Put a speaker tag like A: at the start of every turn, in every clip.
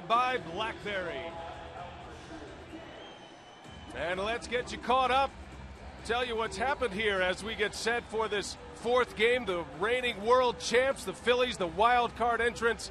A: By Blackberry. And let's get you caught up. Tell you what's happened here as we get set for this fourth game. The reigning world champs, the Phillies, the wild card entrants,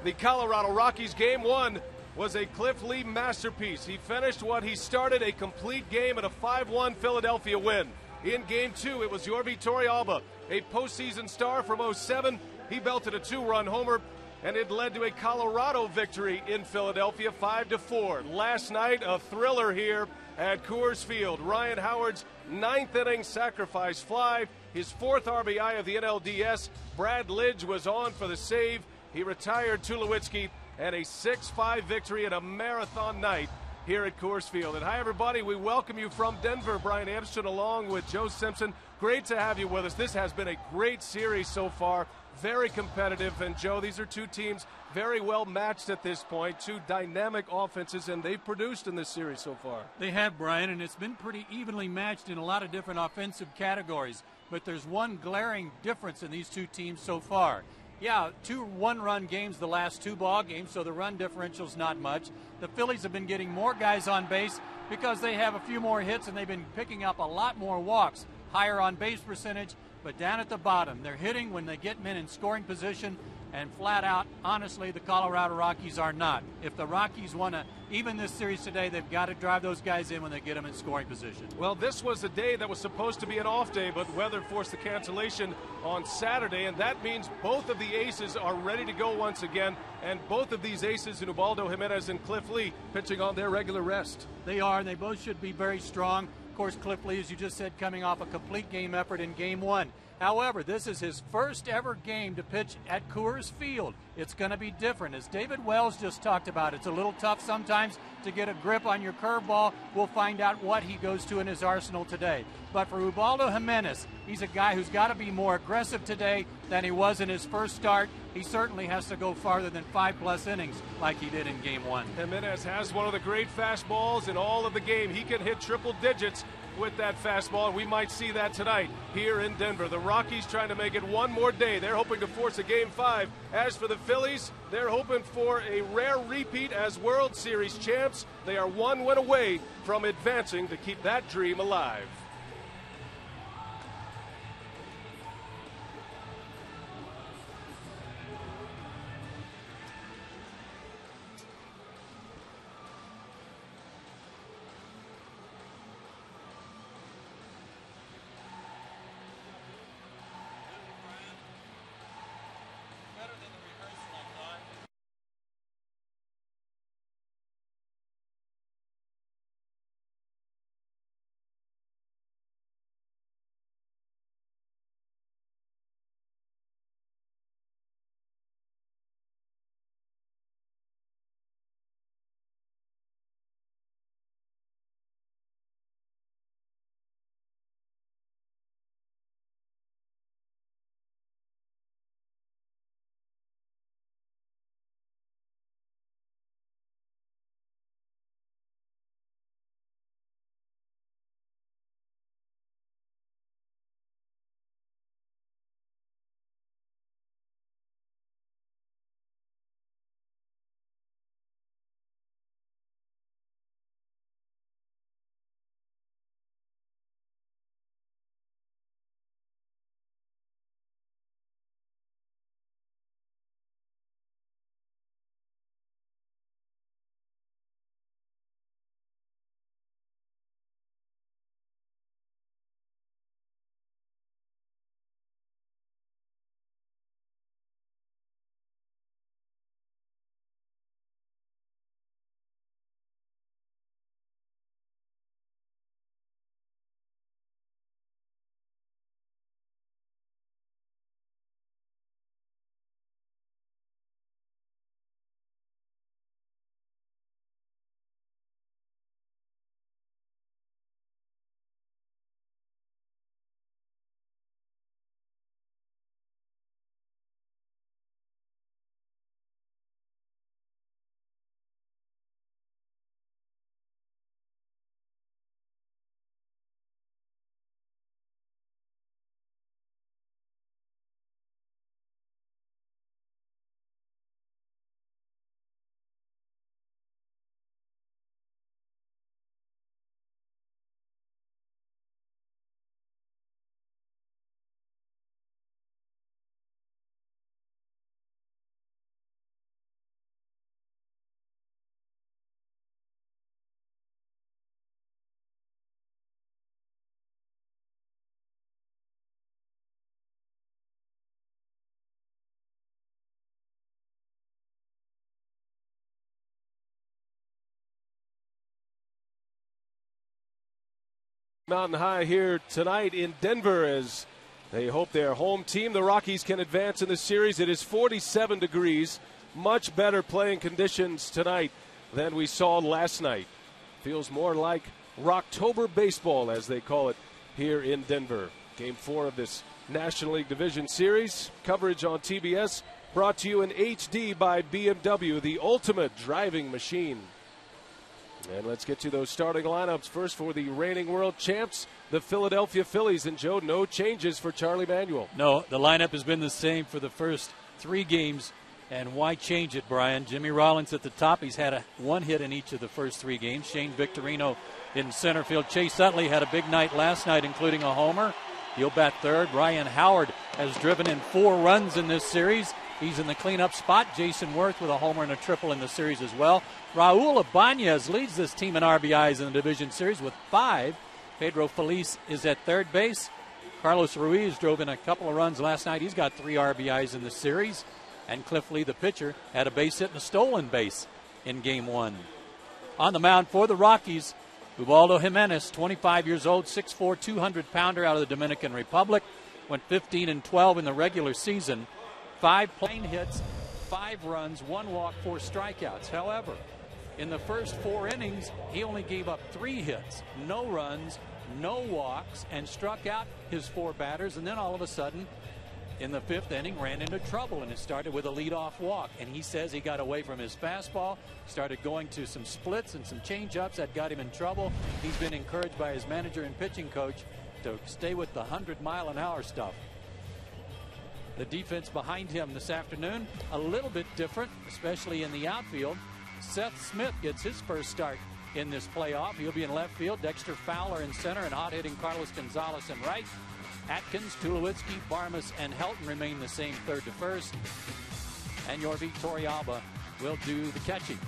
A: the Colorado Rockies. Game one was a Cliff Lee masterpiece. He finished what he started, a complete game, and a 5-1 Philadelphia win. In game two, it was Yorvi Torrealba, a postseason star from '07. He belted a 2-run homer, and it led to a Colorado victory in Philadelphia, 5-4. Last night, a thriller here at Coors Field. Ryan Howard's ninth inning sacrifice fly, his fourth RBI of the NLDS. Brad Lidge was on for the save. He retired Tulowitzki, and a 6-5 victory in a marathon night here at Coors Field. And hi, everybody. We welcome you from Denver. Brian Anderson along with Joe Simpson. Great to have you with us. This has been a great series so far. Very competitive. And, Joe, these are two teams very well matched at this point, two dynamic offenses, and they've produced in this series so far.
B: They have, Brian, and it's been pretty evenly matched in a lot of different offensive categories. But there's one glaring difference in these two teams so far. Yeah, 2 one-run games the last 2 ball games, so the run differential's not much. The Phillies have been getting more guys on base because they have a few more hits, and they've been picking up a lot more walks, higher on base percentage. But down at the bottom, they're hitting when they get men in scoring position, and flat out, honestly, the Colorado Rockies are not. If the Rockies want to even this series today, they've got to drive those guys in when they get them in scoring position.
A: Well, this was a day that was supposed to be an off day, but weather forced the cancellation on Saturday, and that means both of the aces are ready to go once again, and both of these aces, Ubaldo Jimenez and Cliff Lee, pitching on their regular rest.
B: They are, and they both should be very strong. Of course, Cliff Lee, as you just said, coming off a complete game effort in game one. However, this is his first ever game to pitch at Coors Field. It's going to be different. As David Wells just talked about, it's a little tough sometimes to get a grip on your curveball. We'll find out what he goes to in his arsenal today. But for Ubaldo Jimenez, he's a guy who's got to be more aggressive today than he was in his first start. He certainly has to go farther than 5+ innings like he did in game one.
A: Jimenez has one of the great fastballs in all of the game. He can hit triple digits with that fastball. We might see that tonight here in Denver. The Rockies trying to make it one more day. They're hoping to force a Game 5. As for the Phillies, they're hoping for a rare repeat as World Series champs. They are one win away from advancing to keep that dream alive. Mountain High here tonight in Denver as they hope their home team, the Rockies, can advance in the series. It is 47 degrees, much better playing conditions tonight than we saw last night. Feels more like Rocktober baseball, as they call it here in Denver. Game 4 of this National League Division Series. Coverage on TBS, brought to you in HD by BMW, the ultimate driving machine. And let's get to those starting lineups. First, for the reigning world champs, the Philadelphia Phillies. And Joe, no changes for Charlie Manuel.
B: No, the lineup has been the same for the first 3 games. And why change it, Brian? Jimmy Rollins at the top. He's had one hit in each of the first 3 games. Shane Victorino in center field. Chase Utley had a big night last night, including a homer. He'll bat third. Ryan Howard has driven in 4 runs in this series. He's in the cleanup spot. Jason Worth with a homer and a triple in the series as well. Raul Ibanez leads this team in RBIs in the division series with 5. Pedro Feliz is at third base. Carlos Ruiz drove in a couple of runs last night. He's got 3 RBIs in the series. And Cliff Lee, the pitcher, had a base hit and a stolen base in Game 1. On the mound for the Rockies, Ubaldo Jimenez, 25 years old, 6'4", 200-pounder out of the Dominican Republic. Went 15-12 in the regular season. 5 plain hits, 5 runs, 1 walk, 4 strikeouts. However, in the first 4 innings, he only gave up 3 hits, no runs, no walks, and struck out his 4 batters. And then all of a sudden, in the 5th inning, ran into trouble, and it started with a leadoff walk. And he says he got away from his fastball, started going to some splits and some changeups that got him in trouble. He's been encouraged by his manager and pitching coach to stay with the 100-mile-an-hour stuff. The defense behind him this afternoon, a little bit different, especially in the outfield. Seth Smith gets his first start in this playoff. He'll be in left field. Dexter Fowler in center, and hot-hitting Carlos Gonzalez in right. Atkins, Tulowitzki, Barmas, and Helton remain the same third to first. And Yorvi Torrealba will do the catching.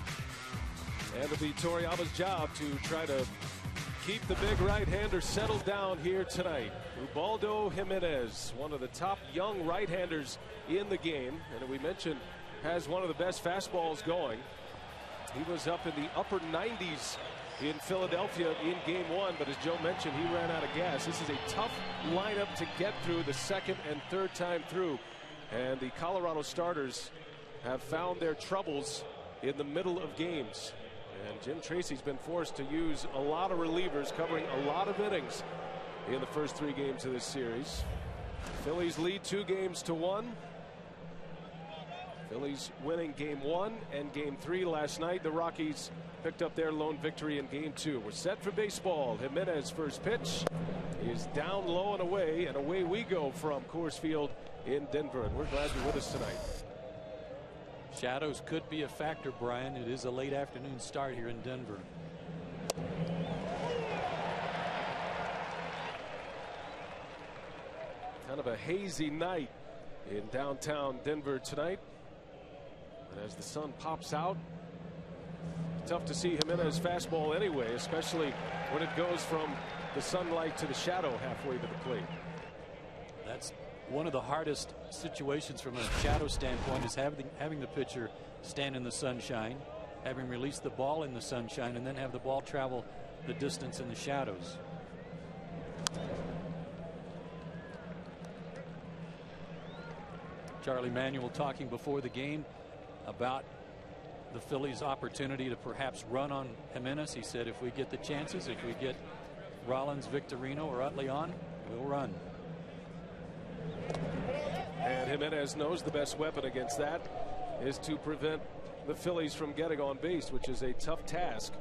A: And it'll be Torrealba's job to try to keep the big right-hander settled down here tonight. Ubaldo Jimenez, one of the top young right-handers in the game, and we mentioned has one of the best fastballs going. He was up in the upper 90s in Philadelphia in Game 1, but as Joe mentioned, he ran out of gas. This is a tough lineup to get through the second and third time through, and the Colorado starters have found their troubles in the middle of games. And Jim Tracy's been forced to use a lot of relievers, covering a lot of innings in the first 3 games of this series. Phillies lead 2-1. Phillies winning Game 1 and Game 3 last night. The Rockies picked up their lone victory in Game 2. We're set for baseball. Jimenez first pitch is down low and away we go from Coors Field in Denver. And we're glad you're with us tonight.
B: Shadows could be a factor, Brian. It is a late afternoon start here in Denver.
A: Kind of a hazy night in downtown Denver tonight. And as the sun pops out, tough to see Jimenez fastball anyway, especially when it goes from the sunlight to the shadow halfway to the plate.
B: That's one of the hardest situations from a shadow standpoint, is having the pitcher stand in the sunshine, having released the ball in the sunshine, and then have the ball travel the distance in the shadows. Charlie Manuel talking before the game about the Phillies' opportunity to perhaps run on Jimenez. He said if we get the chances, if we get Rollins, Victorino, or Utley on, we'll run.
A: And Jimenez knows the best weapon against that is to prevent the Phillies from getting on base, which is a tough task.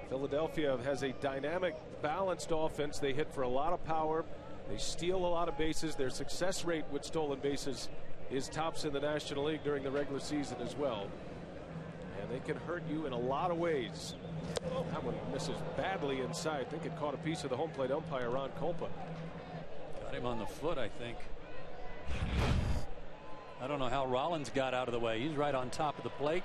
A: Philadelphia has a dynamic, balanced offense. They hit for a lot of power. They steal a lot of bases. Their success rate with stolen bases is tops in the National League during the regular season as well. And they can hurt you in a lot of ways. That one misses badly inside. I think it caught a piece of the home plate umpire, Ron Kolpa.
B: Got him on the foot, I think. I don't know how Rollins got out of the way. He's right on top of the plate.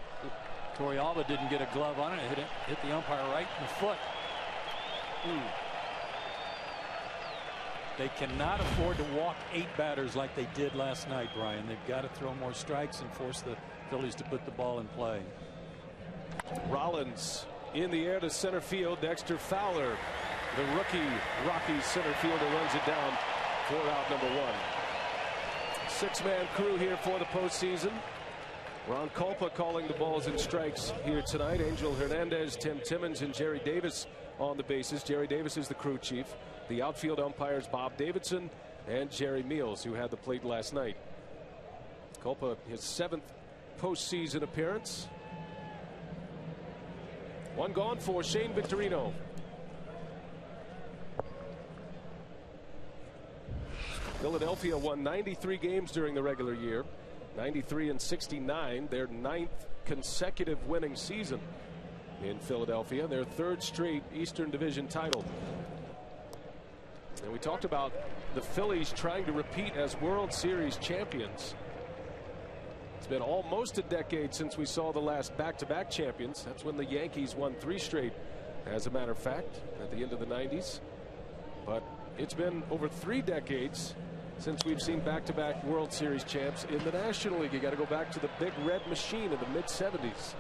B: Torrealba didn't get a glove on it. It hit the umpire right in the foot. They cannot afford to walk 8 batters like they did last night, Brian. They've got to throw more strikes and force the Phillies to put the ball in play.
A: Rollins in the air to center field. Dexter Fowler The rookie Rockies center fielder runs it down for out number 1. 6-man crew here for the postseason. Ron Culpa calling the balls and strikes here tonight. Angel Hernandez, Tim Timmons, and Jerry Davis on the bases. Jerry Davis is the crew chief. The outfield umpires Bob Davidson and Jerry Meals, who had the plate last night. Culpa, his 7th postseason appearance. 1 gone for Shane Victorino. Philadelphia won 93 games during the regular year. 93 and 69, their 9th consecutive winning season in Philadelphia, their 3rd straight Eastern Division title. And we talked about the Phillies trying to repeat as World Series champions. It's been almost a decade since we saw the last back-to-back champions. That's when the Yankees won 3 straight, as a matter of fact, at the end of the 90s. But it's been over 3 decades since we've seen back-to-back World Series champs in the National League. You got to go back to the Big Red Machine in the mid-70s.
B: It's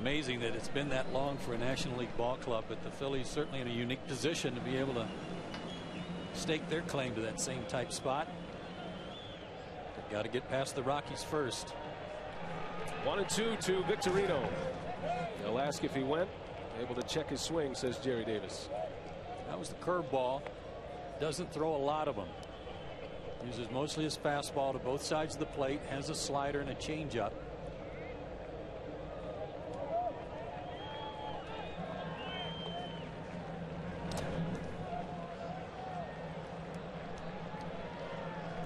B: amazing that it's been that long for a National League ball club, but the Phillies certainly in a unique position to be able to stake their claim to that same type spot. They've got to get past the Rockies first.
A: 1-2 to Victorino. They'll ask if he went. Able to check his swing, says Jerry Davis.
B: That was the curveball. Doesn't throw a lot of them. Uses mostly his fastball to both sides of the plate. Has a slider and a changeup.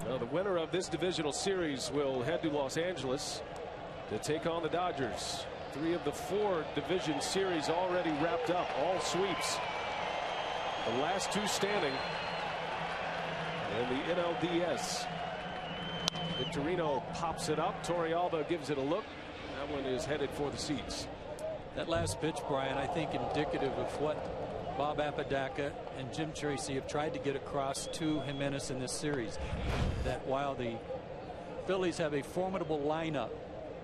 A: Well, the winner of this divisional series will head to Los Angeles to take on the Dodgers. 3 of the 4 division series already wrapped up. All sweeps. The last 2 standing in the NLDS. Victorino pops it up. Torrealba gives it a look. That one is headed for the seats.
B: That last pitch, Brian, I think indicative of what Bob Apodaca and Jim Tracy have tried to get across to Jimenez in this series. That while the Phillies have a formidable lineup,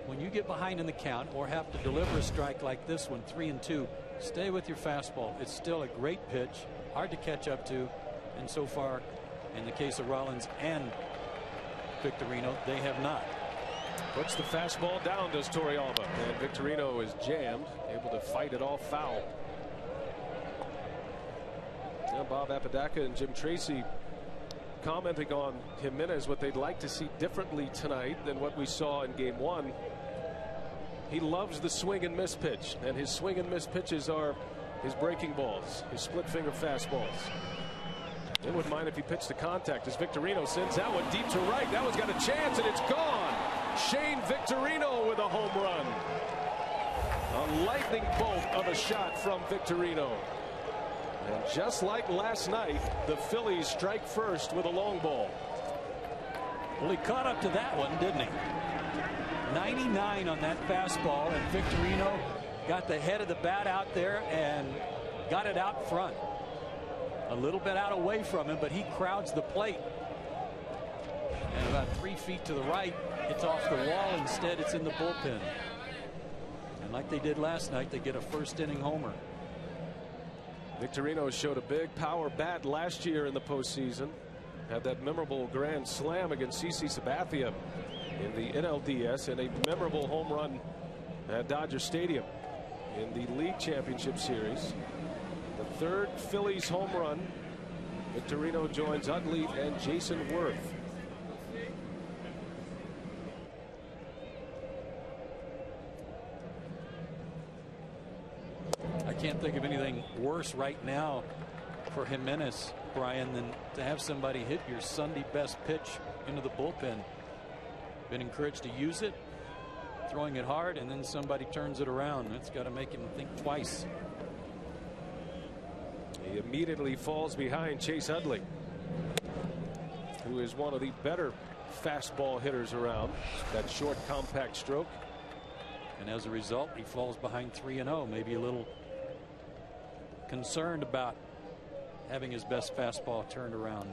B: when you get behind in the count or have to deliver a strike like this one, 3-2, stay with your fastball. It's still a great pitch, hard to catch up to, and so far, in the case of Rollins and Victorino, they have not.
A: Puts the fastball down, does Torrealba, and Victorino is jammed, able to fight it off foul. Now Bob Apodaca and Jim Tracy commenting on Jimenez, what they'd like to see differently tonight than what we saw in game 1. He loves the swing and miss pitch, and his swing and miss pitches are his breaking balls, his split finger fastballs. They wouldn't mind if he pitched to contact as Victorino sends that one deep to right. That one's got a chance, and it's gone. Shane Victorino with a home run. A lightning bolt of a shot from Victorino. And just like last night, the Phillies strike first with a long ball.
B: Well, he caught up to that one, didn't he? 99 on that fastball, and Victorino got the head of the bat out there and got it out front. A little bit out away from him, but he crowds the plate. And about 3 feet to the right, it's off the wall. Instead, it's in the bullpen. And like they did last night, they get a first-inning homer.
A: Victorino showed a big power bat last year in the postseason. Had that memorable grand slam against CC Sabathia in the NLDS, and a memorable home run at Dodger Stadium in the league championship series. The 3rd Phillies home run. Victorino joins Utley and Jason Worth.
B: I can't think of anything worse right now for Jimenez, Brian, than to have somebody hit your Sunday best pitch into the bullpen. Been encouraged to use it, throwing it hard, and then somebody turns it around. That's got to make him think twice.
A: He immediately falls behind Chase Utley, who is one of the better fastball hitters around. That short, compact stroke.
B: And as a result, he falls behind 3-0. Maybe a little concerned about having his best fastball turned around.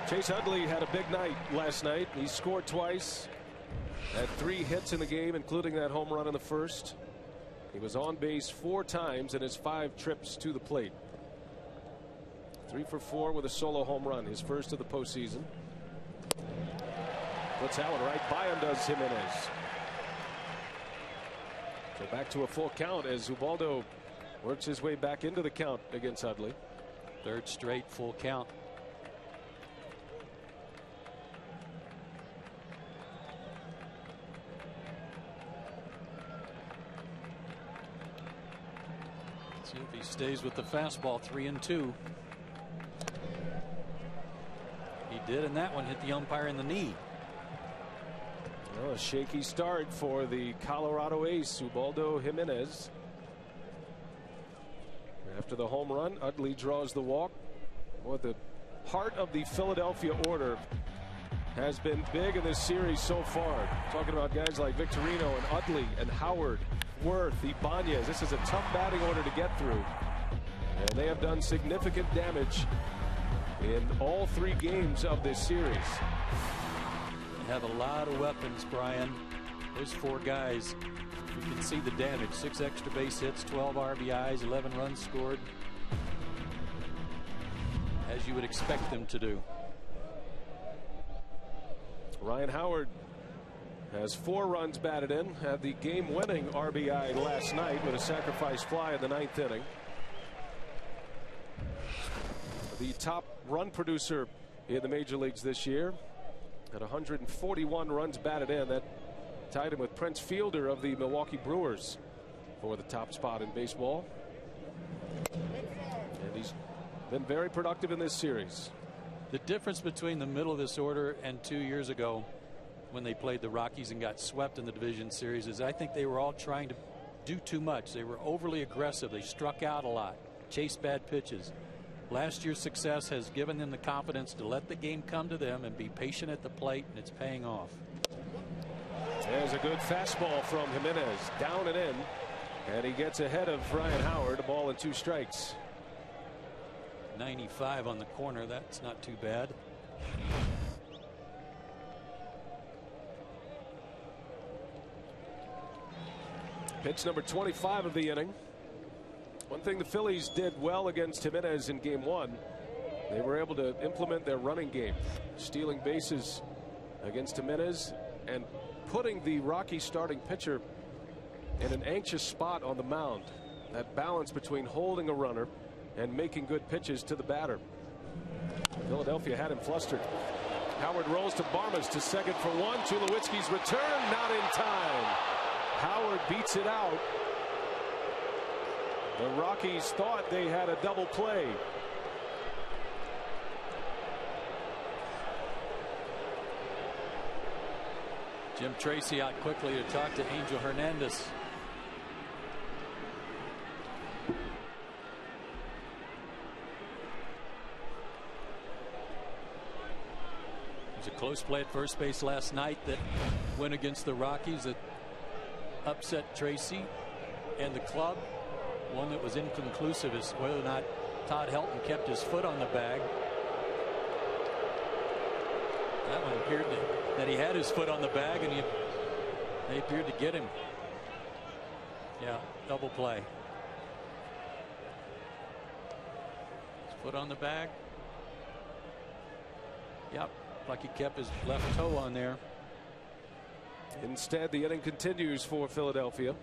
A: Chase Utley had a big night last night. He scored twice, had 3 hits in the game, including that home run in the first. He was on base 4 times in his 5 trips to the plate. 3 for 4 with a solo home run, his first of the postseason. Puts Howard right by him, does Jimenez. So back to a full count as Ubaldo works his way back into the count against Utley.
B: 3rd straight full count. See if he stays with the fastball. 3-2. He did, and that one hit the umpire in the knee.
A: Well, a shaky start for the Colorado ace, Ubaldo Jimenez. After the home run, Utley draws the walk. Boy, the heart of the Philadelphia order has been big in this series so far. Talking about guys like Victorino and Utley and Howard, Worth, Ibanez. This is a tough batting order to get through. And they have done significant damage in all 3 games of this series.
B: They have a lot of weapons, Brian. Those 4 guys. You can see the damage. 6 extra base hits, 12 RBIs, 11 runs scored. As you would expect them to do.
A: Ryan Howard has 4 runs batted in, had the game-winning RBI last night with a sacrifice fly in the 9th inning. The top run producer in the major leagues this year at 141 runs batted in. That tied him with Prince Fielder of the Milwaukee Brewers for the top spot in baseball. And he's been very productive in this series.
B: The difference between the middle of this order and 2 years ago when they played the Rockies and got swept in the division series is I think they were all trying to do too much. They were overly aggressive. They struck out a lot, chased bad pitches. Last year's success has given them the confidence to let the game come to them and be patient at the plate, and it's paying off.
A: There's a good fastball from Jimenez, down and in, and he gets ahead of Ryan Howard. A ball and 2 strikes.
B: 95 on the corner. That's not too bad.
A: Pitch number 25 of the inning. One thing the Phillies did well against Jimenez in game 1, they were able to implement their running game, stealing bases against Jimenez and putting the Rocky starting pitcher in an anxious spot on the mound. That balance between holding a runner and making good pitches to the batter. Philadelphia had him flustered. Howard rolls to Barmas to second for 1. Tulowitzki's return, not in time. Howard beats it out. The Rockies thought they had a double play.
B: Jim Tracy out quickly to talk to Angel Hernandez. It was a close play at first base last night that went against the Rockies that upset Tracy and the club. One that was inconclusive as whether or not Todd Helton kept his foot on the bag. That one appeared that he had his foot on the bag, and they appeared to get him. Yeah, double play. His foot on the bag. Yep, like he kept his left toe on there.
A: Instead, the inning continues for Philadelphia.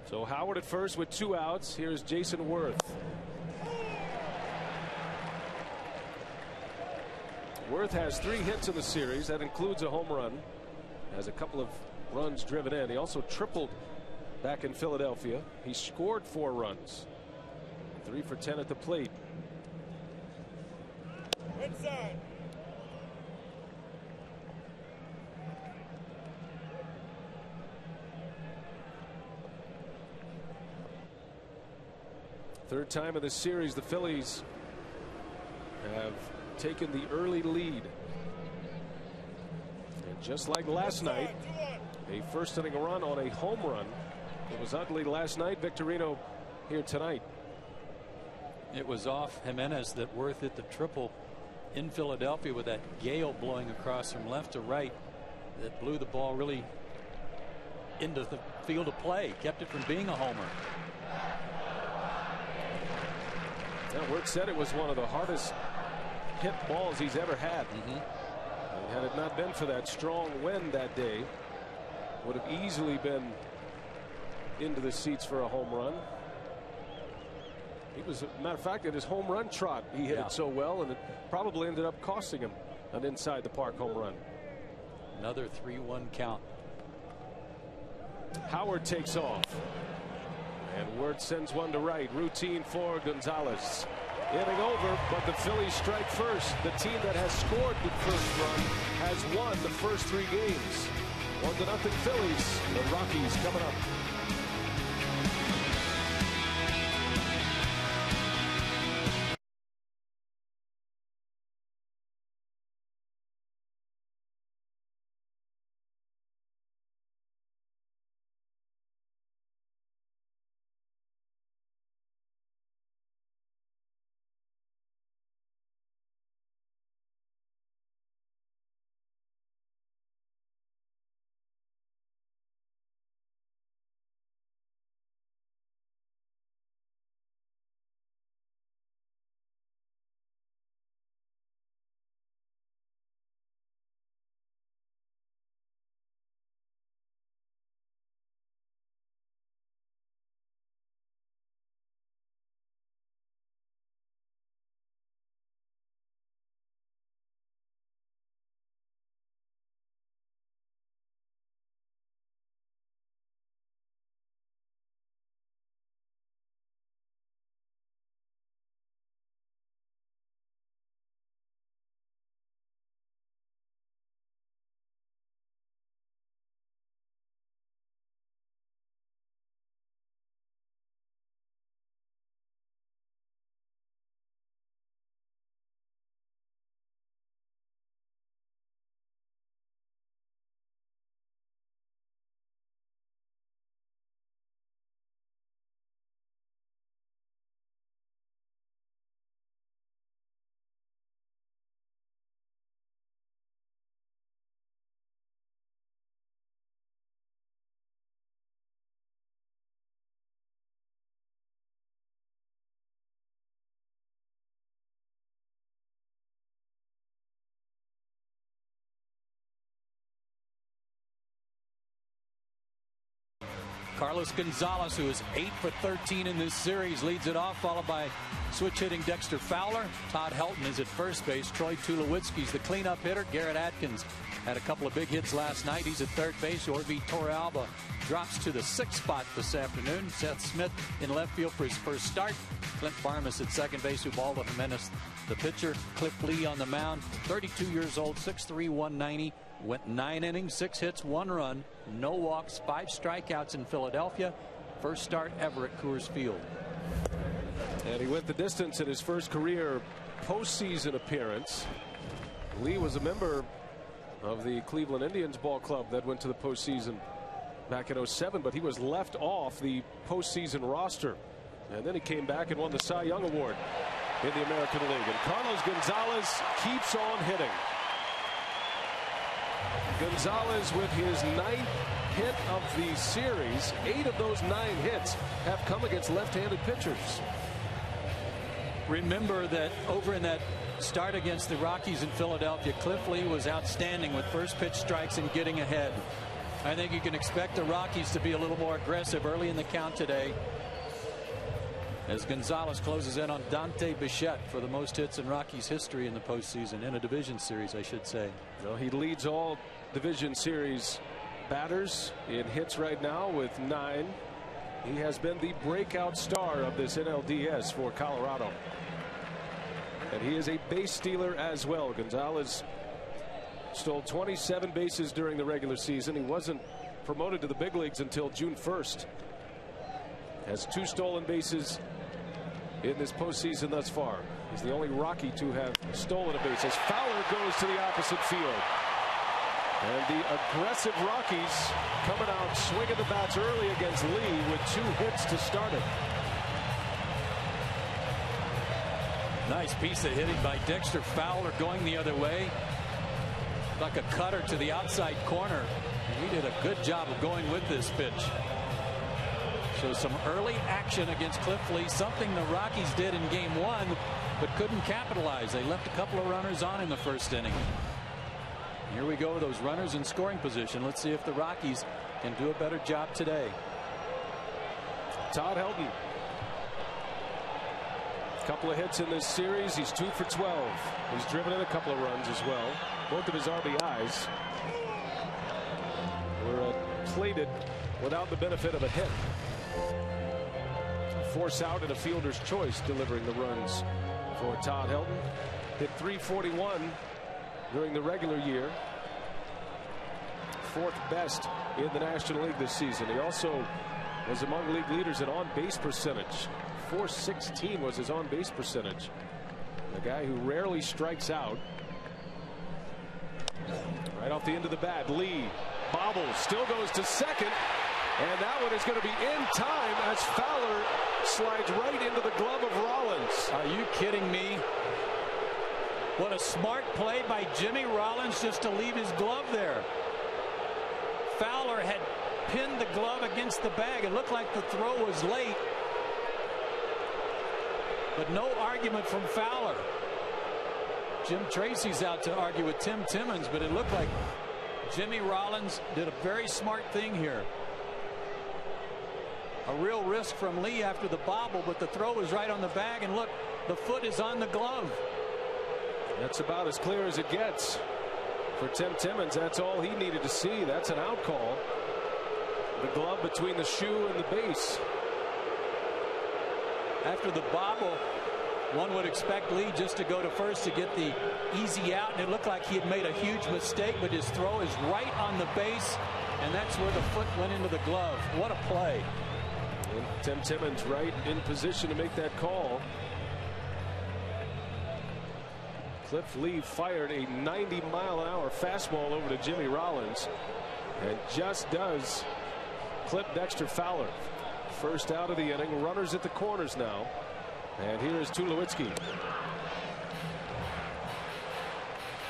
A: So Howard at first with 2 outs. Here's Jason Worth. Worth has 3 hits in the series. That includes a home run. Has a couple of runs driven in. He also tripled back in Philadelphia. He scored 4 runs. 3 for 10 at the plate. Inside. Third time in this series, the Phillies have taken the early lead. And just like last night, a first inning run on a home run. It was Utley last night. Victorino here tonight.
B: It was off Jimenez that Worth hit the triple in Philadelphia with that gale blowing across from left to right that blew the ball really into the field of play, kept it from being a homer.
A: Yeah, Wirt said it was one of the hardest hit balls he's ever had. And had it not been for that strong wind that day, would have easily been into the seats for a home run. He was, a matter of fact, at his home run trot, he hit it so well, and it probably ended up costing him an inside the park home run.
B: Another 3-1 count.
A: Howard takes off, and Wirt sends one to right. Routine for Gonzalez. Inning over, but the Phillies strike first. The team that has scored the first run has won the first 3 games. 1-0 Phillies. The Rockies coming up.
B: Carlos Gonzalez, who is 8 for 13 in this series, leads it off, followed by switch hitting Dexter Fowler. Todd Helton is at first base. Troy Tulowitzki's the cleanup hitter. Garrett Atkins had a couple of big hits last night. He's at third base. Orvi Torrealba drops to the 6th spot this afternoon. Seth Smith in left field for his first start. Clint Farmas at second base. Ubaldo Jimenez, the pitcher. Cliff Lee on the mound. 32 years old, 6'3", 190. Went 9 innings, 6 hits, 1 run, no walks, 5 strikeouts in Philadelphia. First start ever at Coors Field.
A: And he went the distance in his first career postseason appearance. Lee was a member of the Cleveland Indians ball club that went to the postseason back in '07, but he was left off the postseason roster. And then he came back and won the Cy Young Award in the American League. And Carlos Gonzalez keeps on hitting. Gonzalez with his 9th hit of the series. 8 of those 9 hits have come against left-handed pitchers.
B: Remember that over in that start against the Rockies in Philadelphia, Cliff Lee was outstanding with first pitch strikes and getting ahead. I think you can expect the Rockies to be a little more aggressive early in the count today, as Gonzalez closes in on Dante Bichette for the most hits in Rockies history in the postseason, in a division series, I should say.
A: Well, he leads all division series batters in hits right now with 9. He has been the breakout star of this NLDS for Colorado. And he is a base stealer as well. Gonzalez stole 27 bases during the regular season. He wasn't promoted to the big leagues until June 1st. Has 2 stolen bases in this postseason thus far. He's the only Rocky to have stolen a base as Fowler goes to the opposite field. And the aggressive Rockies coming out swinging the bats early against Lee with 2 hits to start it.
B: Nice piece of hitting by Dexter Fowler going the other way. Like a cutter to the outside corner. And he did a good job of going with this pitch. So some early action against Cliff Lee, something the Rockies did in game 1, but couldn't capitalize. They left a couple of runners on in the first inning. Here we go, those runners in scoring position. Let's see if the Rockies can do a better job today.
A: Todd Helton. A couple of hits in this series. He's 2 for 12. He's driven in a couple of runs as well. Both of his RBIs were plated without the benefit of a hit. Force out and a fielder's choice delivering the runs for Todd Helton. Hit .341 during the regular year. 4th best in the National League this season. He also was among league leaders in on-base percentage. .416 was his on-base percentage. The guy who rarely strikes out. Right off the end of the bat, Lee bobbles, still goes to second, and that one is going to be in time as Fowler slides right into the glove of Rollins.
B: Are you kidding me? What a smart play by Jimmy Rollins just to leave his glove there. Fowler had pinned the glove against the bag. It looked like the throw was late, but no argument from Fowler. Jim Tracy's out to argue with Tim Timmons, but it looked like Jimmy Rollins did a very smart thing here. A real risk from Lee after the bobble, but the throw was right on the bag, and look, the foot is on the glove.
A: That's about as clear as it gets for Tim Timmons. That's all he needed to see. That's an out call. The glove between the shoe and the base.
B: After the bobble, one would expect Lee just to go to first to get the easy out, and it looked like he had made a huge mistake, but his throw is right on the base, and that's where the foot went into the glove. What a play.
A: And Tim Timmons right in position to make that call. Cliff Lee fired a 90-mile-an-hour fastball over to Jimmy Rollins, and just does clip Dexter Fowler. First out of the inning. Runners at the corners now. And here is Tulowitzki.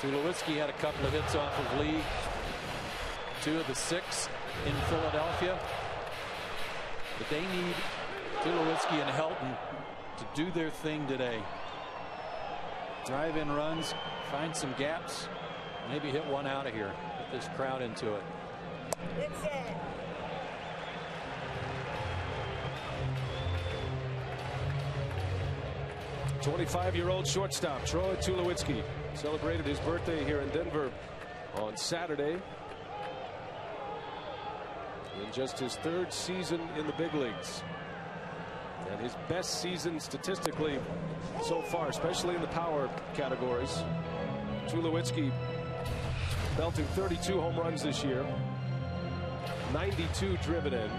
B: Tulowitzki had a couple of hits off of Lee. 2 of the 6 in Philadelphia. But they need Tulowitzki and Helton to do their thing today. Drive in runs, find some gaps, maybe hit one out of here. Get this crowd into it.
A: 25-year-old shortstop Troy Tulowitzki celebrated his birthday here in Denver on Saturday. In just his 3rd season in the big leagues. And his best season statistically so far, especially in the power categories. Tulowitzki belting 32 home runs this year. 92 driven in.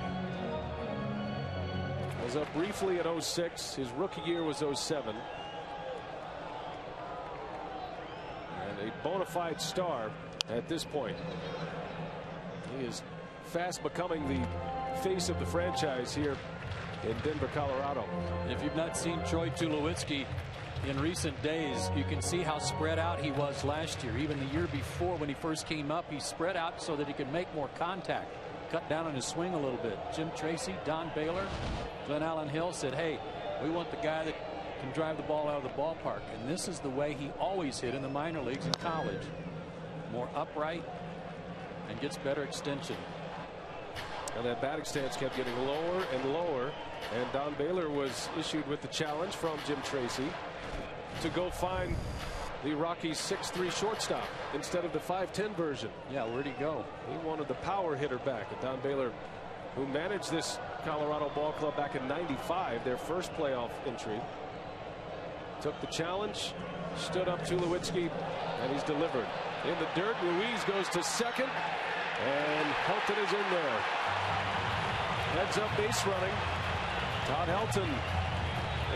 A: Was up briefly in 06. His rookie year was 07. And a bona fide star at this point. He is fast becoming the face of the franchise here in Denver, Colorado.
B: If you've not seen Troy Tulowitzki in recent days, you can see how spread out he was last year. Even the year before, when he first came up, he spread out so that he could make more contact, cut down on his swing a little bit. Jim Tracy, Don Baylor, Glenn Allen Hill said, hey, we want the guy that can drive the ball out of the ballpark. And this is the way he always hit in the minor leagues and college. More upright and gets better extension.
A: And that batting stance kept getting lower and lower. And Don Baylor was issued with the challenge from Jim Tracy to go find the Rockies 6'3" shortstop instead of the 5'10" version.
B: Yeah, where'd he go?
A: He wanted the power hitter back. And Don Baylor, who managed this Colorado ball club back in '95, their first playoff entry, took the challenge, stood up Tulowitzki, and he's delivered. In the dirt, Ruiz goes to second, and Helton is in there. Heads up base running. Todd Helton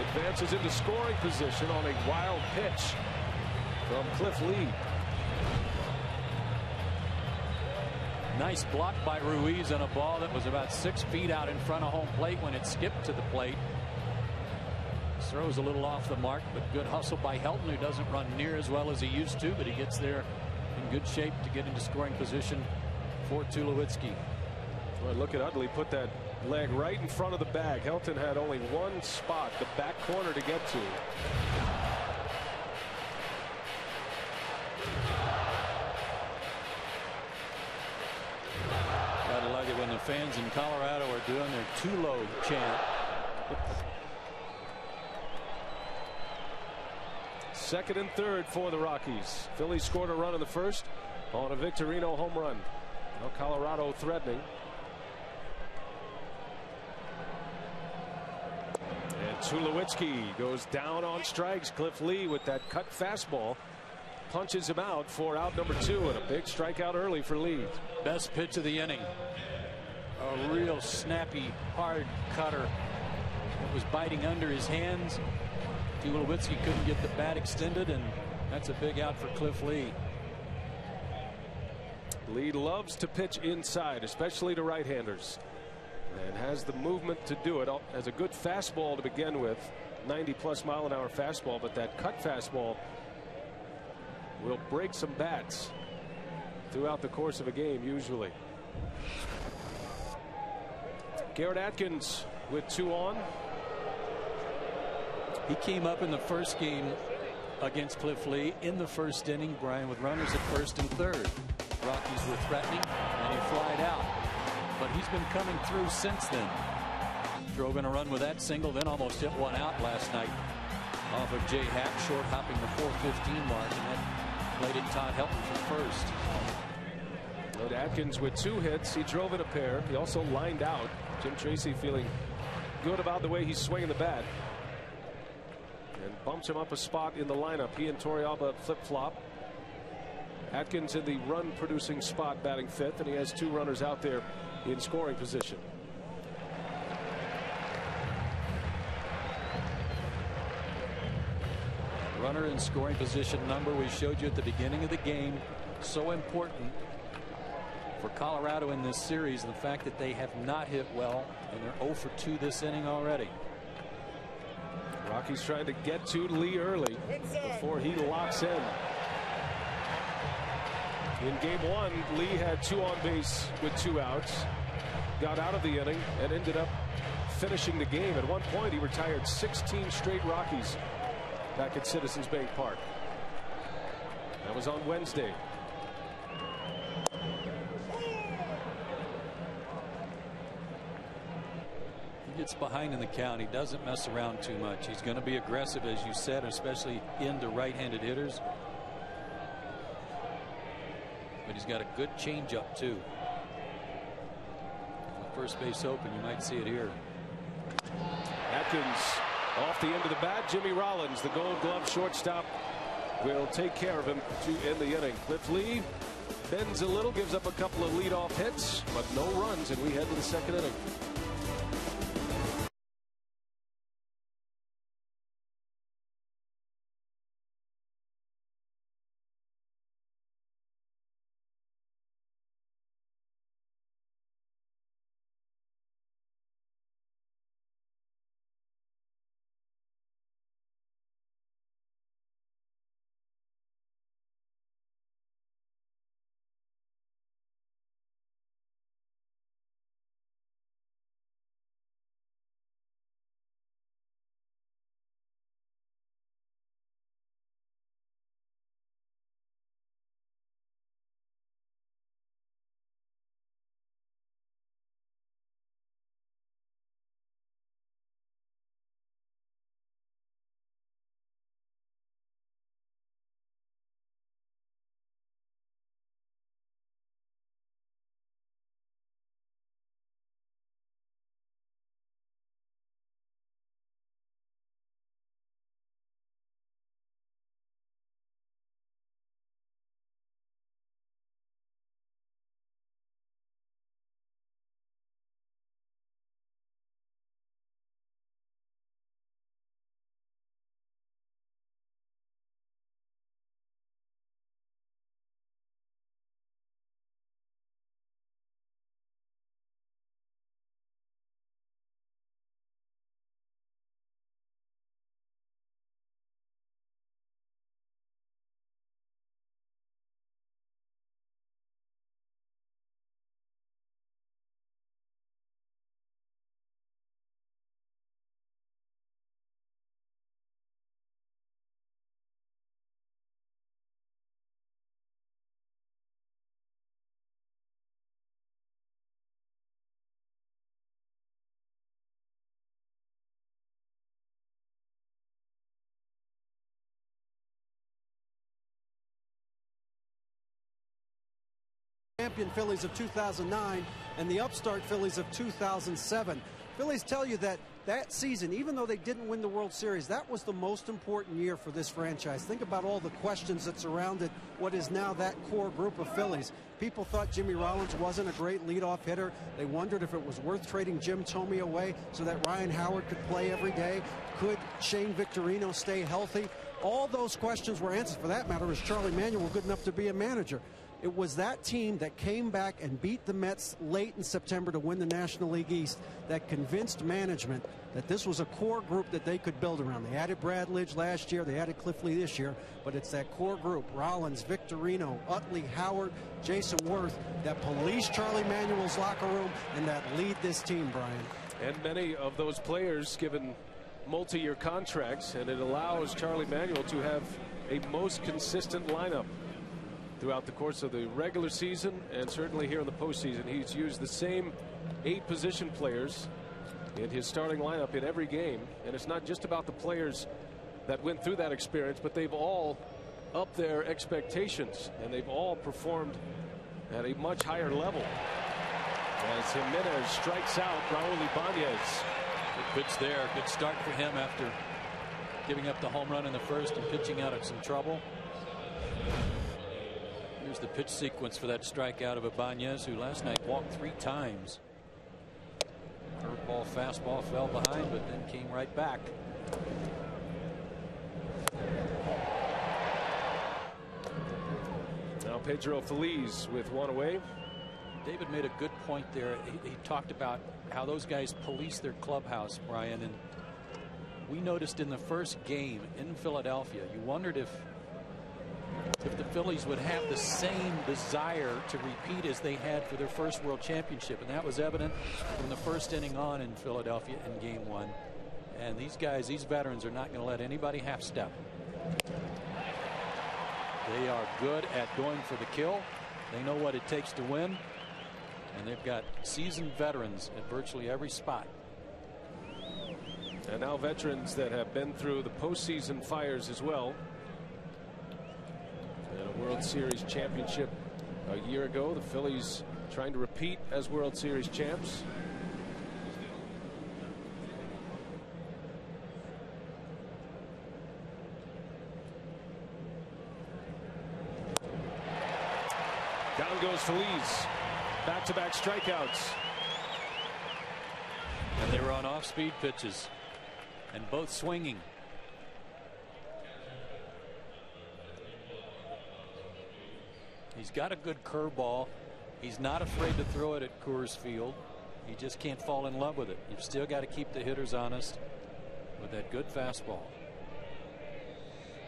A: advances into scoring position on a wild pitch from Cliff Lee.
B: Nice block by Ruiz on a ball that was about 6 feet out in front of home plate when it skipped to the plate. throws a little off the mark, but good hustle by Helton, who doesn't run near as well as he used to, but he gets there in good shape to get into scoring position for Tulowitzki.
A: Well, look at Utley put that leg right in front of the bag. Helton had only one spot, the back corner, to get to.
B: Gotta like it when the fans in Colorado are doing their Tulo chant.
A: Second and third for the Rockies. Phillies scored a run in the first on a Victorino home run. Now Colorado threatening. And Tulowitzki goes down on strikes. Cliff Lee with that cut fastball punches him out for out number 2, and a big strikeout early for Lee.
B: Best pitch of the inning. A real snappy, hard cutter that was biting under his hands. Tulowitzki couldn't get the bat extended, and that's a big out for Cliff Lee.
A: Lee loves to pitch inside, especially to right-handers, and has the movement to do it. Has a good fastball to begin with, 90+ mile-an-hour fastball, but that cut fastball will break some bats throughout the course of a game usually. Garrett Atkins with 2 on.
B: He came up in the first game against Cliff Lee in the first inning, Brian, with runners at first and third. Rockies were threatening, and he flied out. But he's been coming through since then. Drove in a run with that single, then almost hit one out last night off of Jay Happ, short hopping the 4:15 mark, and that played it Todd Helton for first.
A: And Atkins with 2 hits. He drove in a pair. He also lined out. Jim Tracy feeling good about the way he's swinging the bat, and bumps him up a spot in the lineup. He and Torrealba flip-flop. Atkins in the run-producing spot, batting 5th, and he has 2 runners out there in scoring position.
B: Runner in scoring position number we showed you at the beginning of the game. So important for Colorado in this series, the fact that they have not hit well, and they're 0 for 2 this inning already.
A: Rockies trying to get to Lee early before he locks in. In game 1, Lee had 2 on base with 2 outs, got out of the inning, and ended up finishing the game. At one point, he retired 16 straight Rockies back at Citizens Bank Park. That was on Wednesday.
B: He gets behind in the count. He doesn't mess around too much. He's going to be aggressive, as you said, especially into right-handed hitters. But he's got a good changeup too. First base open, you might see it here.
A: Atkins off the end of the bat. Jimmy Rollins, the Gold Glove shortstop, will take care of him to end the inning. Cliff Lee bends a little, gives up a couple of leadoff hits, but no runs, and we head to the second inning.
C: champion Phillies of 2009 and the upstart Phillies of 2007. Phillies tell you that that season, even though they didn't win the World Series, that was the most important year for this franchise. Think about all the questions that surrounded what is now that core group of Phillies. People thought Jimmy Rollins wasn't a great leadoff hitter. They wondered if it was worth trading Jim Thome away so that Ryan Howard could play every day. Could Shane Victorino stay healthy? All those questions were answered. For that matter, is Charlie Manuel good enough to be a manager? It was that team that came back and beat the Mets late in September to win the National League East that convinced management that this was a core group that they could build around. They added Brad Lidge last year. They added Cliff Lee this year. But it's that core group, Rollins, Victorino, Utley, Howard, Jason Worth, that police Charlie Manuel's locker room and that lead this team, Brian.
A: And many of those players given multi-year contracts, and it allows Charlie Manuel to have a most consistent lineup throughout the course of the regular season and certainly here in the postseason. He's used the same 8 position players in his starting lineup in every game, and it's not just about the players that went through that experience, but they've all upped their expectations and they've all performed at a much higher level. As Jimenez strikes out Raul Ibanez.
B: Good pitch there. Good start for him after giving up the home run in the first and pitching out of some trouble. Here's the pitch sequence for that strikeout of Ibanez, who last night walked 3 times. Curveball, fastball fell behind, but then came right back.
A: Now Pedro Feliz with 1 away.
B: David made a good point there. He talked about how those guys police their clubhouse, Brian, and we noticed in the first game in Philadelphia, you wondered if the Phillies would have the same desire to repeat as they had for their first World Championship, and that was evident from the first inning on in Philadelphia in Game 1. And these guys, these veterans, are not going to let anybody half step. They are good at going for the kill. They know what it takes to win. And they've got seasoned veterans at virtually every spot.
A: And now veterans that have been through the postseason fires as well. And a World Series championship a year ago. The Phillies trying to repeat as World Series champs. Down goes Feliz. Back-to-back strikeouts.
B: And they were on off-speed pitches, and both swinging. He's got a good curveball. He's not afraid to throw it at Coors Field. He just can't fall in love with it. You've still got to keep the hitters honest with that good fastball.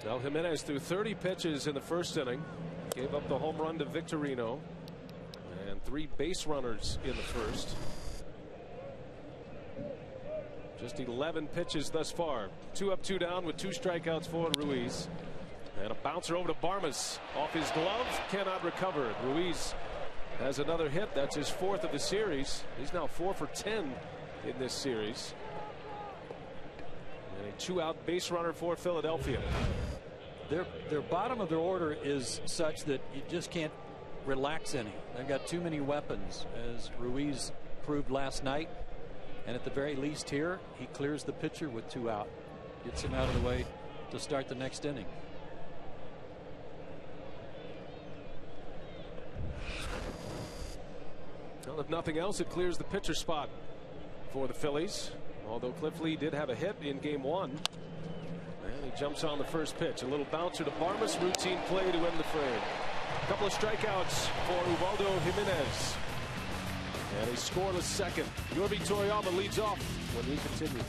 A: Well, Jimenez threw 30 pitches in the first inning. Gave up the home run to Victorino. And 3 base runners in the first. Just 11 pitches thus far. 2 up, 2 down with 2 strikeouts for Ruiz. And a bouncer over to Barmas. Off his glove. Cannot recover. Ruiz has another hit. That's his 4th of the series. He's now 4 for 10 in this series. And a 2-out base runner for Philadelphia.
B: Their bottom of their order is such that you just can't relax any. They've got too many weapons, as Ruiz proved last night. And at the very least here, he clears the pitcher with 2 out. Gets him out of the way to start the next inning.
A: Well, if nothing else, it clears the pitcher spot for the Phillies. Although Cliff Lee did have a hit in Game 1. And he jumps on the first pitch. A little bouncer to Barmas. Routine play to end the frame. A couple of strikeouts for Ubaldo Jimenez. And a scoreless second. Yorby Torrealba leads off when we continue.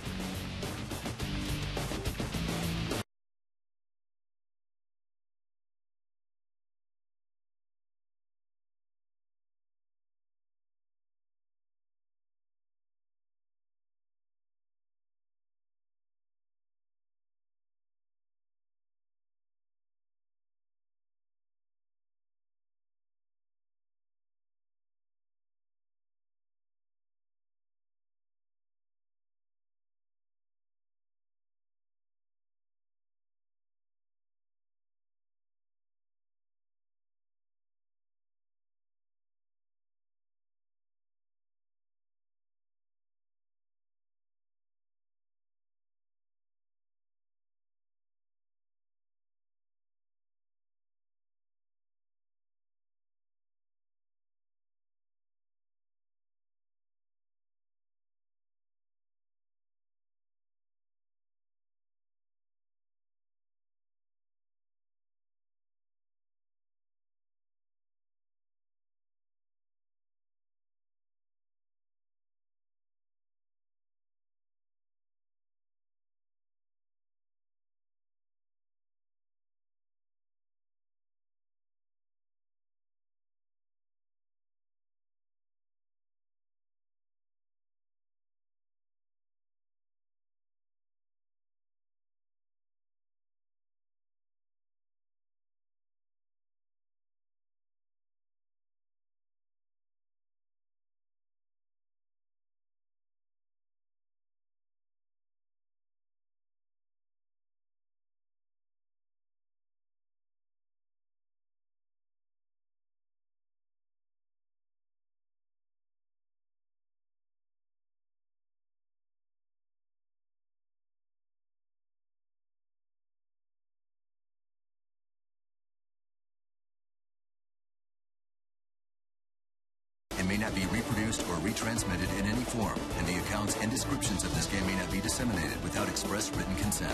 D: and may not be reproduced or retransmitted in any form, and the accounts and descriptions of this game may not be disseminated without express written consent.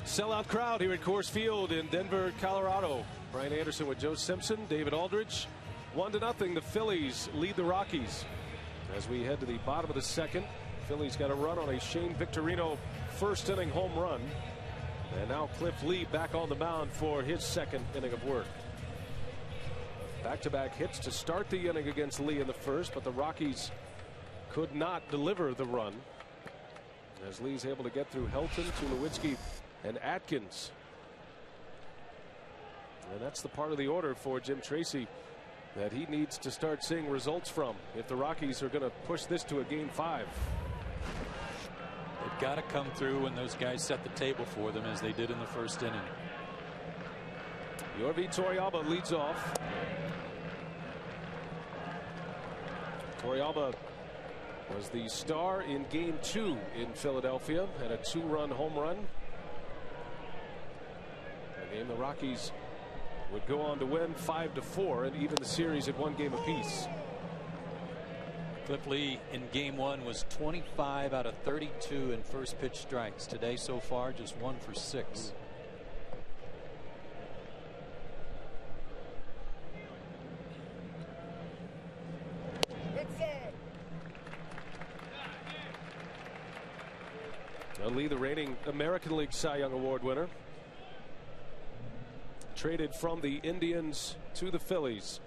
A: Sellout crowd here at Coors Field in Denver, Colorado. Brian Anderson with Joe Simpson, David Aldridge. 1-0, the Phillies lead the Rockies. As we head to the bottom of the second, Phillies got a run on a Shane Victorino first inning home run. And now Cliff Lee back on the mound for his second inning of work. Back-to-back hits to start the inning against Lee in the first, but the Rockies could not deliver the run. As Lee's able to get through Helton, Tulowitzki, and Atkins. And that's the part of the order for Jim Tracy that he needs to start seeing results from if the Rockies are going to push this to a game 5.
B: They've got to come through when those guys set the table for them, as they did in the first inning.
A: Yorvi Torrealba leads off. Torrealba was the star in game 2 in Philadelphia, had a 2-run home run. A game the Rockies would go on to win 5-4 and even the series at 1 game apiece.
B: Cliff Lee in game 1 was 25 out of 32 in first pitch strikes. Today so far just 1 for 6.
A: Lee, the reigning American League Cy Young Award winner, traded from the Indians to the Phillies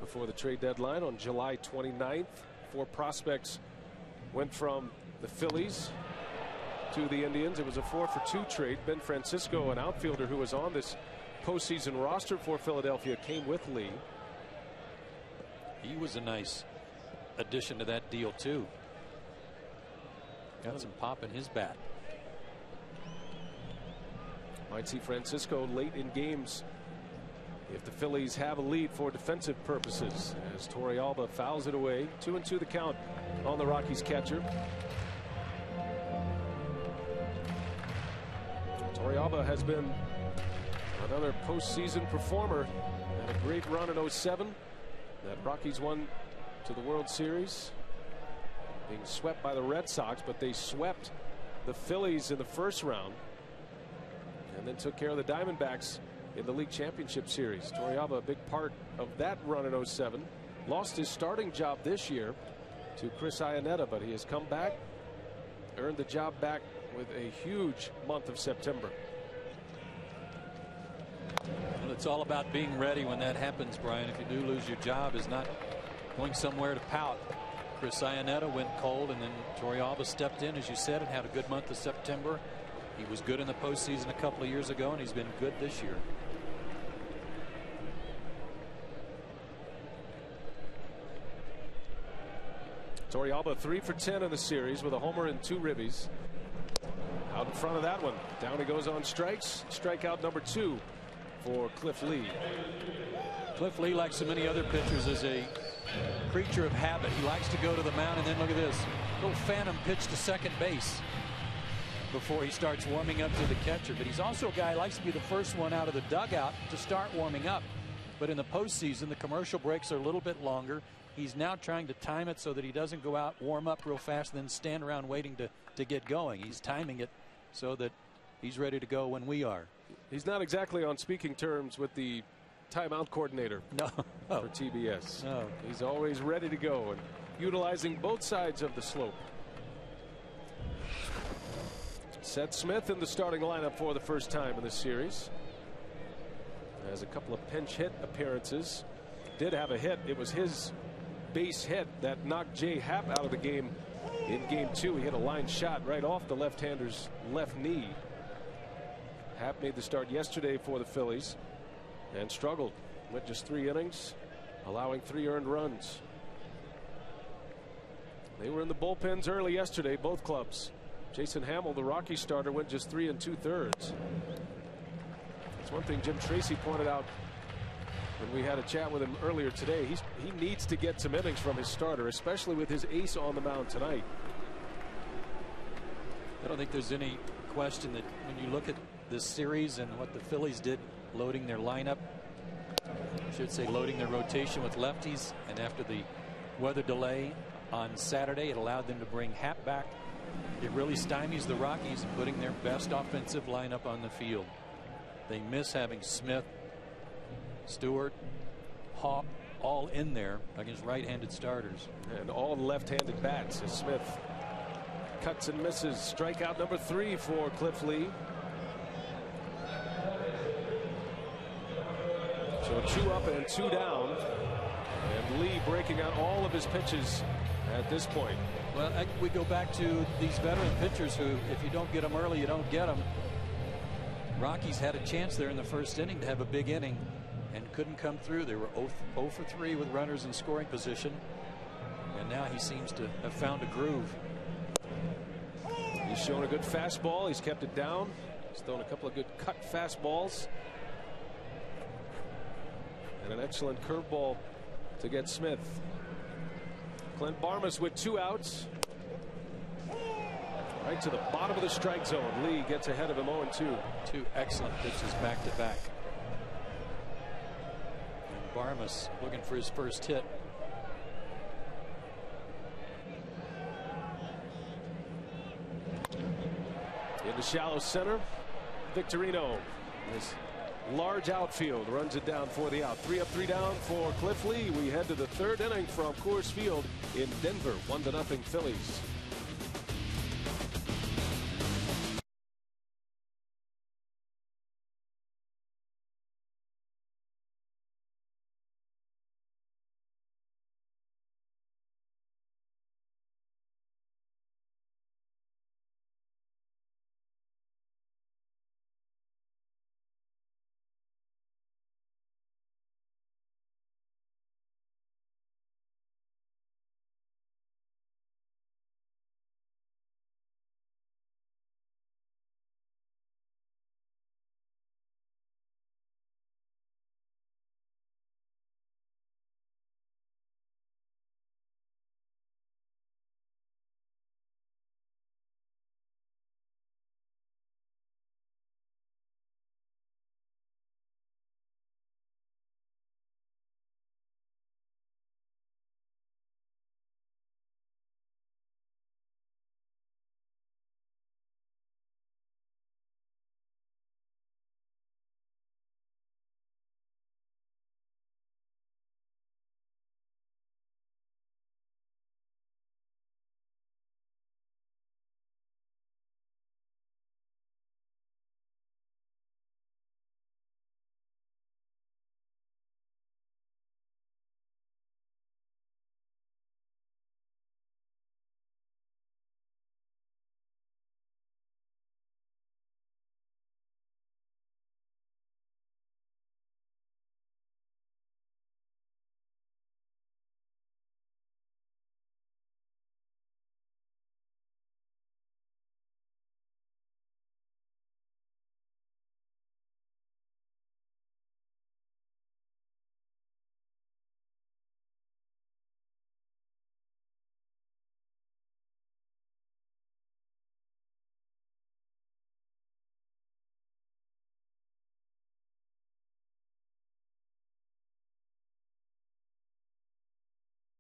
A: before the trade deadline on July 29th. 4 prospects went from the Phillies to the Indians. It was a 4-for-2 trade. Ben Francisco, an outfielder who was on this postseason roster for Philadelphia, came with Lee.
B: He was a nice addition to that deal too. Got some pop in his bat.
A: Might see Francisco late in games if the Phillies have a lead for defensive purposes, as Torrealba fouls it away. 2-2 the count on the Rockies catcher. Torrealba has been another postseason performer and a great run in 07 that Rockies won to the World Series, being swept by the Red Sox, but they swept the Phillies in the first round and then took care of the Diamondbacks in the league championship series. Torrealba, a big part of that run in 07. Lost his starting job this year to Chris Iannetta, but he has come back, earned the job back with a huge month of September.
B: Well, it's all about being ready when that happens, Brian. If you do lose your job, is not going somewhere to pout. Chris Iannetta went cold, and then Torrealba stepped in, as you said, and had a good month of September. He was good in the postseason a couple of years ago, and he's been good this year.
A: Torrealba 3 for 10 in the series with a homer and 2 ribbies. Out in front of that one. Down he goes on strikes. Strikeout number 2 for Cliff Lee.
B: Cliff Lee, like so many other pitchers, is a creature of habit. He likes to go to the mound and then look at this little phantom pitch to second base before he starts warming up to the catcher. But he's also a guy who likes to be the first one out of the dugout to start warming up. But in the postseason, the commercial breaks are a little bit longer. He's now trying to time it so that he doesn't go out, warm up real fast, and then stand around waiting to get going. He's timing it so that he's ready to go when we are.
A: He's not exactly on speaking terms with the timeout coordinator for TBS.
B: No.
A: He's always ready to go and utilizing both sides of the slope. Seth Smith in the starting lineup for the first time in this series. Has a couple of pinch hit appearances. Did have a hit. It was his base hit that knocked Jay Happ out of the game in game 2. He hit a line shot right off the left-hander's left knee. Happ made the start yesterday for the Phillies and struggled. Went just 3 innings, allowing 3 earned runs. They were in the bullpens early yesterday, both clubs. Jason Hamill, the Rocky starter, went just 3 2/3. That's one thing Jim Tracy pointed out when we had a chat with him earlier today. He needs to get some innings from his starter, especially with his ace on the mound tonight.
B: I don't think there's any question that when you look at this series and what the Phillies did loading their lineup, I should say, loading their rotation with lefties, and after the weather delay on Saturday, it allowed them to bring Happ back. It really stymies the Rockies in putting their best offensive lineup on the field. They miss having Smith, Stewart, Hawk all in there against right-handed starters.
A: And all left-handed bats as Smith cuts and misses. Strikeout number 3 for Cliff Lee. So 2 up and 2 down. And Lee breaking out all of his pitches at this point.
B: Well, we go back to these veteran pitchers who, if you don't get them early, you don't get them. Rockies had a chance there in the first inning to have a big inning and couldn't come through. They were 0 for 3 with runners in scoring position. And now he seems to have found a groove.
A: He's shown a good fastball. He's kept it down. He's thrown a couple of good cut fastballs. And an excellent curveball to get Smith. Clint Barmas with 2 outs. Right to the bottom of the strike zone. Lee gets ahead of him 0-2.
B: 2 excellent pitches back to back. And Barmas looking for his first hit.
A: Into shallow center. Victorino. His large outfield runs it down for the out. 3 up, 3 down for Cliff Lee. We head to the 3rd inning from Coors Field in Denver. 1-0 Phillies.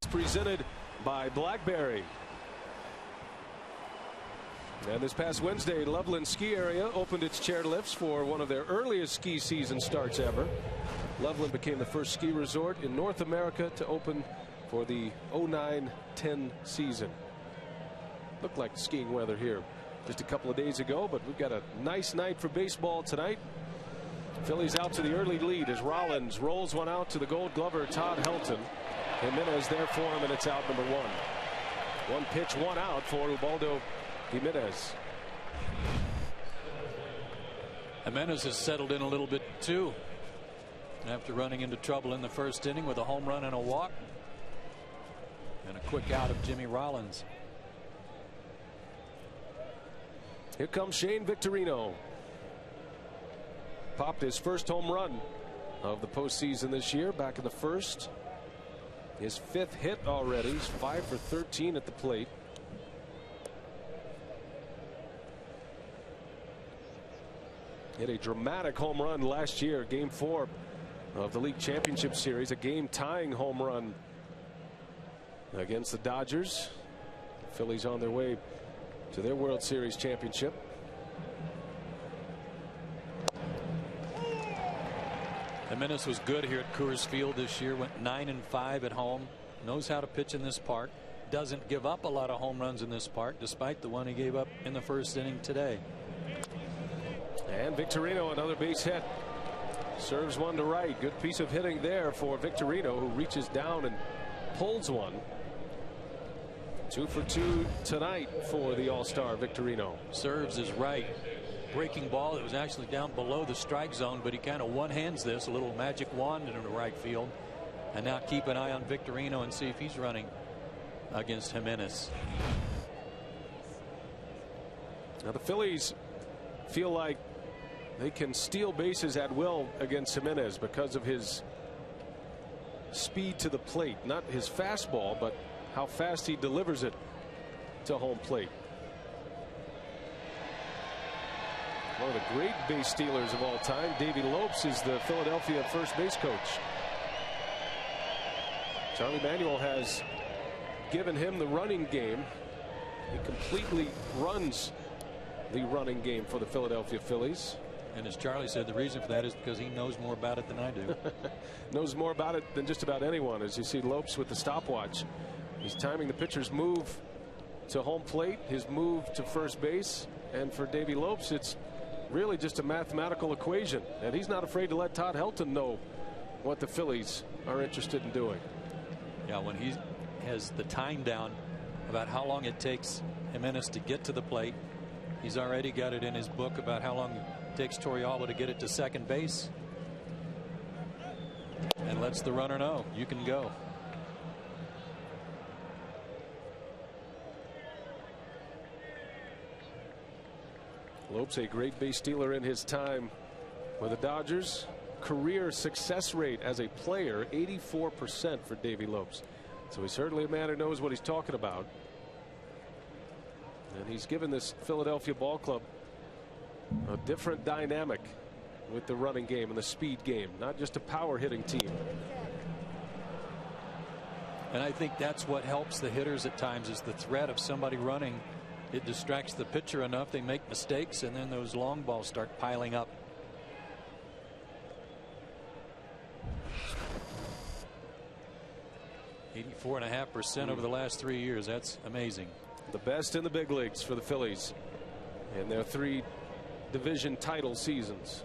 A: Presented by BlackBerry. And this past Wednesday, Loveland Ski Area opened its chairlifts for one of their earliest ski season starts ever. Loveland became the first ski resort in North America to open for the 09-10 season. Looked like skiing weather here just a couple of days ago, but we've got a nice night for baseball tonight. Phillies out to the early lead as Rollins rolls one out to the Gold Glover Todd Helton. Jimenez there for him, and it's out number 1. 1 pitch, 1 out for Ubaldo Jimenez.
B: Jimenez has settled in a little bit too after running into trouble in the first inning with a home run and a walk and a quick out of Jimmy Rollins.
A: Here comes Shane Victorino. Popped his first home run of the postseason this year back in the first. His 5th hit already. He's 5 for 13 at the plate. Hit a dramatic home run last year, Game 4 of the league championship series, a game-tying home run against the Dodgers. Phillies on their way to their World Series championship.
B: Jimenez was good here at Coors Field this year. Went 9-5 at home. Knows how to pitch in this park. Doesn't give up a lot of home runs in this park, despite the one he gave up in the first inning today.
A: And Victorino, another base hit. Serves one to right. Good piece of hitting there for Victorino, who reaches down and pulls one. 2 for 2 tonight for the All-Star Victorino.
B: Serves his right. Breaking ball that was actually down below the strike zone, but he kind of one-hands this, a little magic wand into the right field. And now keep an eye on Victorino and see if he's running against Jimenez.
A: Now the Phillies feel like they can steal bases at will against Jimenez because of his speed to the plate. Not his fastball, but how fast he delivers it to home plate. One of the great base stealers of all time, Davey Lopes, is the Philadelphia first base coach. Charlie Manuel has given him the running game. He completely runs the running game for the Philadelphia Phillies.
B: And as Charlie said, the reason for that is because he knows more about it than I do.
A: Knows more about it than just about anyone. As you see Lopes with the stopwatch, he's timing the pitcher's move to home plate, his move to first base. And for Davey Lopes, it's really just a mathematical equation, and he's not afraid to let Todd Helton know what the Phillies are interested in doing.
B: Yeah, when he has the time down about how long it takes Jimenez to get to the plate, he's already got it in his book about how long it takes Torrealba to get it to second base, and lets the runner know you can go.
A: Lopes, a great base stealer in his time with the Dodgers. Career success rate as a player, 84% for Davey Lopes. So he's certainly a man who knows what he's talking about. And he's given this Philadelphia ball club a different dynamic with the running game and the speed game, not just a power hitting team.
B: And I think that's what helps the hitters at times, is the threat of somebody running. It distracts the pitcher enough, they make mistakes, and then those long balls start piling up. .84.5% over the last 3 years. That's amazing.
A: The best in the big leagues for the Phillies in their 3 division title seasons.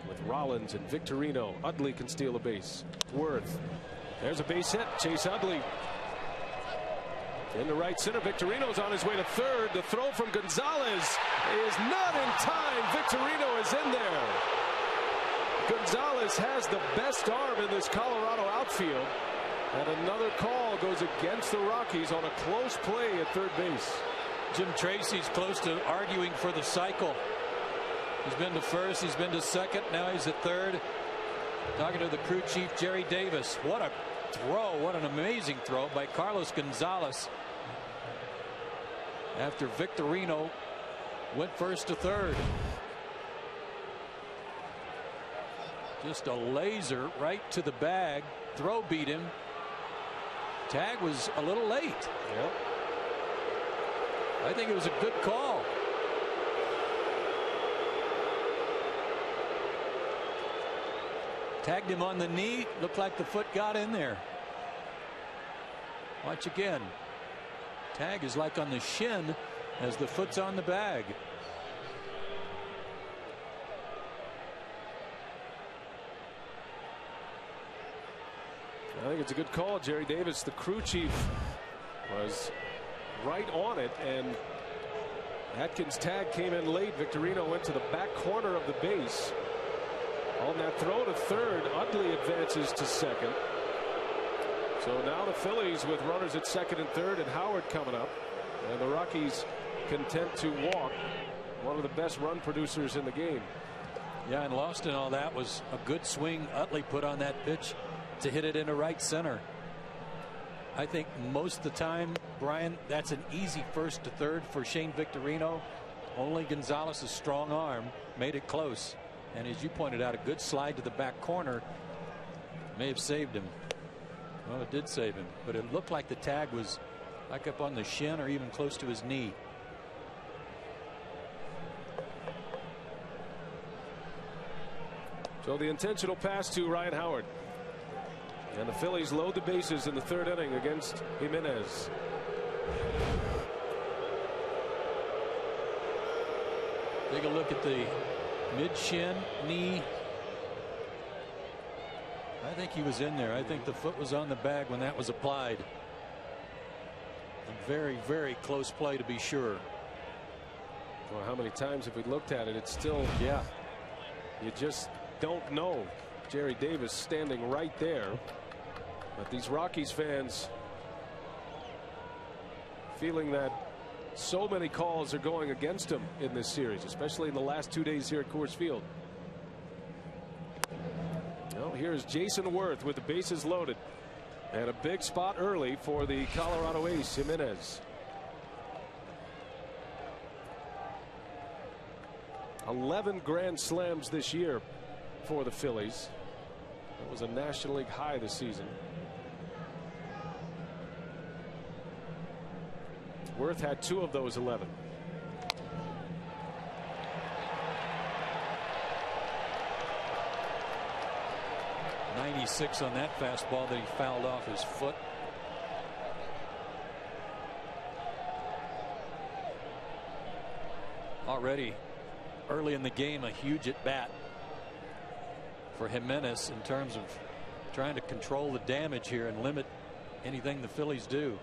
A: With Rollins and Victorino, Utley can steal a base. Worth. There's a base hit. Chase Utley in the right center. Victorino's on his way to third. The throw from Gonzalez is not in time. Victorino is in there. Gonzalez has the best arm in this Colorado outfield. And another call goes against the Rockies on a close play at third base.
B: Jim Tracy's close to arguing for the cycle. He's been to first, he's been to second, now he's at third. Talking to the crew chief, Jerry Davis. What a throw, what an amazing throw by Carlos Gonzalez. After Victorino went first to third. Just a laser right to the bag. Throw beat him. Tag was a little late.
A: Yep.
B: I think it was a good call. Tagged him on the knee. Looked like the foot got in there. Watch again. Tag is like on the shin as the foot's on the bag.
A: I think it's a good call. Jerry Davis, the crew chief, was right on it, and Atkins' tag came in late. Victorino went to the back corner of the base. On that throw to third, Utley advances to second. So now the Phillies with runners at second and third, and Howard coming up, and the Rockies content to walk one of the best run producers in the game.
B: Yeah, and lost in all that was a good swing Utley put on that pitch to hit it into right center. I think most of the time, Brian, that's an easy first to third for Shane Victorino. Only Gonzalez's strong arm made it close. And as you pointed out, a good slide to the back corner May have saved him. Well, it did save him, but it looked like the tag was like up on the shin or even close to his knee.
A: So the intentional pass to Ryan Howard. And the Phillies load the bases in the third inning against Jimenez.
B: Take a look at the mid-shin, knee. I think he was in there. I think the foot was on the bag when that was applied. A very, very close play to be sure.
A: Well, how many times have we looked at it? It's still, yeah, you just don't know. Jerry Davis standing right there. But these Rockies fans feeling that so many calls are going against them in this series, especially in the last 2 days here at Coors Field. Well, here's Jason Worth with the bases loaded. And a big spot early for the Colorado ace, Jimenez. 11 grand slams this year for the Phillies. That was a National League high this season. Worth had 2 of those 11.
B: .96 on that fastball that he fouled off his foot. Already early in the game, a huge at bat for Jimenez in terms of trying to control the damage here and limit anything the Phillies do.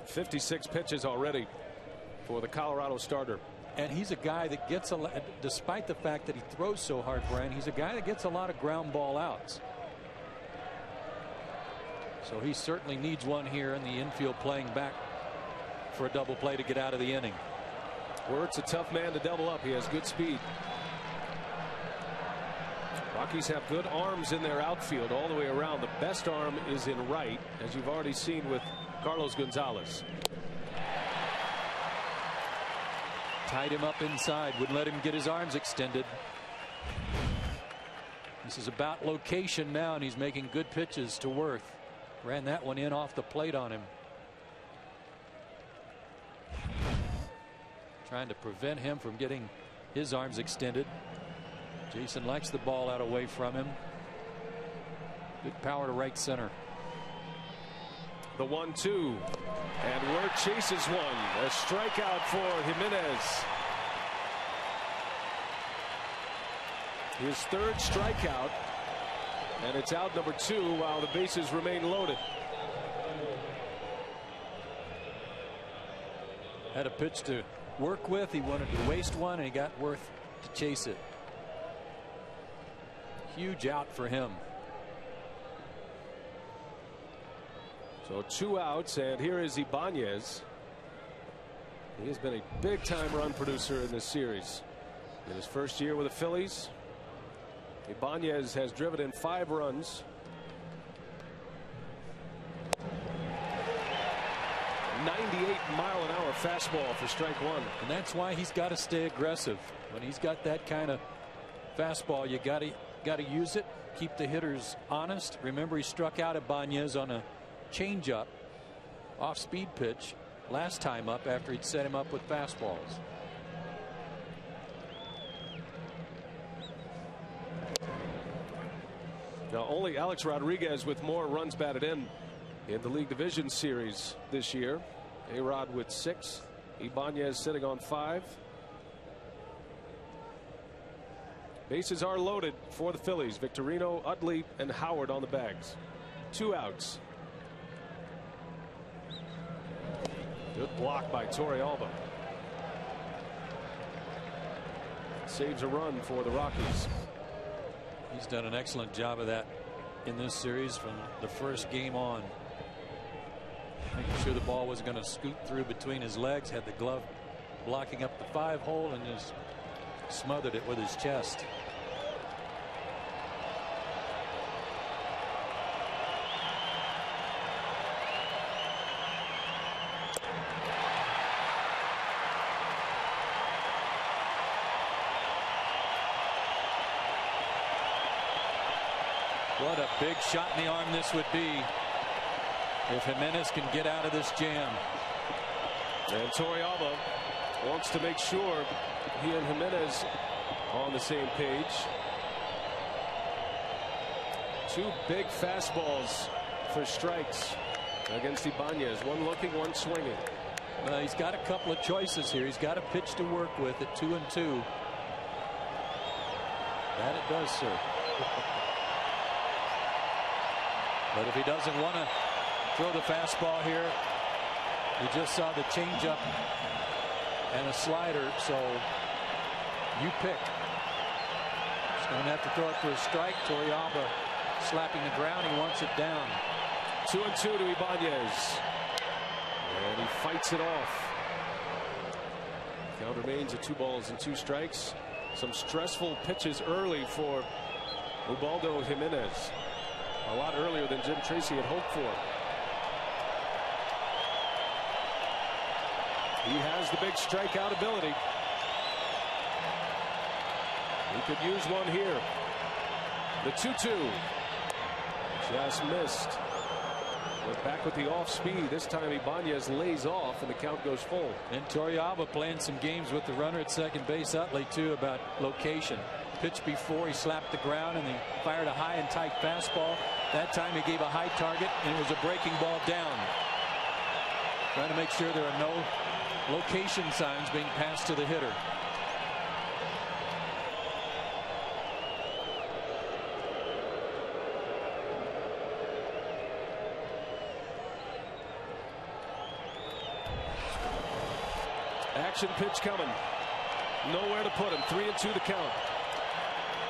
A: .56 pitches already for the Colorado starter.
B: And he's a guy that gets a lot, despite the fact that he throws so hard, Brian, he's a guy that gets a lot of ground ball outs. So he certainly needs one here in the infield playing back for a double play to get out of the inning.
A: Wirt's a tough man to double up. He has good speed. Rockies have good arms in their outfield all the way around. The best arm is in right, as you've already seen with Carlos Gonzalez.
B: Tied him up inside, wouldn't let him get his arms extended. This is about location now, and he's making good pitches to Worth. Ran that one in off the plate on him. Trying to prevent him from getting his arms extended. Jason likes the ball out away from him. Good power to right center.
A: The 1-2, and Wirt chases one. A strikeout for Jimenez. His third strikeout, and it's out number 2 while the bases remain loaded.
B: Had a pitch to work with. He wanted to waste one, and he got Worth to chase it. Huge out for him.
A: So 2 outs, and here is Ibanez. He has been a big-time run producer in this series. In his first year with the Phillies, Ibanez has driven in 5 runs. 98-mile-an-hour fastball for strike 1.
B: And that's why he's got to stay aggressive. When he's got that kind of fastball, you got to use it. Keep the hitters honest. Remember, he struck out Ibanez on a changeup off speed pitch last time up after he'd set him up with fastballs.
A: Now only Alex Rodriguez with more runs batted in the League Division Series this year. A-Rod with 6. Ibanez sitting on 5. Bases are loaded for the Phillies. Victorino, Utley, and Howard on the bags. 2 outs. Good block by Torrealba. Saves a run for the Rockies.
B: He's done an excellent job of that in this series from the first game on. Making sure the ball was going to scoot through between his legs, had the glove blocking up the 5-hole, and just smothered it with his chest. What a big shot in the arm this would be if Jimenez can get out of this jam.
A: And Torrealba wants to make sure he and Jimenez on the same page. Two big fastballs for strikes against Ibanez. One looking, one swinging.
B: He's got a couple of choices here. He's got a pitch to work with at 2-2. That it does, sir. But if he doesn't want to throw the fastball here, you just saw the changeup and a slider, so you pick. He's going to have to throw it for a strike. Torrealba slapping the ground. He wants it down.
A: 2-2 to Ibanez. And he fights it off. Count remains at 2 balls and 2 strikes. Some stressful pitches early for Ubaldo Jimenez. A lot earlier than Jim Tracy had hoped for. He has the big strikeout ability. He could use one here. The 2-2 just missed. We're back with the off speed. This time Ibanez lays off and the count goes full.
B: And Torrealba playing some games with the runner at second base Utley too about location. Pitch before he slapped the ground and he fired a high and tight fastball. That time he gave a high target and it was a breaking ball down. Trying to make sure there are no location signs being passed to the hitter.
A: Action pitch coming. Nowhere to put him. 3-2 the count.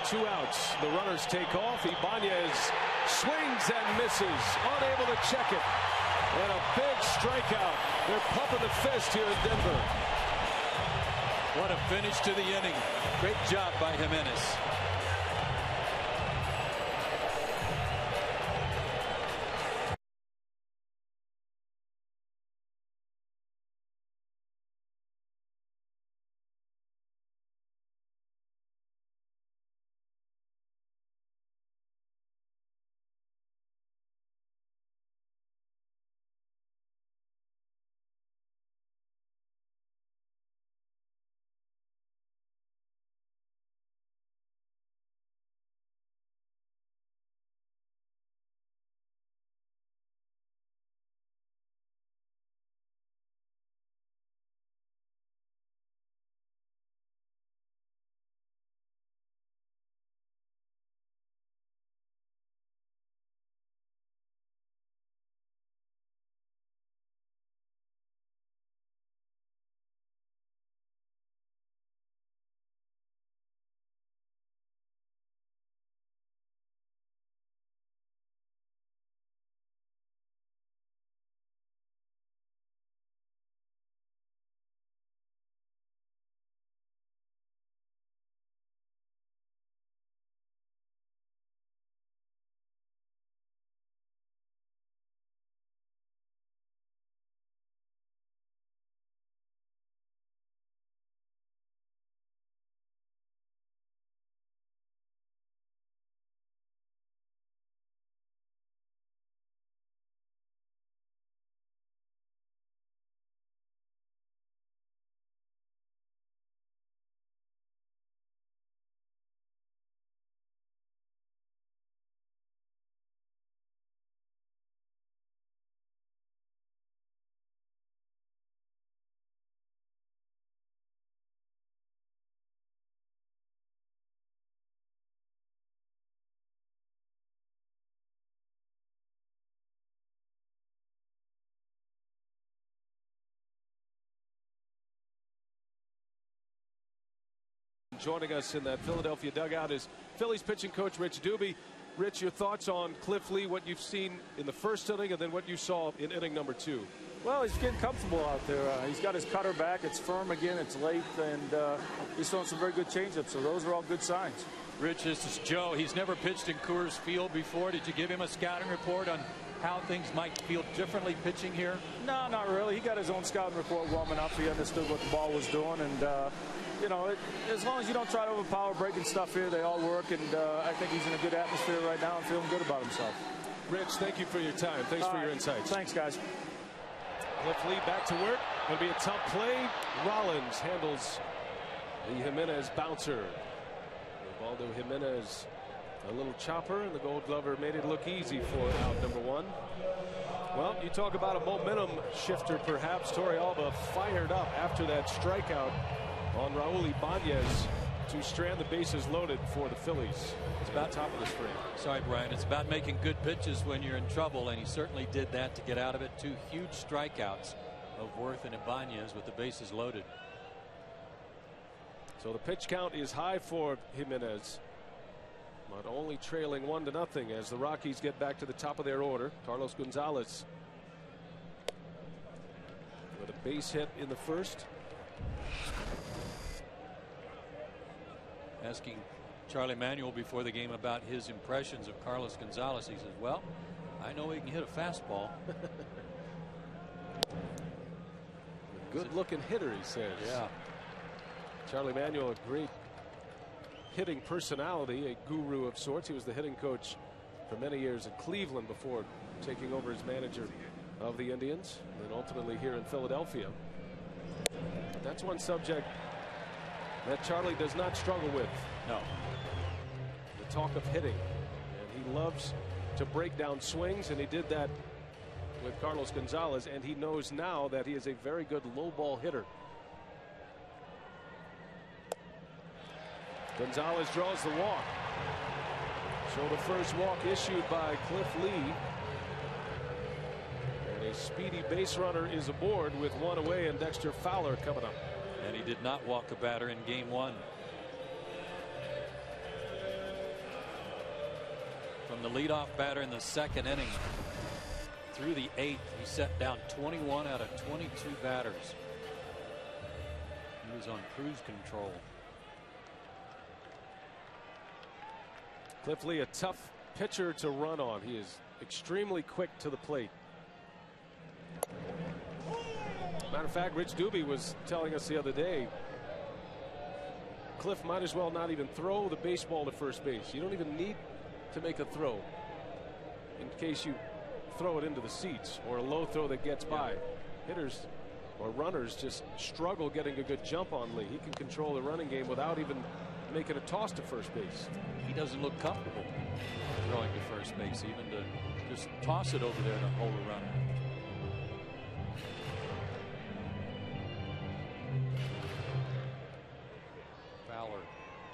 A: 2 outs. The runners take off. Ibanez swings and misses. Unable to check it. And a big strikeout. They're pumping the fist here in Denver.
B: What a finish to the inning. Great job by Jimenez.
A: Joining us in that Philadelphia dugout is Phillies pitching coach Rich Doobie. Rich, your thoughts on Cliff Lee, what you've seen in the first inning and then what you saw in inning number 2?
E: Well, he's getting comfortable out there. He's got his cutter back. It's firm again. It's late, and he's throwing some very good changeups. So those are all good signs.
B: Rich, this is Joe. He's never pitched in Coors Field before. Did you give him a scouting report on how things might feel differently pitching here?
E: No, not really. He got his own scouting report warming up. He understood what the ball was doing, and you know, as long as you don't try to overpower breaking stuff here, they all work, and I think he's in a good atmosphere right now and feeling good about himself.
A: Rich, thank you for your time. Thanks for your insights.
E: Thanks, guys.
A: Cliff Lee back to work. Going to be a tough play. Rollins handles the Jimenez bouncer. Ubaldo Jimenez, a little chopper, and the Gold Glover made it look easy for out number one. Well, you talk about a momentum shifter, perhaps. Torrealba fired up after that strikeout on Raul Ibanez to strand the bases loaded for the Phillies. It's about top of the frame.
B: Sorry, Brian. It's about making good pitches when you're in trouble, and he certainly did that to get out of it. 2 huge strikeouts of Worth and Ibanez with the bases loaded.
A: So the pitch count is high for Jimenez, but only trailing 1-0 as the Rockies get back to the top of their order. Carlos Gonzalez with a base hit in the first.
B: Asking Charlie Manuel before the game about his impressions of Carlos Gonzalez. He says, well, I know he can hit a fastball.
A: Good looking hitter, he says.
B: Yeah.
A: Charlie Manuel, a great hitting personality, a guru of sorts. He was the hitting coach for many years in Cleveland before taking over as manager of the Indians, and then ultimately here in Philadelphia. That's one subject that Charlie does not struggle with.
B: No.
A: The talk of hitting. And he loves to break down swings, and he did that with Carlos Gonzalez, and he knows now that he is a very good low ball hitter. Gonzalez draws the walk. So the first walk issued by Cliff Lee. And a speedy base runner is aboard with one away, and Dexter Fowler coming up.
B: And he did not walk a batter in game 1. From the leadoff batter in the 2nd inning through the 8th, he set down 21 out of 22 batters. He was on cruise control.
A: Cliff Lee, a tough pitcher to run on. He is extremely quick to the plate. Matter of fact, Rich Doobie was telling us the other day, Cliff might as well not even throw the baseball to first base. You don't even need to make a throw in case you throw it into the seats or a low throw that gets by. Hitters or runners just struggle getting a good jump on Lee. He can control the running game without even making a toss to first base.
B: He doesn't look comfortable throwing to first base, even to just toss it over there to hold a runner. Fowler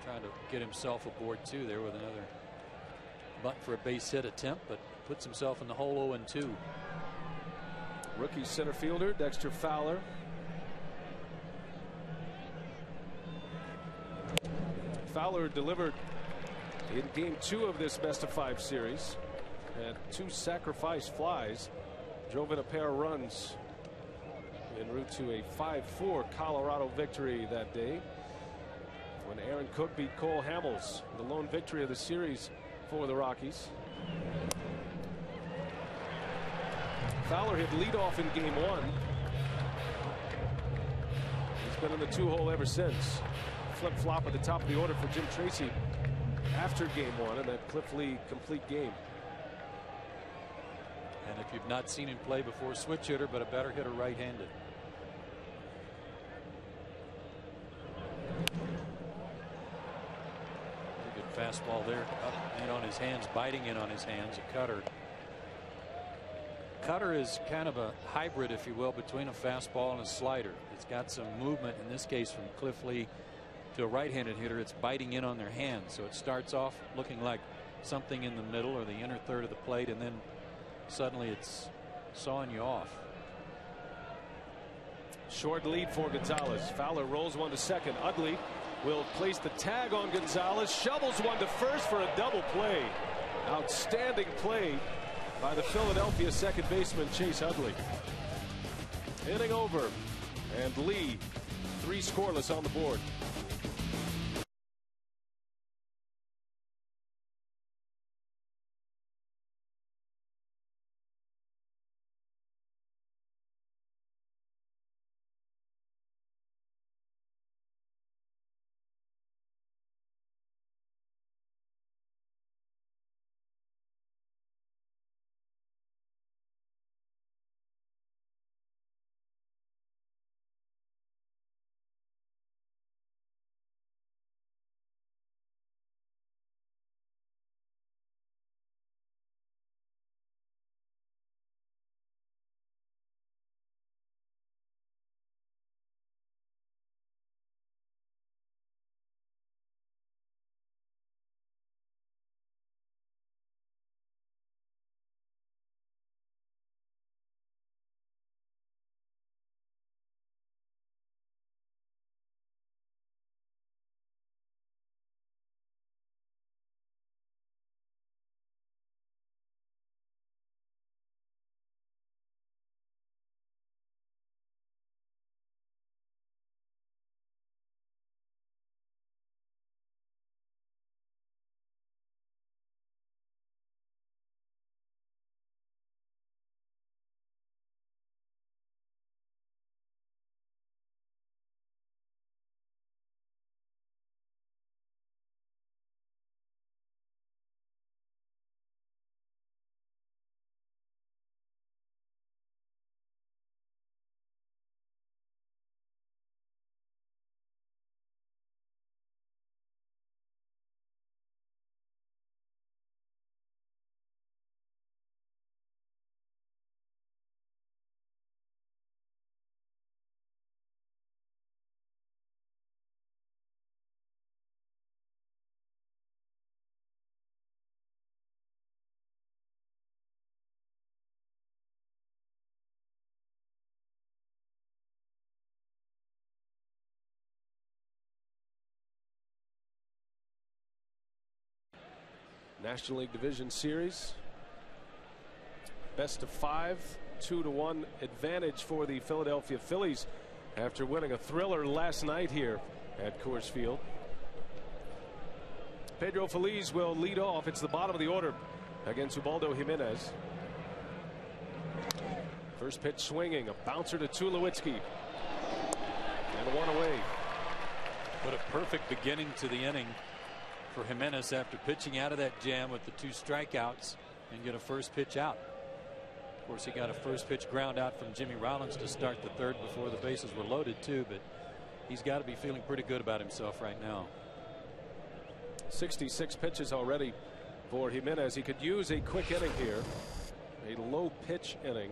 B: trying to get himself aboard too there with another bunt for a base hit attempt, but puts himself in the hole 0-2.
A: Rookie center fielder Dexter Fowler. Fowler delivered in game 2 of this best-of-5 series. Had 2 sacrifice flies. Drove in a pair of runs en route to a 5-4 Colorado victory that day, when Aaron Cook beat Cole Hamels, the lone victory of the series for the Rockies. Fowler hit leadoff in game 1. He's been in the 2-hole ever since. Flip-flop at the top of the order for Jim Tracy after game 1, and that Cliff Lee complete game.
B: And if you've not seen him play before, switch hitter, but a better hitter right-handed. Good fastball there, up and on his hands, biting in on his hands, a cutter. Cutter is kind of a hybrid, if you will, between a fastball and a slider. It's got some movement, in this case from Cliff Lee to a right-handed hitter. It's biting in on their hands, so it starts off looking like something in the middle or the inner third of the plate, and then suddenly it's sawing you off.
A: Short lead for Gonzalez. Fowler rolls one to second. Utley will place the tag on Gonzalez, shovels one to first for a double play. Outstanding play by the Philadelphia second baseman Chase Utley. Inning over, and Lee 3 scoreless on the board. National League Division Series. Best of 5, 2-1 advantage for the Philadelphia Phillies after winning a thriller last night here at Coors Field. Pedro Feliz will lead off. It's the bottom of the order against Ubaldo Jimenez. First pitch swinging, a bouncer to Tulowitzki, and one away.
B: What a perfect beginning to the inning for Jimenez after pitching out of that jam with the 2 strikeouts and get a first pitch out. Of course, he got a first pitch ground out from Jimmy Rollins to start the third before the bases were loaded too, but he's got to be feeling pretty good about himself right now.
A: 66 pitches already for Jimenez. He could use a quick inning here, a low pitch inning.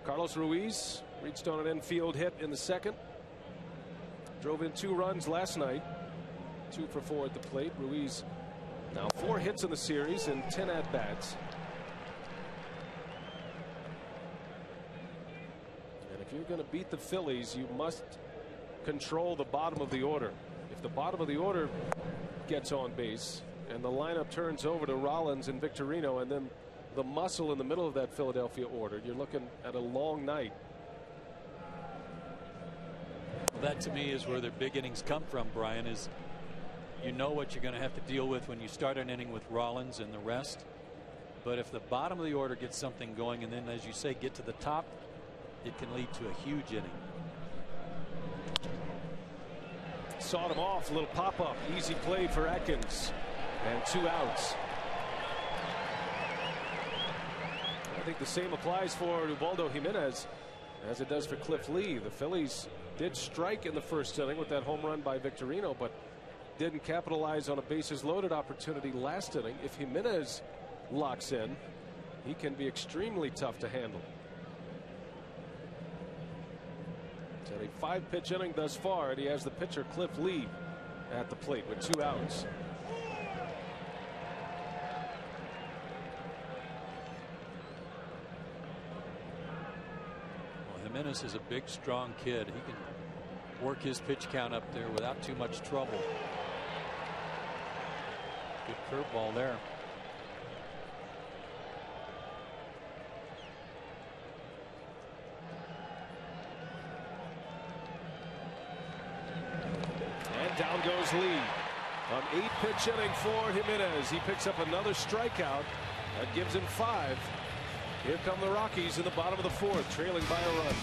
A: Carlos Ruiz reached on an infield hit in the second. Drove in 2 runs last night. 2 for 4 at the plate. Ruiz now 4 hits in the series and 10 at-bats. And if you're going to beat the Phillies, you must control the bottom of the order. If the bottom of the order gets on base and the lineup turns over to Rollins and Victorino, and then the muscle in the middle of that Philadelphia order, you're looking at a long night.
B: Well, that to me is where their big innings come from, Brian, is you know what you're going to have to deal with when you start an inning with Rollins and the rest. But if the bottom of the order gets something going and then, as you say, get to the top, it can lead to a huge inning.
A: Sawed him off, a little pop-up, easy play for Atkins, and 2 outs. I think the same applies for Ubaldo Jimenez as it does for Cliff Lee. The Phillies did strike in the first inning with that home run by Victorino, but didn't capitalize on a bases loaded opportunity last inning. If Jimenez locks in, he can be extremely tough to handle. It's had a 5-pitch inning thus far, and he has the pitcher Cliff Lee at the plate with 2 outs.
B: Jimenez is a big, strong kid. He can work his pitch count up there without too much trouble. Good curveball there.
A: And down goes Lee. An 8-pitch inning for Jimenez. He picks up another strikeout. That gives him 5. Here come the Rockies in the bottom of the 4th, trailing by a run.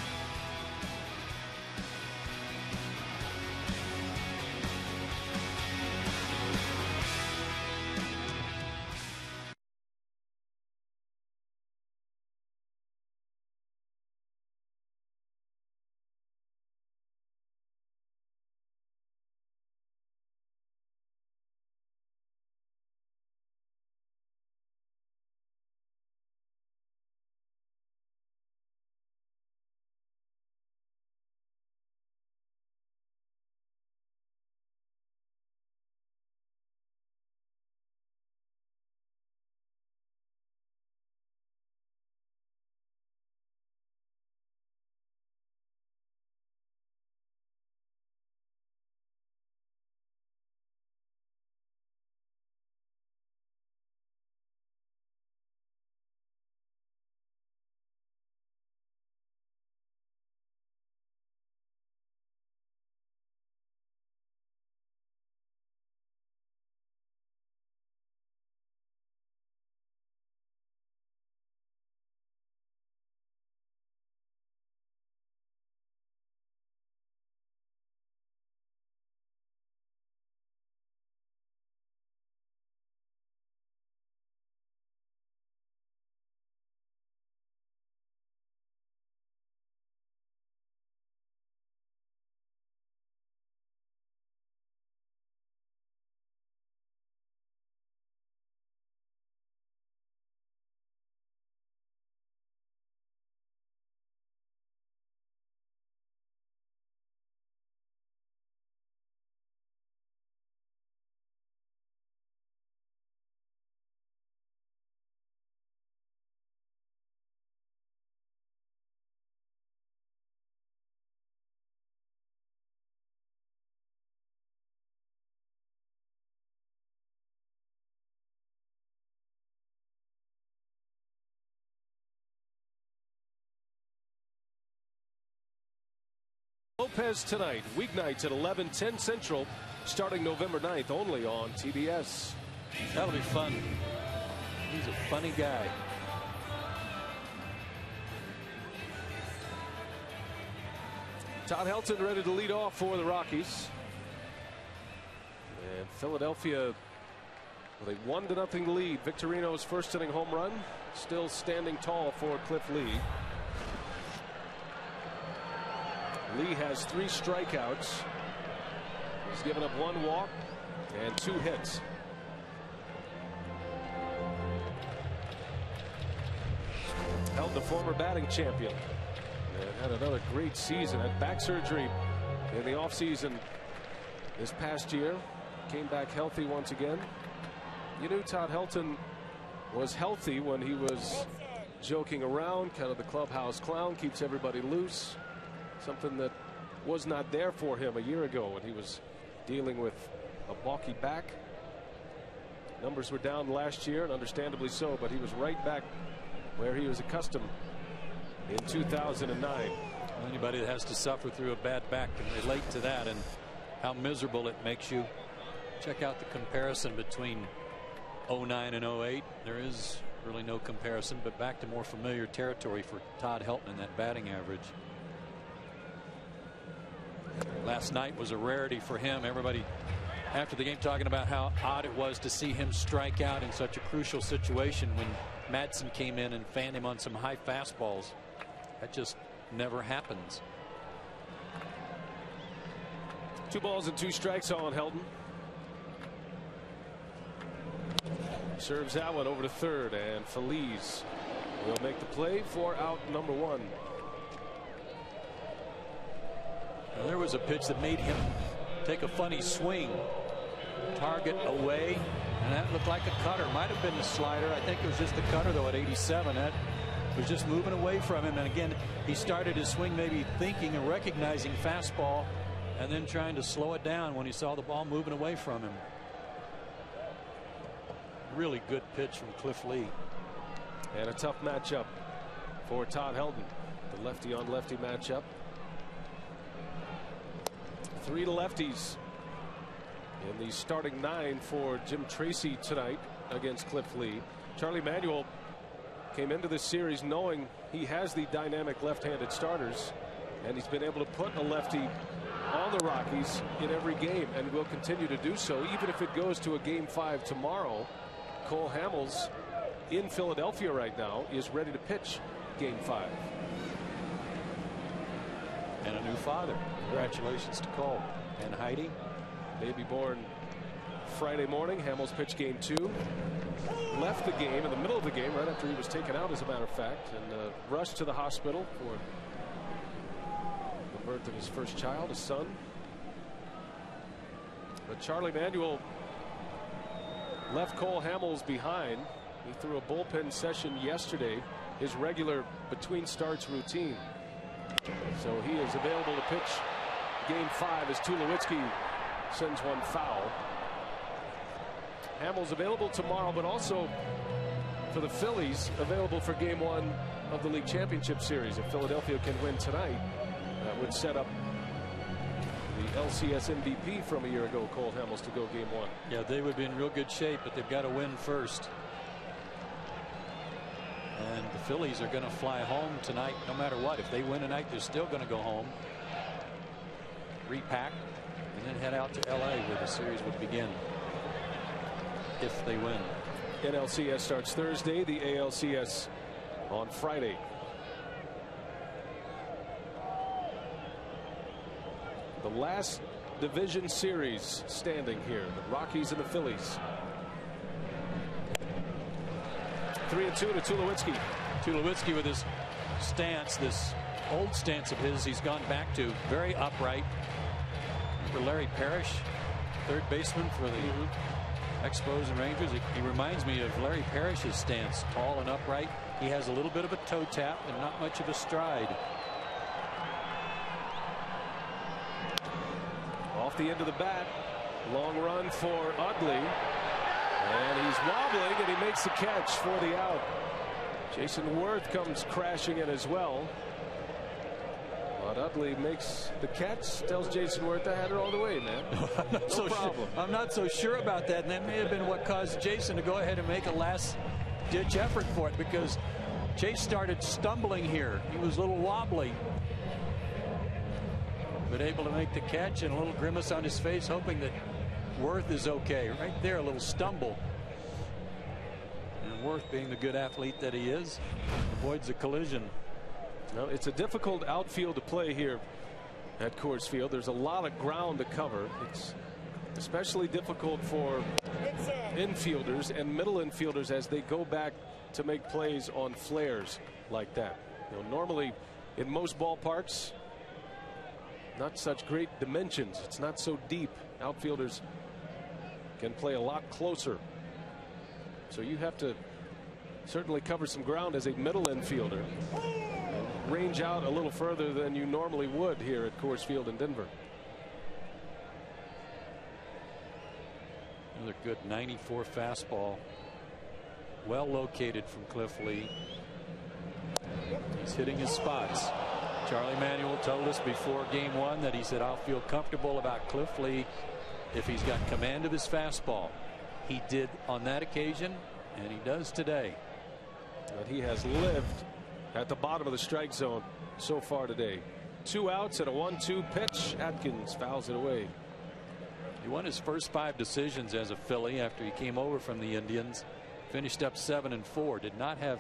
A: Lopez tonight, weeknights at 11:10 Central, starting November 9th, only on TBS.
B: That'll be fun. He's a funny guy.
A: Todd Helton ready to lead off for the Rockies. And Philadelphia with a 1-0 lead. Victorino's first inning home run still standing tall for Cliff Lee. Lee has 3 strikeouts. He's given up 1 walk and 2 hits. Held the former batting champion and had another great season. Had back surgery in the offseason this past year. Came back healthy once again. You knew Todd Helton was healthy when he was joking around, kind of the clubhouse clown, keeps everybody loose. Something that was not there for him a year ago when he was dealing with a balky back. Numbers were down last year, and understandably so, but he was right back where he was accustomed in 2009.
B: Anybody that has to suffer through a bad back can relate to that and how miserable it makes you. Check out the comparison between 09 and 08. There is really no comparison, but back to more familiar territory for Todd Helton in that batting average. Last night was a rarity for him. Everybody after the game talking about how odd it was to see him strike out in such a crucial situation when Madsen came in and fanned him on some high fastballs. That just never happens.
A: 2 balls and 2 strikes on Helton. Serves that one over to third, and Phillies will make the play for out number 1.
B: Now, there was a pitch that made him take a funny swing. Target away, and that looked like a cutter. Might have been the slider. I think it was just the cutter, though, at 87. That was just moving away from him. And again, he started his swing maybe thinking and recognizing fastball, and then trying to slow it down when he saw the ball moving away from him. Really good pitch from Cliff Lee.
A: And a tough matchup for Todd Helton. The lefty on lefty matchup. 3 lefties in the starting 9 for Jim Tracy tonight against Cliff Lee. Charlie Manuel came into this series knowing he has the dynamic left-handed starters, and he's been able to put a lefty on the Rockies in every game and will continue to do so even if it goes to a Game 5 tomorrow. Cole Hamels in Philadelphia right now is ready to pitch Game 5.
B: And a new father. Congratulations to Cole and Heidi.
A: Baby born Friday morning. Hamels pitched Game 2. Left the game in the middle of the game right after he was taken out, as a matter of fact, and rushed to the hospital for the birth of his first child, a son. But Charlie Manuel left Cole Hamels behind. He threw a bullpen session yesterday, his regular between starts routine. So he is available to pitch Game 5 as Tulowitzki sends one foul. Hamels available tomorrow, but also for the Phillies available for Game 1 of the League Championship Series. If Philadelphia can win tonight, that would set up the LCS MVP from a year ago, Cole Hamels, to go Game 1.
B: Yeah, they would be in real good shape, but they've got to win first. And the Phillies are going to fly home tonight no matter what. If they win tonight, they're still going to go home, repack, and then head out to LA where the series would begin if they win.
A: NLCS starts Thursday, the ALCS on Friday. The last division series standing here, the Rockies and the Phillies. 3-2 to Tulowitzki.
B: Tulowitzki with his stance, this old stance of his he's gone back to, very upright. For Larry Parrish, third baseman for the Expos and Rangers, he reminds me of Larry Parrish's stance, tall and upright. He has a little bit of a toe tap and not much of a stride.
A: Off the end of the bat, long run for Utley. And he's wobbling, and he makes the catch for the out. Jason Worth comes crashing in as well. But Utley makes the catch, tells Jason Worth I had it all the way, man. No problem.
B: I'm not so sure about that, and that may have been what caused Jason to go ahead and make a last-ditch effort for it, because Chase started stumbling here. He was a little wobbly, but able to make the catch, and a little grimace on his face, hoping that Worth is okay. Right there, a little stumble. And Worth, being the good athlete that he is, avoids a collision.
A: No, it's a difficult outfield to play here at Coors Field. There's a lot of ground to cover. It's especially difficult for infielders and middle infielders as they go back to make plays on flares like that. Normally in most ballparks, not such great dimensions. It's not so deep. Outfielders can play a lot closer. So you have to certainly cover some ground as a middle infielder. Range out a little further than you normally would here at Coors Field in Denver.
B: Another good 94 fastball. Well located from Cliff Lee. He's hitting his spots. Charlie Manuel told us before game one that he said, I'll feel comfortable about Cliff Lee if he's got command of his fastball. He did on that occasion, and he does today.
A: And he has lived at the bottom of the strike zone so far today. 2 outs and a 1-2 pitch. Atkins fouls it away.
B: He won his first 5 decisions as a Philly after he came over from the Indians. Finished up 7-4. Did not have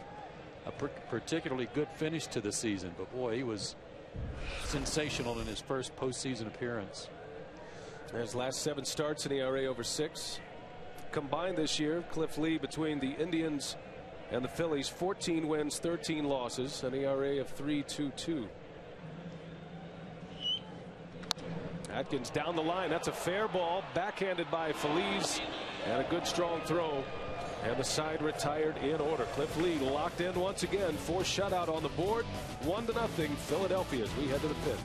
B: a particularly good finish to the season, but boy, he was sensational in his first postseason appearance.
A: His last 7 starts, an ERA over 6. Combined this year, Cliff Lee, between the Indians and the Phillies, 14 wins, 13 losses, an ERA of 3.22. Atkins down the line. That's a fair ball, backhanded by Phillies, and a good strong throw. And the side retired in order. Cliff Lee locked in once again. 4 shutout on the board. 1-0 Philadelphia as we head to the 5th.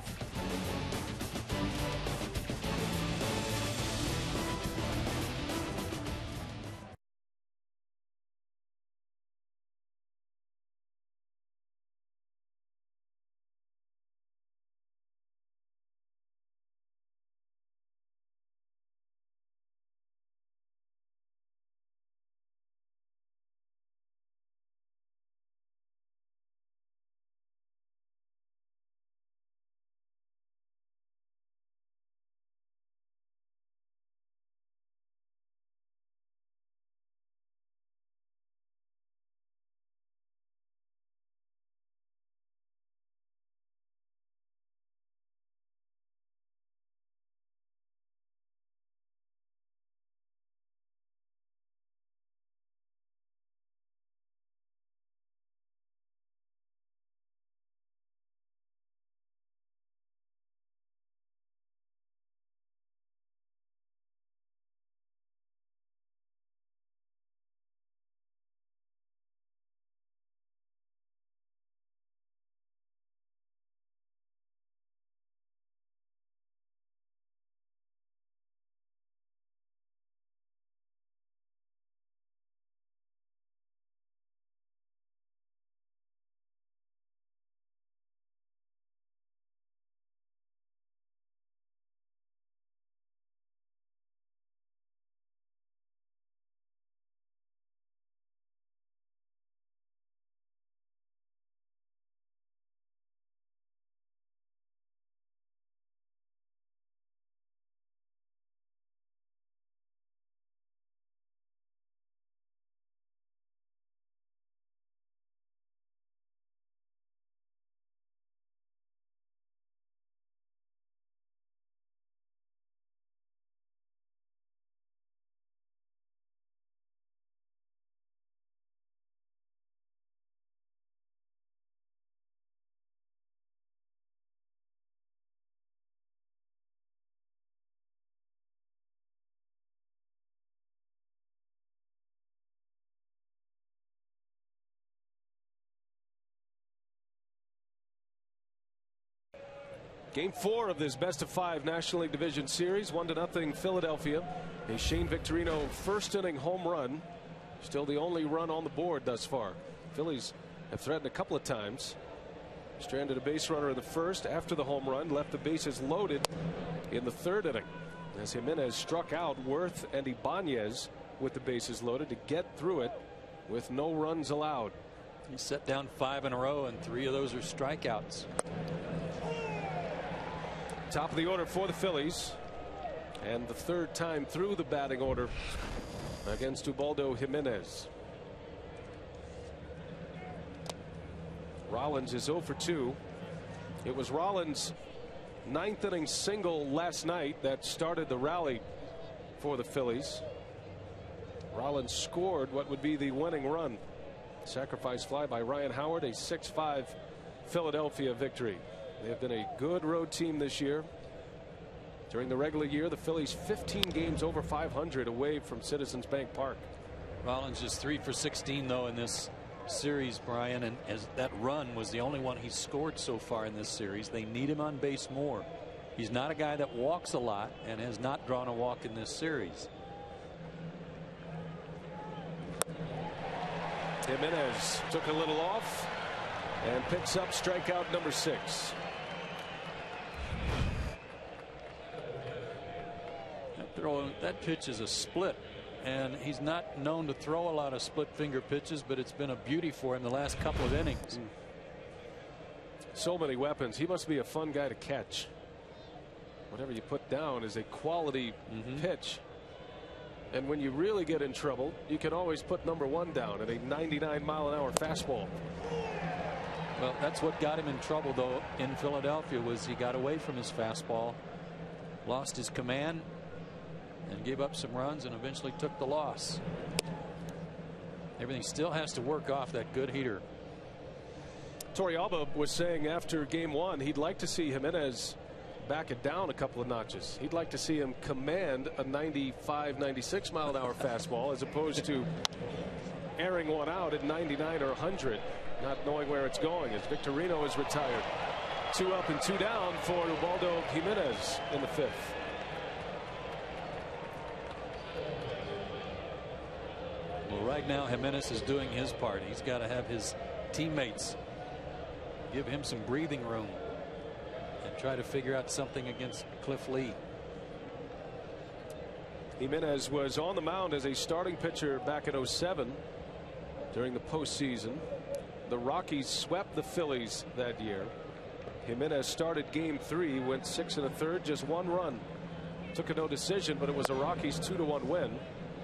A: Game 4 of this best-of-5 National League Division Series, 1-0 Philadelphia. A Shane Victorino first-inning home run. Still the only run on the board thus far. Phillies have threatened a couple of times. stranded a base runner in the first after the home run, left the bases loaded in the third inning as Jimenez struck out Worth and Ibanez with the bases loaded to get through it with no runs allowed.
B: He set down 5 in a row, and 3 of those are strikeouts.
A: Top of the order for the Phillies, and the third time through the batting order against Ubaldo Jimenez. Rollins is 0 for 2. It was Rollins' 9th inning single last night that started the rally for the Phillies. Rollins scored what would be the winning run. Sacrifice fly by Ryan Howard, a 6-5 Philadelphia victory. They have been a good road team this year. During the regular year, the Phillies 15 games over 500 away from Citizens Bank Park.
B: Rollins is 3 for 16 though in this series, Brian, and as that run was the only one he scored so far in this series. They need him on base more. He's not a guy that walks a lot and has not drawn a walk in this series.
A: Jimenez took a little off and picks up strikeout number 6.
B: That pitch is a split, and he's not known to throw a lot of split finger pitches, but it's been a beauty for him the last couple of innings.
A: So many weapons. He must be a fun guy to catch. Whatever you put down is a quality pitch. And when you really get in trouble, you can always put number 1 down at a 99-mile-an-hour fastball.
B: Well, that's what got him in trouble, though, in Philadelphia, was he got away from his fastball, lost his command, and gave up some runs and eventually took the loss. Everything still has to work off that good heater.
A: Torrealba was saying after game 1 he'd like to see Jimenez back it down a couple of notches. He'd like to see him command a 95, 96 mile an hour fastball as opposed to airing one out at 99 or 100, not knowing where it's going, as Victorino is retired. 2 up and 2 down for Ubaldo Jimenez in the 5th.
B: Well, right now Jimenez is doing his part. He's got to have his teammates give him some breathing room and try to figure out something against Cliff Lee.
A: Jimenez was on the mound as a starting pitcher back in '07 during the postseason. The Rockies swept the Phillies that year. Jimenez started game 3, went 6 1/3, just 1 run. Took a no decision, but it was a Rockies 2-1 win,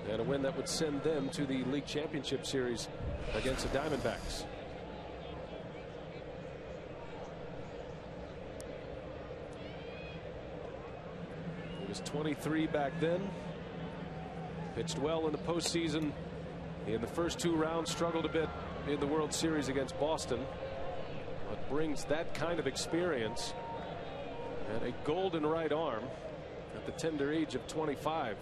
A: and a win that would send them to the league championship series against the Diamondbacks. He was 23 back then. Pitched well in the postseason. In the first 2 rounds, struggled a bit in the World Series against Boston, but brings that kind of experience and a golden right arm at the tender age of 25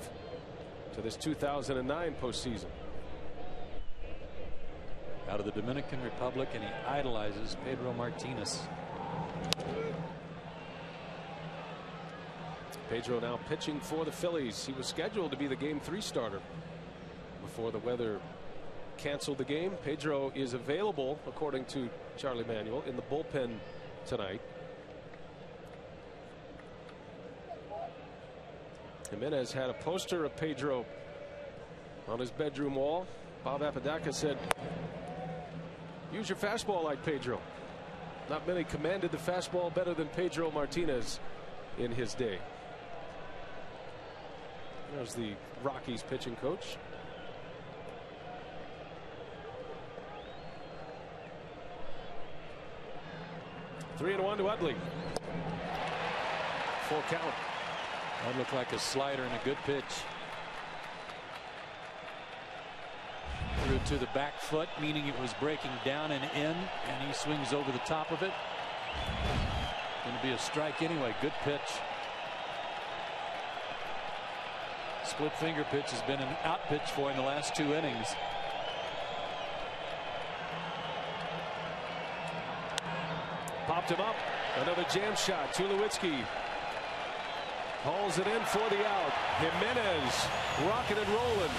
A: to this 2009 postseason.
B: Out of the Dominican Republic, and he idolizes Pedro Martinez.
A: Pedro now pitching for the Phillies. He was scheduled to be the game 3 starter before the weather canceled the game. Pedro is available, according to Charlie Manuel, in the bullpen tonight. Jimenez had a poster of Pedro on his bedroom wall. Bob Apodaca said, "Use your fastball like Pedro." Not many commanded the fastball better than Pedro Martinez in his day. There's the Rockies pitching coach. Three and 1 to Utley. Full count.
B: That looked like a slider and a good pitch. Threw to the back foot, meaning it was breaking down and in, and he swings over the top of it. Going to be a strike anyway. Good pitch. Split finger pitch has been an out pitch for in the last 2 innings.
A: Popped him up. Another jam shot. Tulowitzki hauls it in for the out. Jimenez rocking and rolling.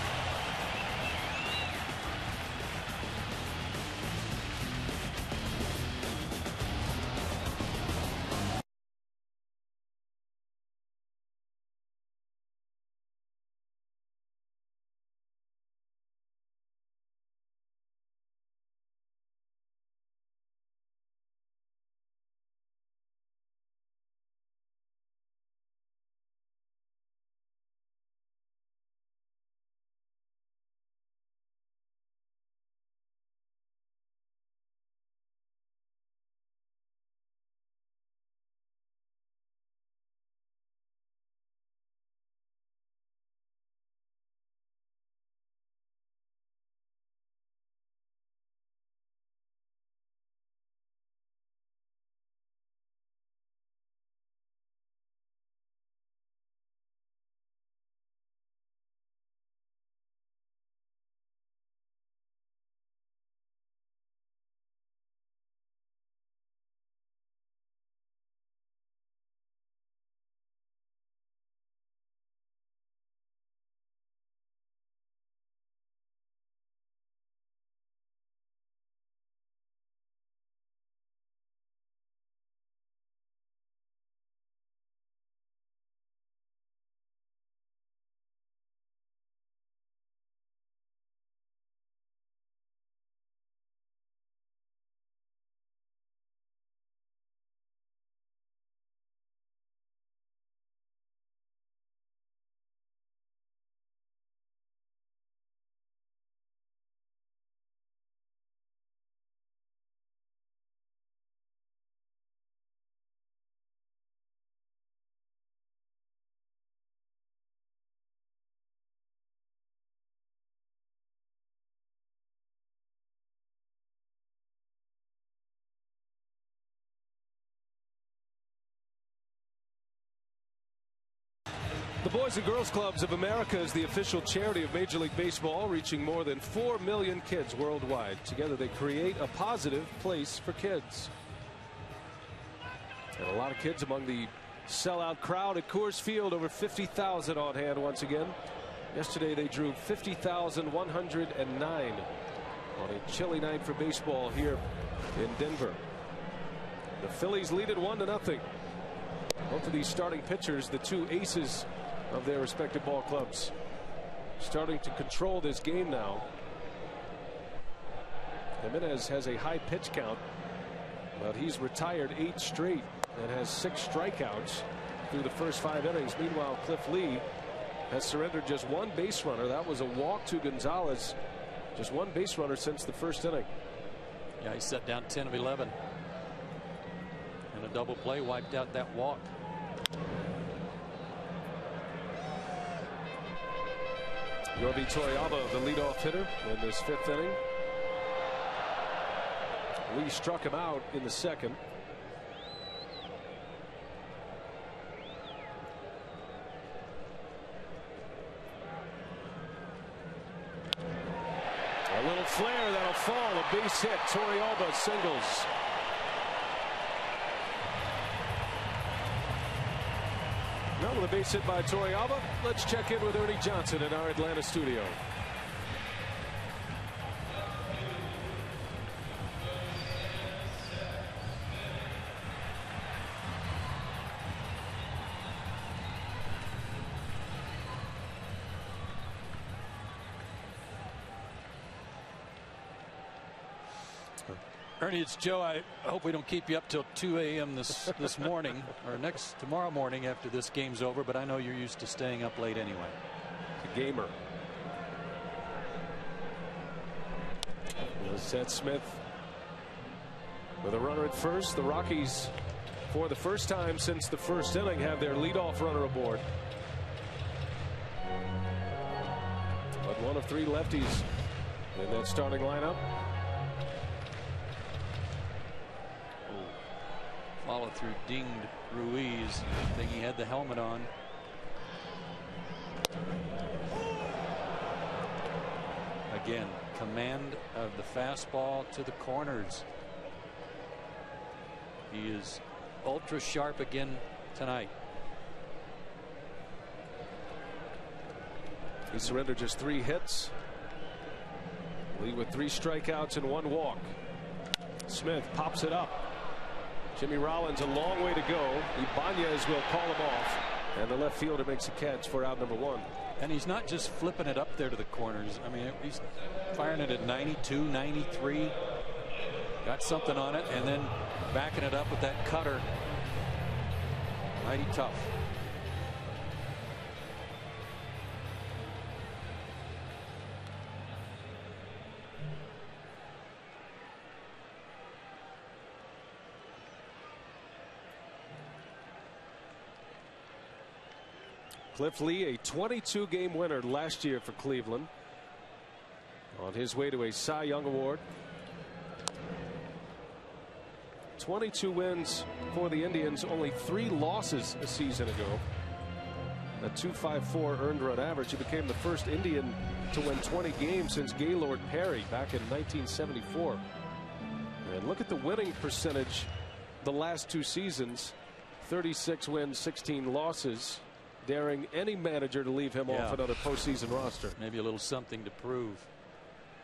A: The Boys and Girls Clubs of America is the official charity of Major League Baseball, reaching more than 4 million kids worldwide. Together they create a positive place for kids. And a lot of kids among the sellout crowd at Coors Field, over 50,000 on hand once again. Yesterday they drew 50,109 on a chilly night for baseball here in Denver. The Phillies lead it 1-0. Both of these starting pitchers, the two aces of their respective ball clubs, starting to control this game now. Jimenez has a high pitch count, but he's retired 8 straight and has 6 strikeouts through the first 5 innings. Meanwhile, Cliff Lee has surrendered just 1 base runner. That was a walk to Gonzalez. Just 1 base runner since the first inning.
B: Yeah, he set down 10 of 11. And a double play wiped out that walk.
A: Yorvi Torrealba, the leadoff hitter in this 5th inning. Lee struck him out in the 2nd. A little flare that'll fall. A base hit. Torrealba singles. Now with a base hit by Torrealba, let's check in with Ernie Johnson in our Atlanta studio.
B: Ernie, it's Joe. I hope we don't keep you up till 2 a.m. this morning or tomorrow morning after this game's over, but I know you're used to staying up late anyway.
A: The gamer. Seth Smith with a runner at first. The Rockies, for the first time since the first inning, have their leadoff runner aboard. But one of 3 lefties in that starting lineup.
B: Follow through dinged Ruiz. I think he had the helmet on. Again, command of the fastball to the corners. He is ultra sharp again tonight.
A: He surrendered just 3 hits. Lee with 3 strikeouts and 1 walk. Smith pops it up. Jimmy Rollins a long way to go. Ibanez will call him off, and the left fielder makes a catch for out number 1.
B: And he's not just flipping it up there to the corners. I mean, he's firing it at 92, 93. Got something on it, and then backing it up with that cutter. Mighty tough.
A: Cliff Lee, a 22-game winner last year for Cleveland, on his way to a Cy Young Award. 22 wins for the Indians, only 3 losses a season ago. A .254 earned run average. He became the first Indian to win 20 games since Gaylord Perry back in 1974. And look at the winning percentage the last 2 seasons. 36 wins, 16 losses. Daring any manager to leave him off another postseason roster.
B: Maybe a little something to prove.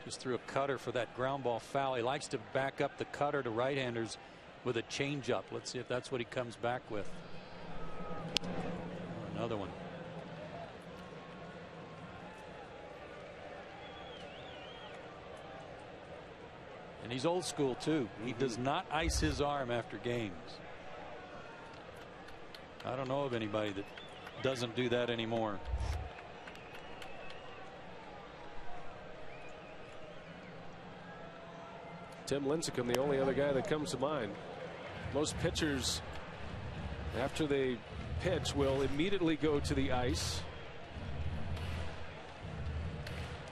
B: Just threw a cutter for that ground ball foul. He likes to back up the cutter to right-handers with a changeup. Let's see if that's what he comes back with. Another one. And he's old school too. He does not ice his arm after games. I don't know of anybody that doesn't do that anymore.
A: Tim Lincecum, the only other guy that comes to mind. Most pitchers, after they pitch, will immediately go to the ice.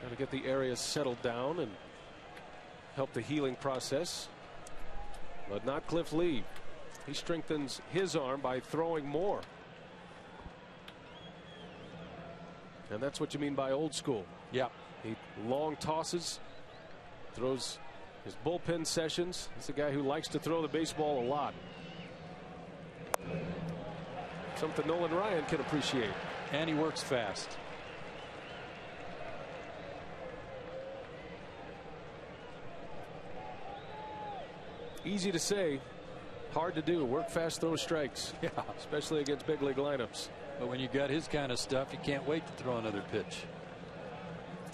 A: Got to get the area settled down and help the healing process. But not Cliff Lee. He strengthens his arm by throwing more. And that's what you mean by old school.
B: Yeah.
A: He long tosses, throws his bullpen sessions. He's a guy who likes to throw the baseball a lot. Something Nolan Ryan can appreciate.
B: And he works fast.
A: Easy to say, hard to do. Work fast, throw strikes.
B: Yeah.
A: Especially against big league lineups.
B: But when you got his kind of stuff, you can't wait to throw another pitch.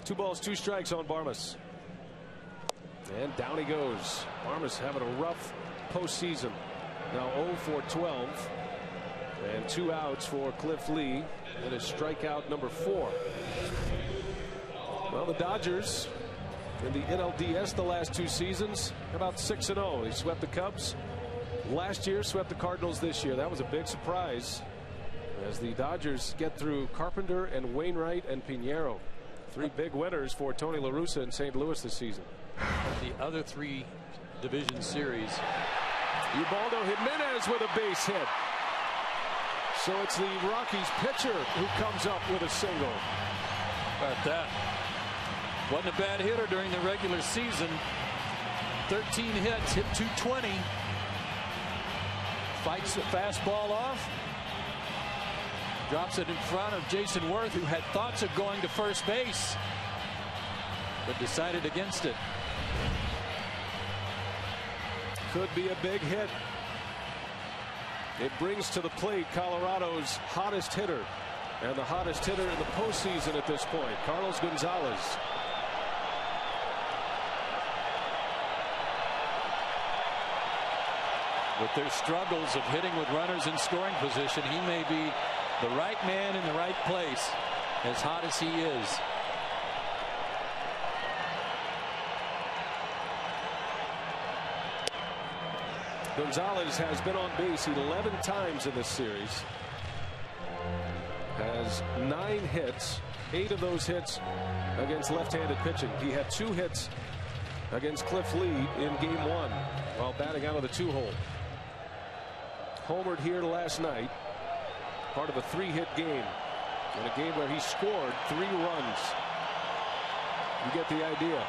A: 2 balls, 2 strikes on Barmas. And down he goes. Barmas having a rough postseason. Now 0 for 12. And 2 outs for Cliff Lee. And his strikeout number 4. Well, the Dodgers in the NLDS the last 2 seasons, about 6-0. They swept the Cubs last year, swept the Cardinals this year. That was a big surprise as the Dodgers get through Carpenter and Wainwright and Pinheiro. 3 big winners for Tony La Russa in St. Louis this season.
B: The other 3 division series.
A: Ubaldo Jimenez with a base hit. So it's the Rockies pitcher who comes up with a single.
B: How about that? Wasn't a bad hitter during the regular season. 13 hits, hit 220. Fights the fastball off. Drops it in front of Jason Worth, who had thoughts of going to first base, but decided against it.
A: Could be a big hit. It brings to the plate Colorado's hottest hitter, and the hottest hitter in the postseason at this point, Carlos Gonzalez.
B: With their struggles of hitting with runners in scoring position, he may be the right man in the right place, as hot as he is.
A: Gonzalez has been on base 11 times in this series. Has 9 hits, 8 of those hits against left-handed pitching. He had 2 hits against Cliff Lee in game 1 while batting out of the 2-hole. Homered here last night, part of a 3-hit game, in a game where he scored 3 runs. You get the idea.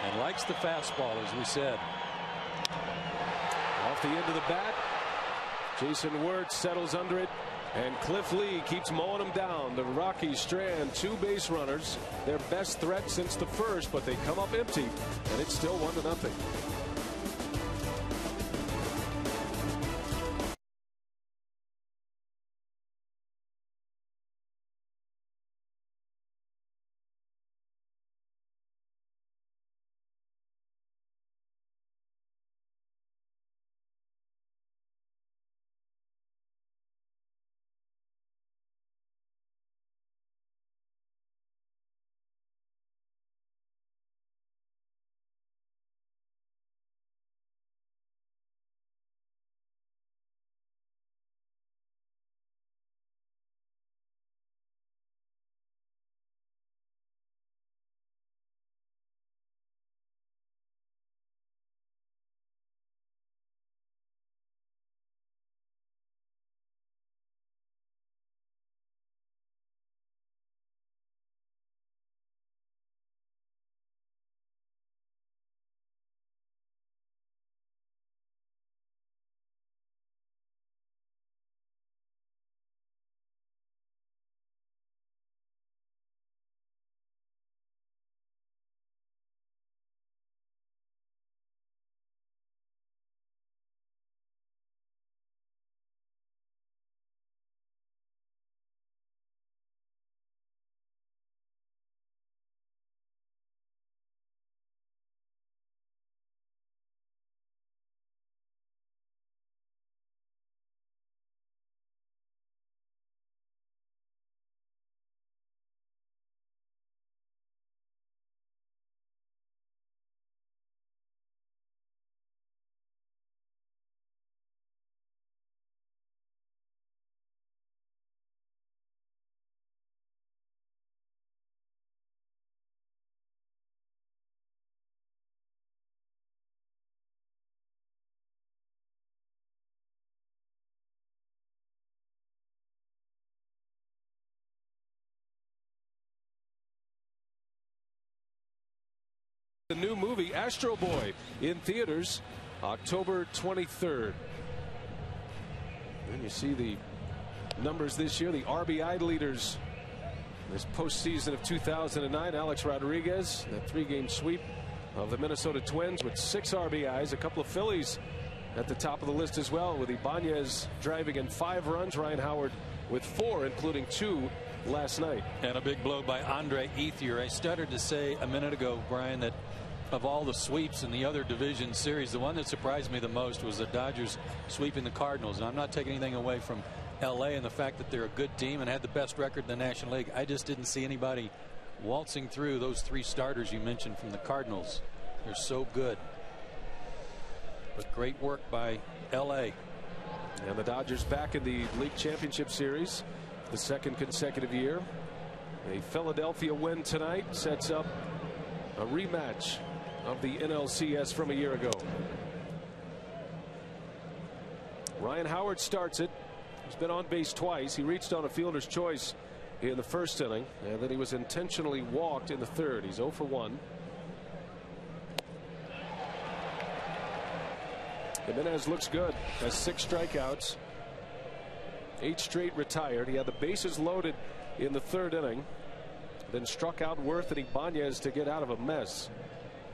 B: And likes the fastball, as we said.
A: Off the end of the bat, Jason Wirtz settles under it, and Cliff Lee keeps mowing him down. The Rockies strand 2 base runners, their best threat since the first, but they come up empty, and it's still 1-0. The new movie Astro Boy in theaters October 23rd. And you see the numbers this year, the RBI leaders this postseason of 2009. Alex Rodriguez, that 3-game sweep of the Minnesota Twins with 6 RBIs. A couple of Phillies at the top of the list as well, with Ibanez driving in 5 runs. Ryan Howard with 4, including 2 last night.
B: And a big blow by Andre Ethier. I started to say a minute ago, Brian, that of all the sweeps in the other division series, the one that surprised me the most was the Dodgers sweeping the Cardinals. And I'm not taking anything away from L.A. and the fact that they're a good team and had the best record in the National League. I just didn't see anybody waltzing through those 3 starters you mentioned from the Cardinals. They're so good. But great work by L.A.
A: And the Dodgers back in the League Championship Series, the 2nd consecutive year. A Philadelphia win tonight sets up a rematch of the NLCS from a year ago. Ryan Howard starts it. He's been on base twice. He reached on a fielder's choice in the 1st inning, and then he was intentionally walked in the 3rd. He's 0 for 1. Jimenez looks good, has 6 strikeouts, 8 straight retired. He had the bases loaded in the 3rd inning, then struck out Worth and Ibanez to get out of a mess.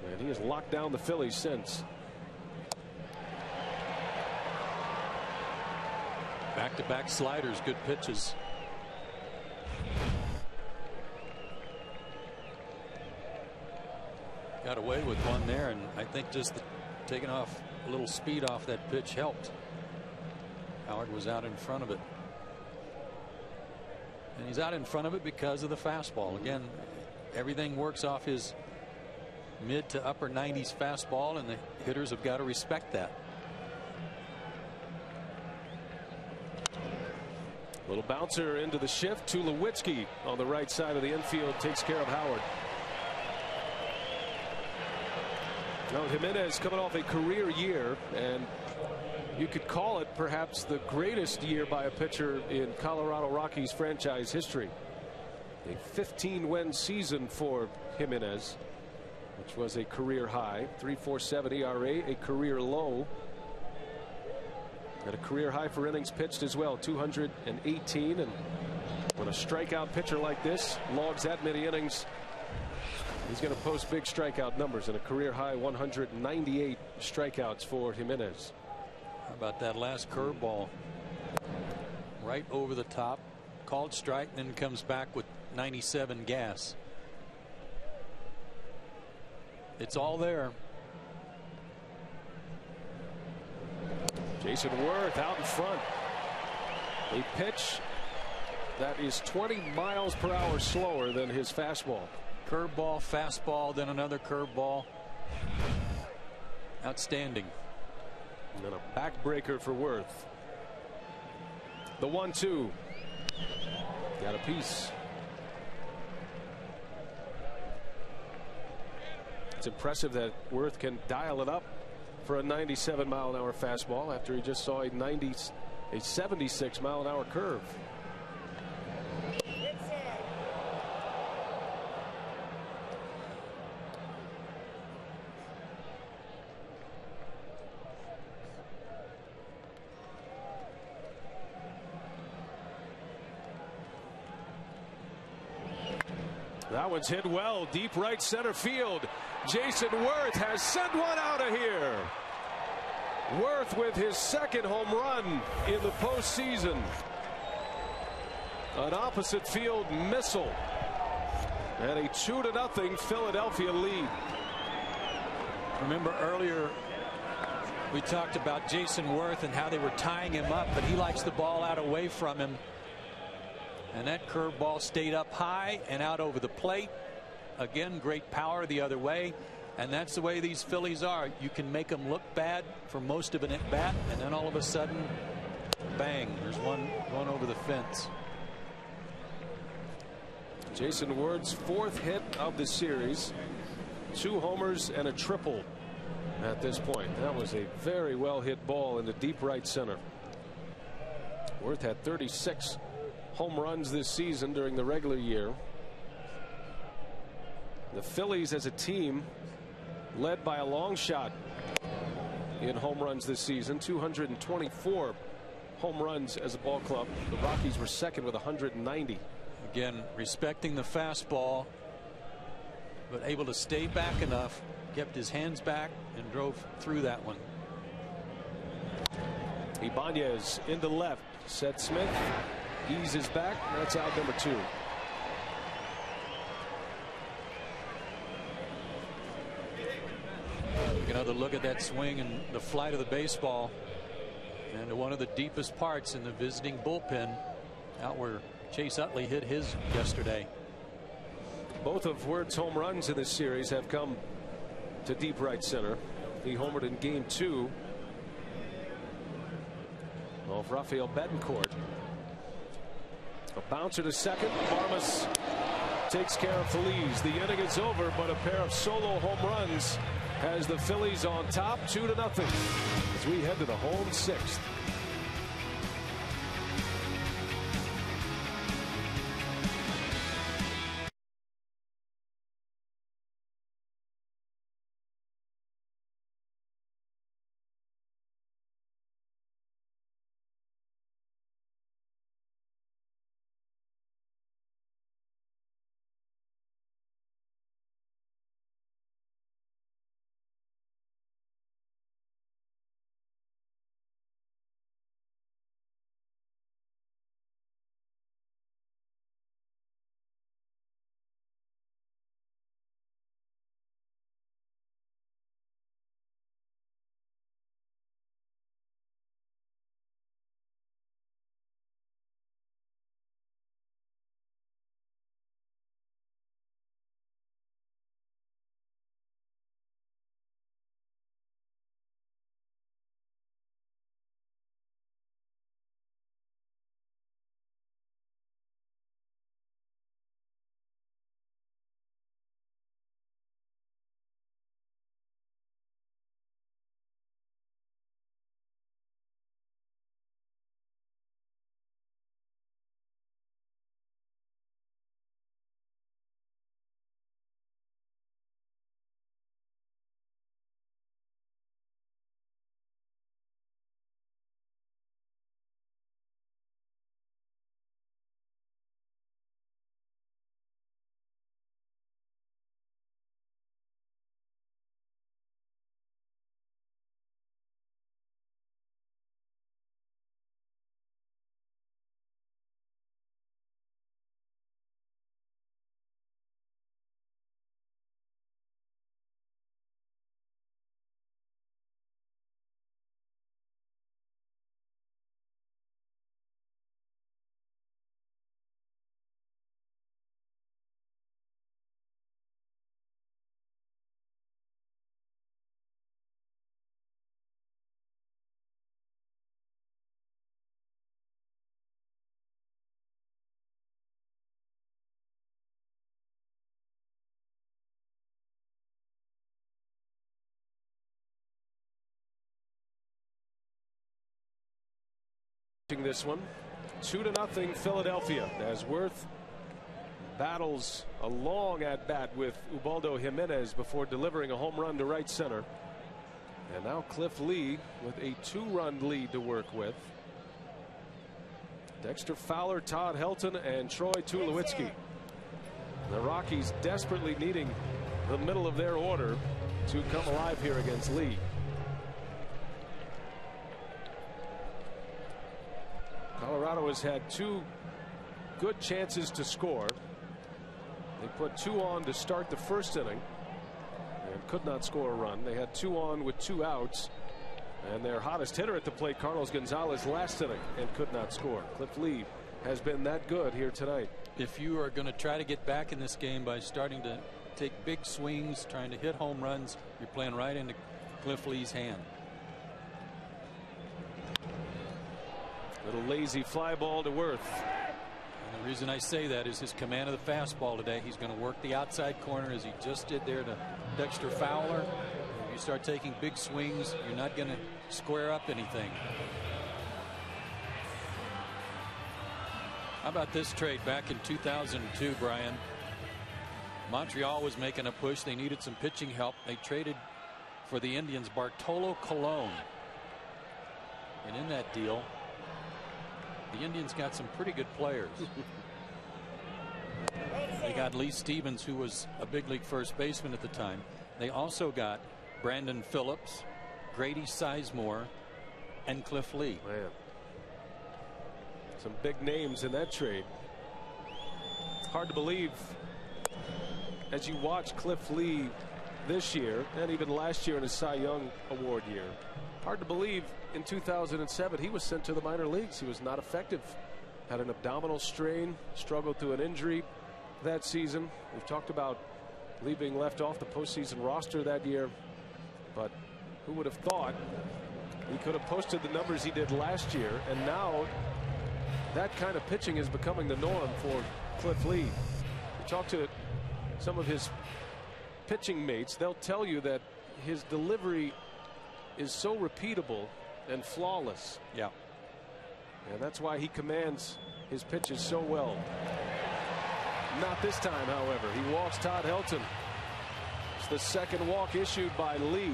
A: And he has locked down the Phillies since.
B: Back-to-back sliders, good pitches. Got away with one there, and I think just taking off a little speed off that pitch helped. Howard was out in front of it. And he's out in front of it because of the fastball. Again, everything works off his mid to upper 90s fastball, and the hitters have got to respect that.
A: Little bouncer into the shift. Tulowitzki on the right side of the infield takes care of Howard. Now Jimenez coming off a career year, and you could call it perhaps the greatest year by a pitcher in Colorado Rockies franchise history. A 15-win season for Jimenez, which was a career high. 3.47 ERA, a career low. And a career high for innings pitched as well, 218. And when a strikeout pitcher like this logs that many innings, he's going to post big strikeout numbers, and a career high 198 strikeouts for Jimenez.
B: How about that last curveball? Right over the top, called strike, then comes back with 97 gas. It's all there.
A: Jason Worth out in front. A pitch that is 20 miles per hour slower than his fastball.
B: Curveball, fastball, then another curveball. Outstanding.
A: And then a backbreaker for Worth. The 1-2. Got a piece. It's impressive that Worth can dial it up for a 97-mile-an-hour fastball after he just saw a 76-mile-an-hour curve. That one's hit well, deep right center field. Jason Worth has sent one out of here. Worth with his 2nd home run in the postseason. An opposite field missile. And a 2-0 Philadelphia lead.
B: Remember earlier we talked about Jason Worth and how they were tying him up, but he likes the ball out away from him. And that curveball stayed up high and out over the plate. Again, great power the other way. And that's the way these Phillies are. You can make them look bad for most of an at bat, and then all of a sudden, bang, there's one over the fence.
A: Jason Worth's 4th hit of the series. 2 homers and a triple at this point. That was a very well hit ball into deep right center. Worth had 36 home runs this season during the regular year. The Phillies as a team led by a long shot in home runs this season. 224 home runs as a ball club. The Rockies were second with 190.
B: Again, respecting the fastball, but able to stay back enough, kept his hands back and drove through that one.
A: Ibanez into left. Seth Smith eases back. That's out number 2.
B: Another look at that swing and the flight of the baseball, and one of the deepest parts in the visiting bullpen, out where Chase Utley hit his yesterday.
A: Both of Word's home runs in this series have come to deep right center. He homered in game 2 of Rafael Betancourt. A bouncer to second. Barmas takes care of Phillies. The inning is over, but a pair of solo home runs has the Phillies on top 2-0 as we head to the home 6th. This one 2-0 Philadelphia as Worth battles a long at bat with Ubaldo Jimenez before delivering a home run to right center. And now Cliff Lee with a 2-run lead to work with. Dexter Fowler, Todd Helton, and Troy Tulowitzki. The Rockies desperately needing the middle of their order to come alive here against Lee. Colorado has had 2 good chances to score. They put 2 on to start the first inning and could not score a run. They had 2 on with 2 outs, and their hottest hitter at the plate, Carlos Gonzalez, last inning and could not score. Cliff Lee has been that good here tonight.
B: If you are going to try to get back in this game by starting to take big swings, trying to hit home runs, you're playing right into Cliff Lee's hand.
A: Little lazy fly ball to Worth.
B: And the reason I say that is his command of the fastball today. He's going to work the outside corner as he just did there to Dexter Fowler. If you start taking big swings, you're not going to square up anything. How about this trade back in 2002, Brian? Montreal was making a push. They needed some pitching help. They traded for the Indians Bartolo Colon. And in that deal, the Indians got some pretty good players. They got Lee Stevens, who was a big league first baseman at the time. They also got Brandon Phillips, Grady Sizemore, and Cliff Lee.
A: Man, some big names in that trade. Hard to believe as you watch Cliff Lee this year and even last year in his Cy Young Award year. Hard to believe in 2007 he was sent to the minor leagues. He was not effective. Had an abdominal strain, struggled through an injury that season. We've talked about Lee being left off the postseason roster that year, but who would have thought he could have posted the numbers he did last year, and now that kind of pitching is becoming the norm for Cliff Lee. You talk to some of his pitching mates, they'll tell you that his delivery is so repeatable and flawless.
B: Yeah.
A: And that's why he commands his pitches so well. Not this time, however. He walks Todd Helton. It's the second walk issued by Lee.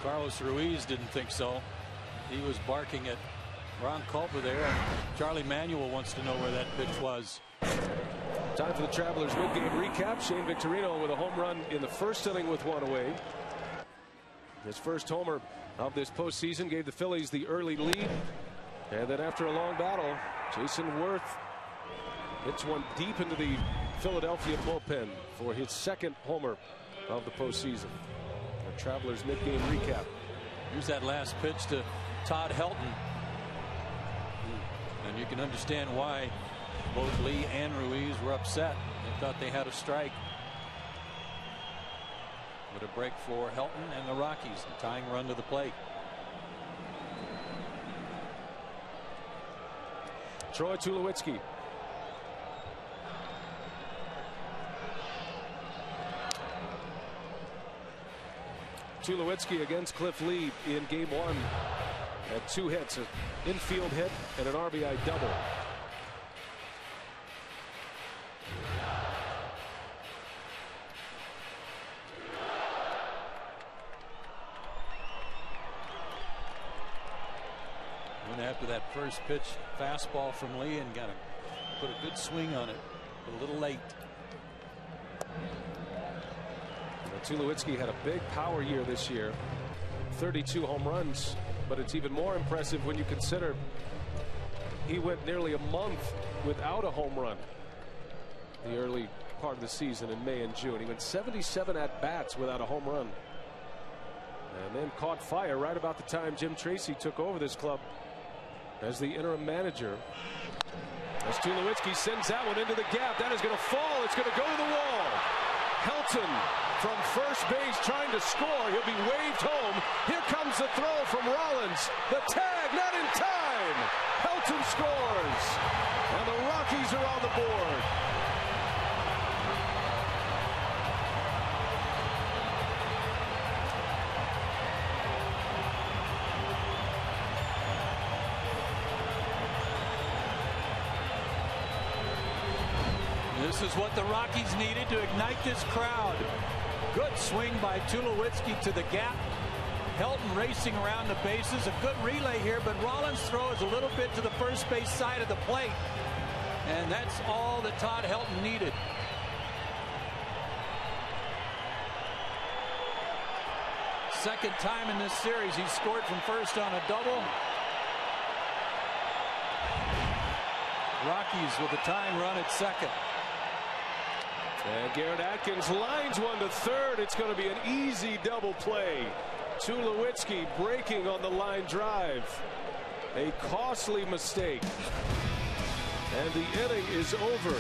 B: Carlos Ruiz didn't think so. He was barking at Ron Culper there. Charlie Manuel wants to know where that pitch was.
A: Time for the Travelers mid-game recap. Shane Victorino with a home run in the first inning with one away. His first homer of this postseason gave the Phillies the early lead. And then after a long battle, Jason Worth hits one deep into the Philadelphia bullpen for his second homer of the postseason. The Travelers mid-game recap.
B: Here's that last pitch to Todd Helton. And you can understand why both Lee and Ruiz were upset. They thought they had a strike. With a break for Helton and the Rockies, the tying run to the plate.
A: Troy Tulowitzki. Tulowitzki against Cliff Lee in game one. Had two hits, an infield hit and an RBI double.
B: And after that first pitch, fastball from Lee, and got to put a good swing on it. A little late.
A: Tulowitzki had a big power year this year, 32 home runs, but it's even more impressive when you consider he went nearly a month without a home run the early part of the season in May and June. He went 77 at bats without a home run, and then caught fire right about the time Jim Tracy took over this club as the interim manager. As Tulowitzki sends that one into the gap, that is going to fall. It's going to go to the wall. Helton from first base trying to score. He'll be waved home. Here comes the throw from Rollins. The tag, not in time. Helton scores, and the Rockies are on the board.
B: This is what the Rockies needed to ignite this crowd. Good swing by Tulowitzki to the gap. Helton racing around the bases. A good relay here, but Rollins' throw is a little bit to the first base side of the plate. And that's all that Todd Helton needed. Second time in this series he scored from first on a double. Rockies with a tying run at second.
A: And Garrett Atkins lines one to third. It's going to be an easy double play. Tulowitzki breaking on the line drive. A costly mistake. And the inning is over.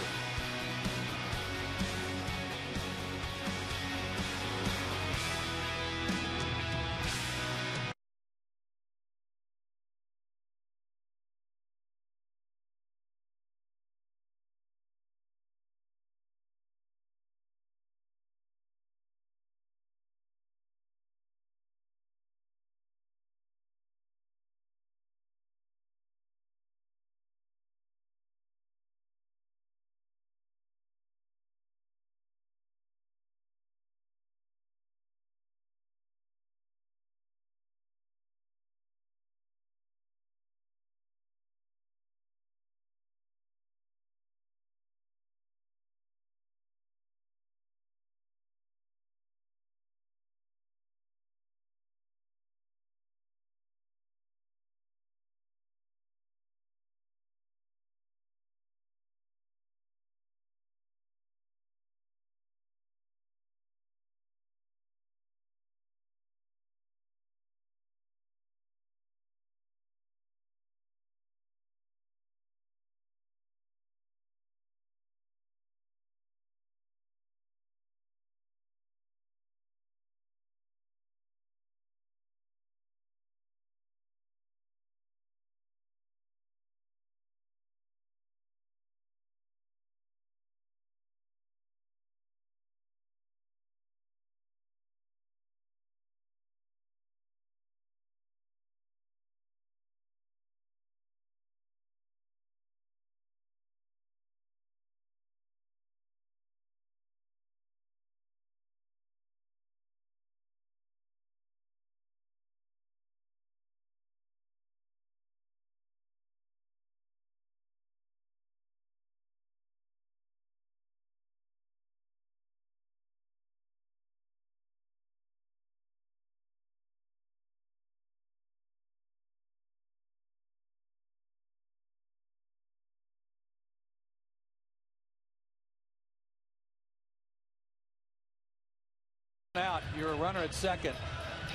B: Out, you're a runner at second.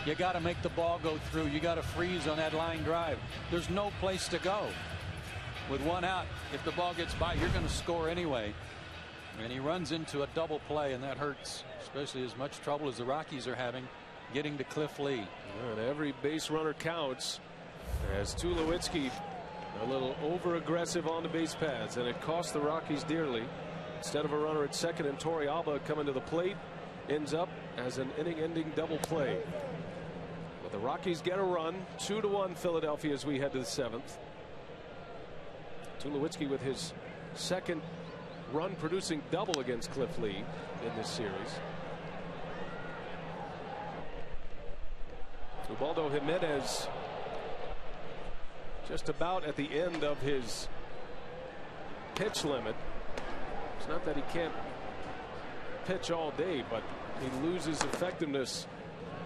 B: You got to make the ball go through. You got to freeze on that line drive. There's no place to go. With one out, if the ball gets by, you're going to score anyway. And he runs into a double play, and that hurts, especially as much trouble as the Rockies are having getting to Cliff Lee.
A: And every base runner counts, as Tulowitzki a little over aggressive on the base paths, and it cost the Rockies dearly. Instead of a runner at second and Torrealba coming to the plate, ends up as an inning-ending double play. But the Rockies get a run, 2-1 Philadelphia as we head to the 7th. Tulowitzki with his second run-producing double against Cliff Lee in this series. Ubaldo Jimenez just about at the end of his pitch limit. It's not that he can't pitch all day, but he loses effectiveness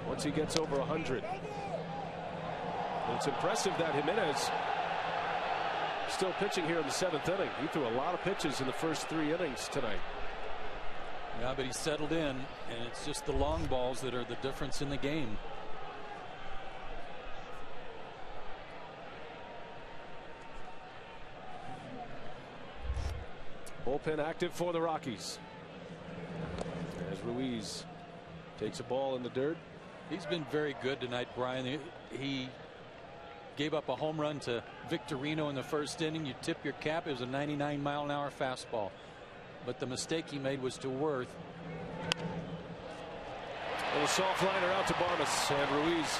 A: once he gets over 100. And it's impressive that Jimenez still pitching here in the 7th inning. He threw a lot of pitches in the first 3 innings tonight.
B: Yeah, but he's settled in, and it's just the long balls that are the difference in the game.
A: Bullpen active for the Rockies as Ruiz takes a ball in the dirt.
B: He's been very good tonight, Brian. He gave up a home run to Victorino in the first inning. You tip your cap. It was a 99-mile-an-hour fastball, but the mistake he made was to Worth.
A: A soft liner out to Barnes, and Ruiz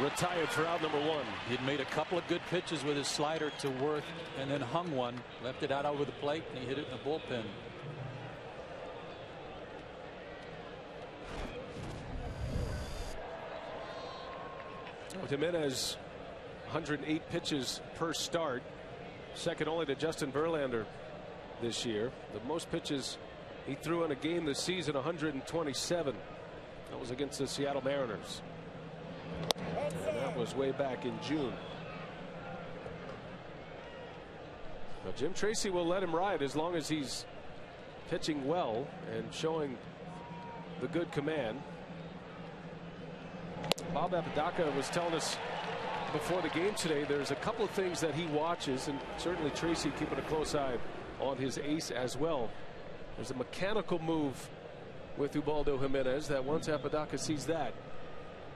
A: retired for out number 1.
B: He'd made a couple of good pitches with his slider to Worth, and then hung one, left it out over the plate, and he hit it in the bullpen.
A: Jimenez, 108 pitches per start, second only to Justin Verlander this year. The most pitches he threw in a game this season, 127. That was against the Seattle Mariners. And that was way back in June. But Jim Tracy will let him ride as long as he's pitching well and showing the good command. Bob Apodaca was telling us before the game today there's a couple of things that he watches, and certainly Tracy keeping a close eye on his ace as well. There's a mechanical move with Ubaldo Jimenez that once Apodaca sees that,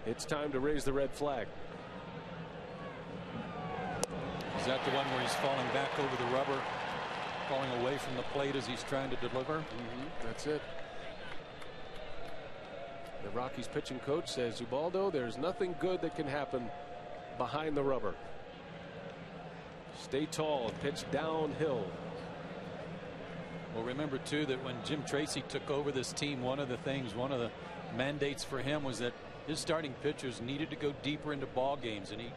A: it's time to raise the red flag.
B: Is that the one where he's falling back over the rubber, falling away from the plate as he's trying to deliver?
A: That's it. The Rockies pitching coach says, Ubaldo, there's nothing good that can happen behind the rubber. Stay tall and pitch downhill.
B: Well, remember too that when Jim Tracy took over this team, one of the mandates for him was that his starting pitchers needed to go deeper into ball games, and he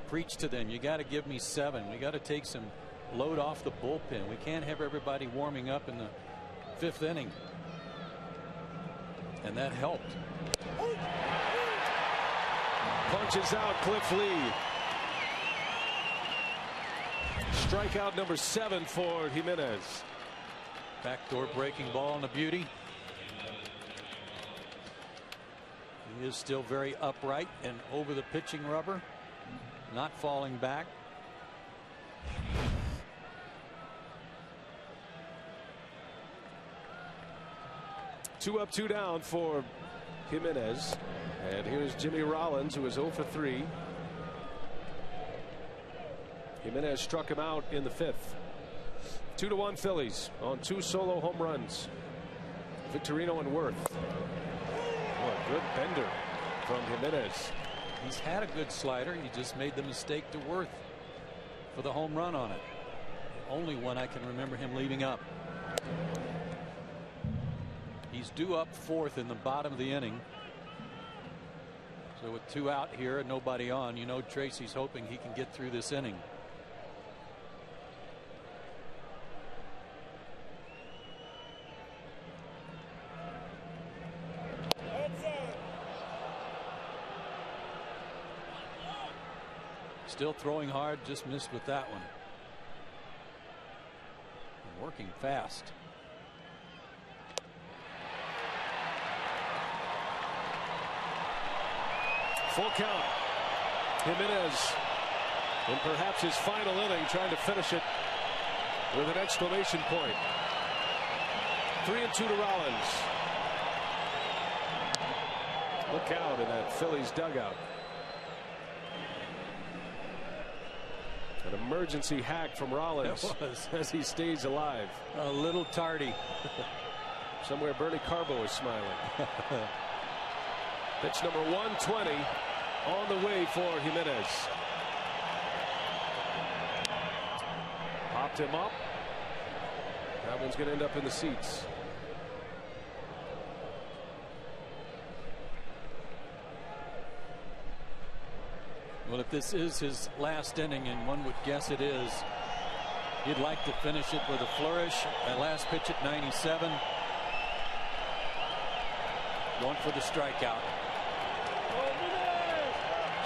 B: preached to them, you got to give me 7. We got to take some load off the bullpen. We can't have everybody warming up in the 5th inning. And that helped.
A: Punches out Cliff Lee. Strikeout number 7 for Jimenez.
B: Backdoor breaking ball and a beauty. He is still very upright and over the pitching rubber, not falling back.
A: Two up, 2 down for Jimenez. And here's Jimmy Rollins, who is 0 for 3. Jimenez struck him out in the 5th. 2-1 Phillies on 2 solo home runs. Victorino and Worth. Oh, a good bender from Jimenez.
B: He's had a good slider. He just made the mistake to Worth for the home run on it. The only one I can remember him leaving up. He's due up 4th in the bottom of the inning. So with 2 out here and nobody on, you know Tracy's hoping he can get through this inning. Still throwing hard, just missed with that one. And working fast.
A: Full count. Jimenez in perhaps his final inning, trying to finish it with an exclamation point. 3-2 to Rollins. Look out in that Phillies dugout. An emergency hack from Rollins as he stays alive.
B: A little tardy.
A: Somewhere Bernie Carbo is smiling. Pitch number 120 on the way for Jimenez. Popped him up. That one's going to end up in the seats.
B: Well, if this is his last inning, and one would guess it is, he'd like to finish it with a flourish. That last pitch at 97. Going for the strikeout.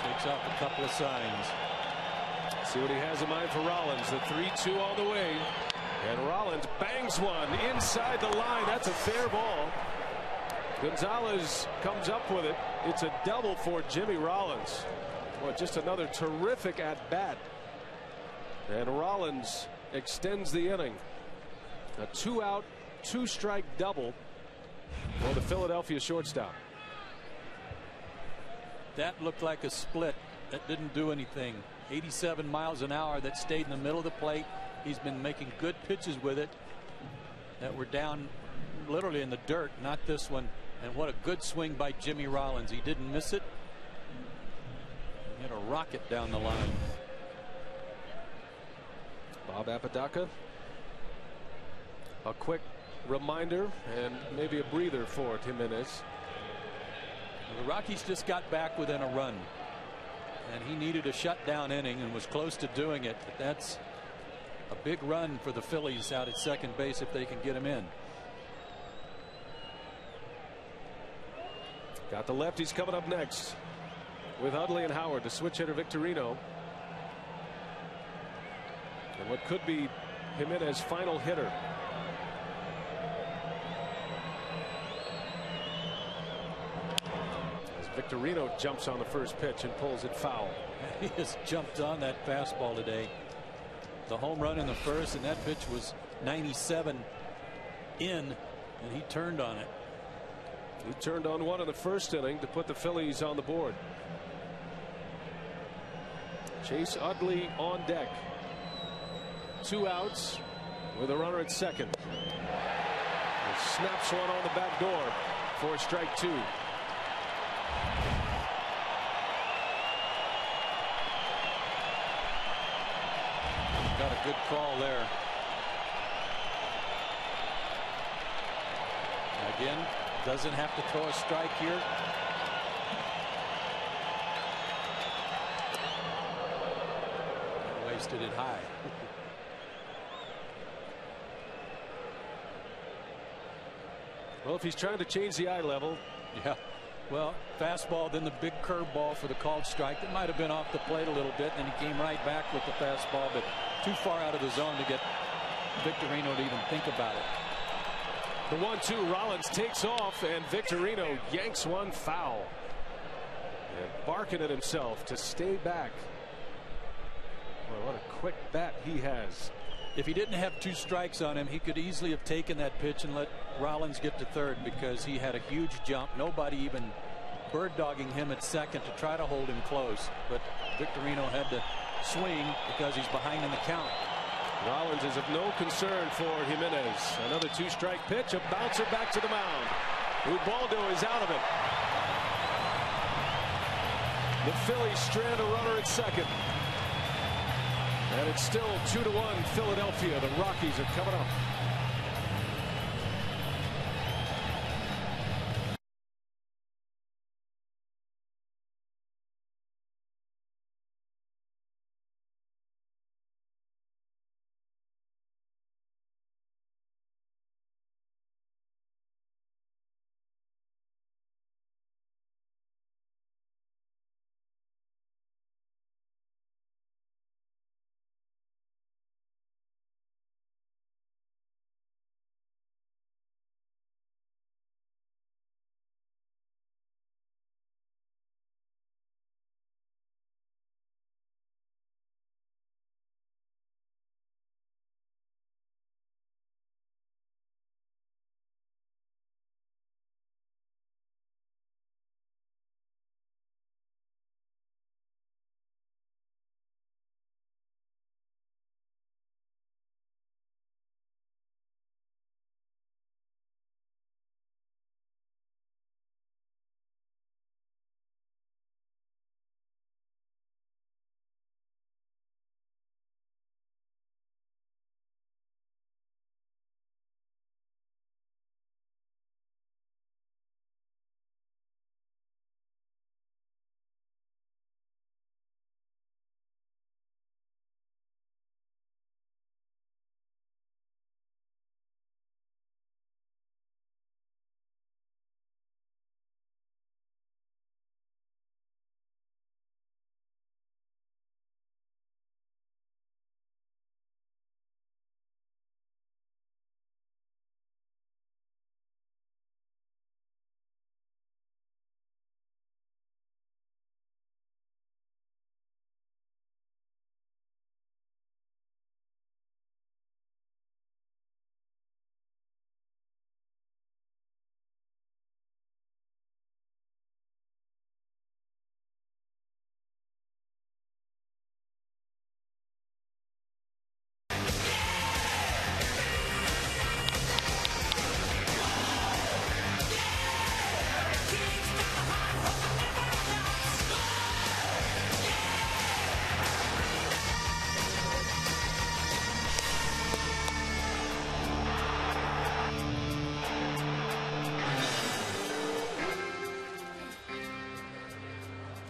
B: Shakes off a couple of signs.
A: See what he has in mind for Rollins. The 3-2 on the way. And Rollins bangs one inside the line. That's a fair ball. Gonzalez comes up with it. It's a double for Jimmy Rollins. Well, just another terrific at bat. And Rollins extends the inning. A 2-out, 2-strike double for the Philadelphia shortstop.
B: That looked like a split that didn't do anything. 87 miles an hour that stayed in the middle of the plate. He's been making good pitches with it that were down literally in the dirt, not this one. And what a good swing by Jimmy Rollins. He didn't miss it. He hit a rocket down the line.
A: Bob Apodaca. A quick reminder and maybe a breather for Jimenez.
B: The Rockies just got back within a run, and he needed a shutdown inning and was close to doing it. But that's a big run for the Phillies out at second base if they can get him in.
A: Got the lefties coming up next with Utley and Howard, the switch hitter Victorino, and what could be Jimenez's final hitter. As Victorino jumps on the first pitch and pulls it foul.
B: He has jumped on that fastball today. The home run in the first, and that pitch was 97 in, and he turned on it.
A: He turned on one in the first inning to put the Phillies on the board. Chase Utley on deck. 2 outs with a runner at second. He snaps one on the back door for strike 2.
B: Got a good call there. Again, doesn't have to throw a strike here. Wasted it high.
A: Well, if he's trying to change the eye level.
B: Yeah. Well, fastball, then the big curveball for the called strike. That might have been off the plate a little bit, and he came right back with the fastball, but too far out of the zone to get Victorino to even think about it.
A: The 1-2, Rollins takes off, and Victorino yanks one foul. And barking at himself to stay back. Boy, what a quick bat he has.
B: If he didn't have 2 strikes on him, he could easily have taken that pitch and let Rollins get to third, because he had a huge jump. Nobody even bird dogging him at second to try to hold him close. But Victorino had to swing because he's behind in the count.
A: Rollins is of no concern for Jimenez. Another 2-strike pitch, a bouncer back to the mound. Ubaldo is out of it. The Phillies strand a runner at second. And it's still 2-1 Philadelphia. The Rockies are coming up.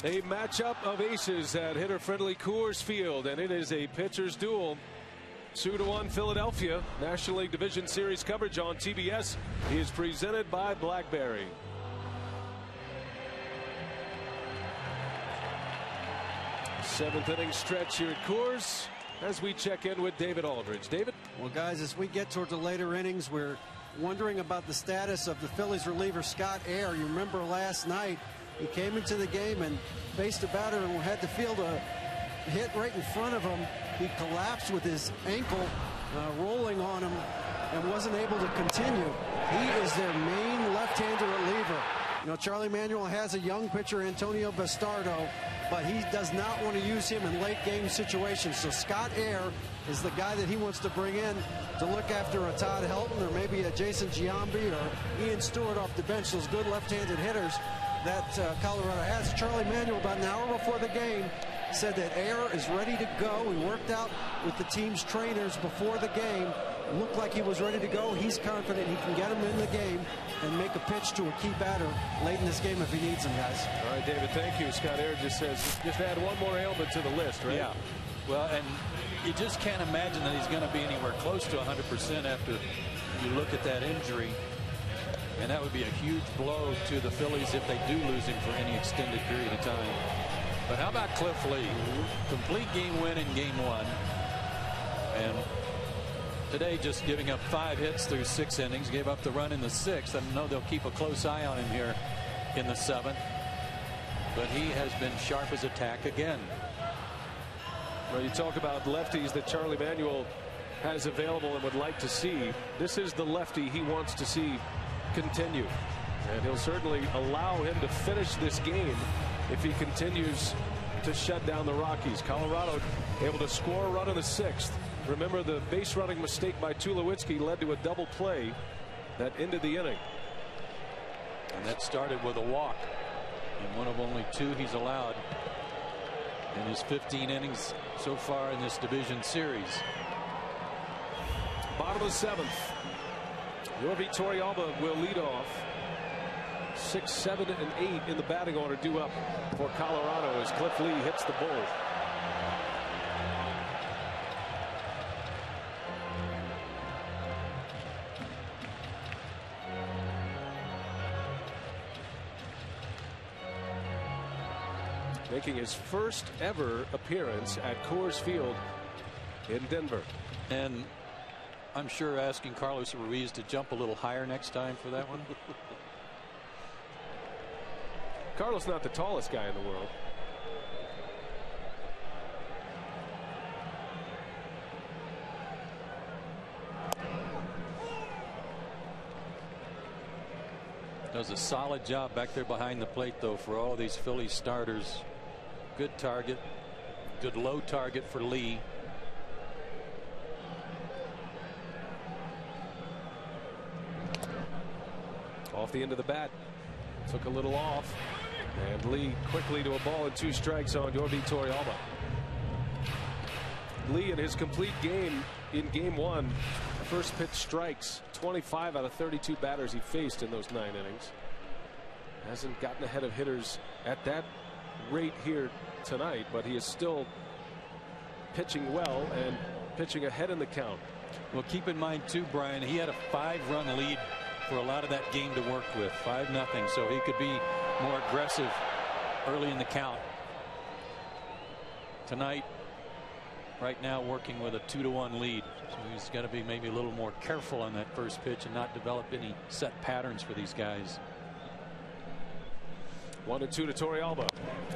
A: A matchup of aces at hitter-friendly Coors Field, and it is a pitcher's duel. 2-1 Philadelphia. National League Division Series coverage on TBS is presented by BlackBerry. Seventh inning stretch here at Coors as we check in with David Aldridge. David?
C: Well, guys, as we get towards the later innings, we're wondering about the status of the Phillies reliever Scott Air. You remember last night he came into the game and faced a batter and had to field a hit right in front of him. He collapsed with his ankle rolling on him and wasn't able to continue. He is their main left-hander reliever. You know, Charlie Manuel has a young pitcher, Antonio Bastardo, but he does not want to use him in late game situations. So Scott Air is the guy that he wants to bring in to look after a Todd Helton or maybe a Jason Giambi or Ian Stewart off the bench, those good left-handed hitters that Colorado has. Charlie Manuel, about an hour before the game, said that Air is ready to go. He worked out with the team's trainers before the game. It looked like he was ready to go. He's confident he can get him in the game and make a pitch to a key batter late in this game if he needs him, guys.
A: All right, David, thank you. Scott Air just says, just add one more ailment to the list, right?
B: Yeah. Well, and you just can't imagine that he's going to be anywhere close to 100% after you look at that injury. And that would be a huge blow to the Phillies if they do lose him for any extended period of time. But how about Cliff Lee? Complete game win in game one. And today just giving up 5 hits through 6 innings. Gave up the run in the 6th. I know they'll keep a close eye on him here in the 7th. But he has been sharp as a tack again.
A: Well, you talk about lefties that Charlie Manuel has available and would like to see. This is the lefty he wants to see continue. And he'll certainly allow him to finish this game if he continues to shut down the Rockies. Colorado able to score a run in the 6th. Remember, the base running mistake by Tulowitzki led to a double play that ended the inning.
B: And that started with a walk. And one of only 2 he's allowed in his 15 innings so far in this division series.
A: Bottom of the 7th. Yorvi Torrealba will lead off. 6, 7, and 8 in the batting order due up for Colorado as Cliff Lee hits the bull. Making his first ever appearance at Coors Field in Denver.
B: And I'm sure asking Carlos Ruiz to jump a little higher next time for that one.
A: Carlos not the tallest guy in the world.
B: Does a solid job back there behind the plate, though, for all these Phillies starters. Good target. Good low target for Lee.
A: Off the end of the bat. Took a little off. And Lee quickly to a ball and 2 strikes on Yorvi Torrealba. Lee in his complete game in game 1. First pitch strikes. 25 out of 32 batters he faced in those 9 innings. Hasn't gotten ahead of hitters at that rate here tonight, but he is still pitching well and pitching ahead in the count.
B: Well, keep in mind too, Brian, he had a 5-run lead for a lot of that game to work with. 5-0, so he could be more aggressive early in the count. Tonight, right now, working with a 2-1 lead, so he's got to be maybe a little more careful on that first pitch and not develop any set patterns for these guys.
A: 1-2 to Torrealba,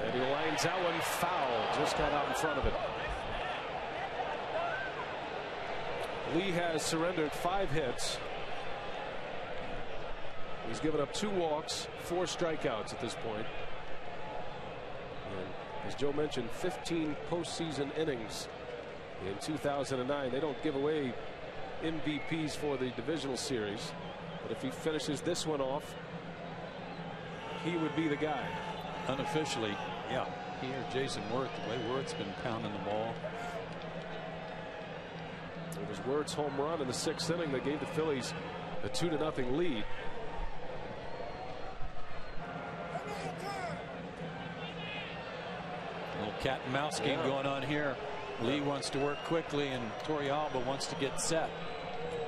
A: and he lines that one foul. Just got out in front of it. Lee has surrendered 5 hits. He's given up 2 walks, 4 strikeouts at this point. And as Joe mentioned, 15 postseason innings in 2009. They don't give away MVPs for the divisional series, but if he finishes this one off, he would be the guy.
B: Unofficially, yeah. He or Jason Worth, the way Worth's been pounding the ball.
A: It was Worth's home run in the 6th inning that gave the Phillies a 2-0 lead.
B: cat and mouse game going on here. Lee wants to work quickly, and Torrealba wants to get set.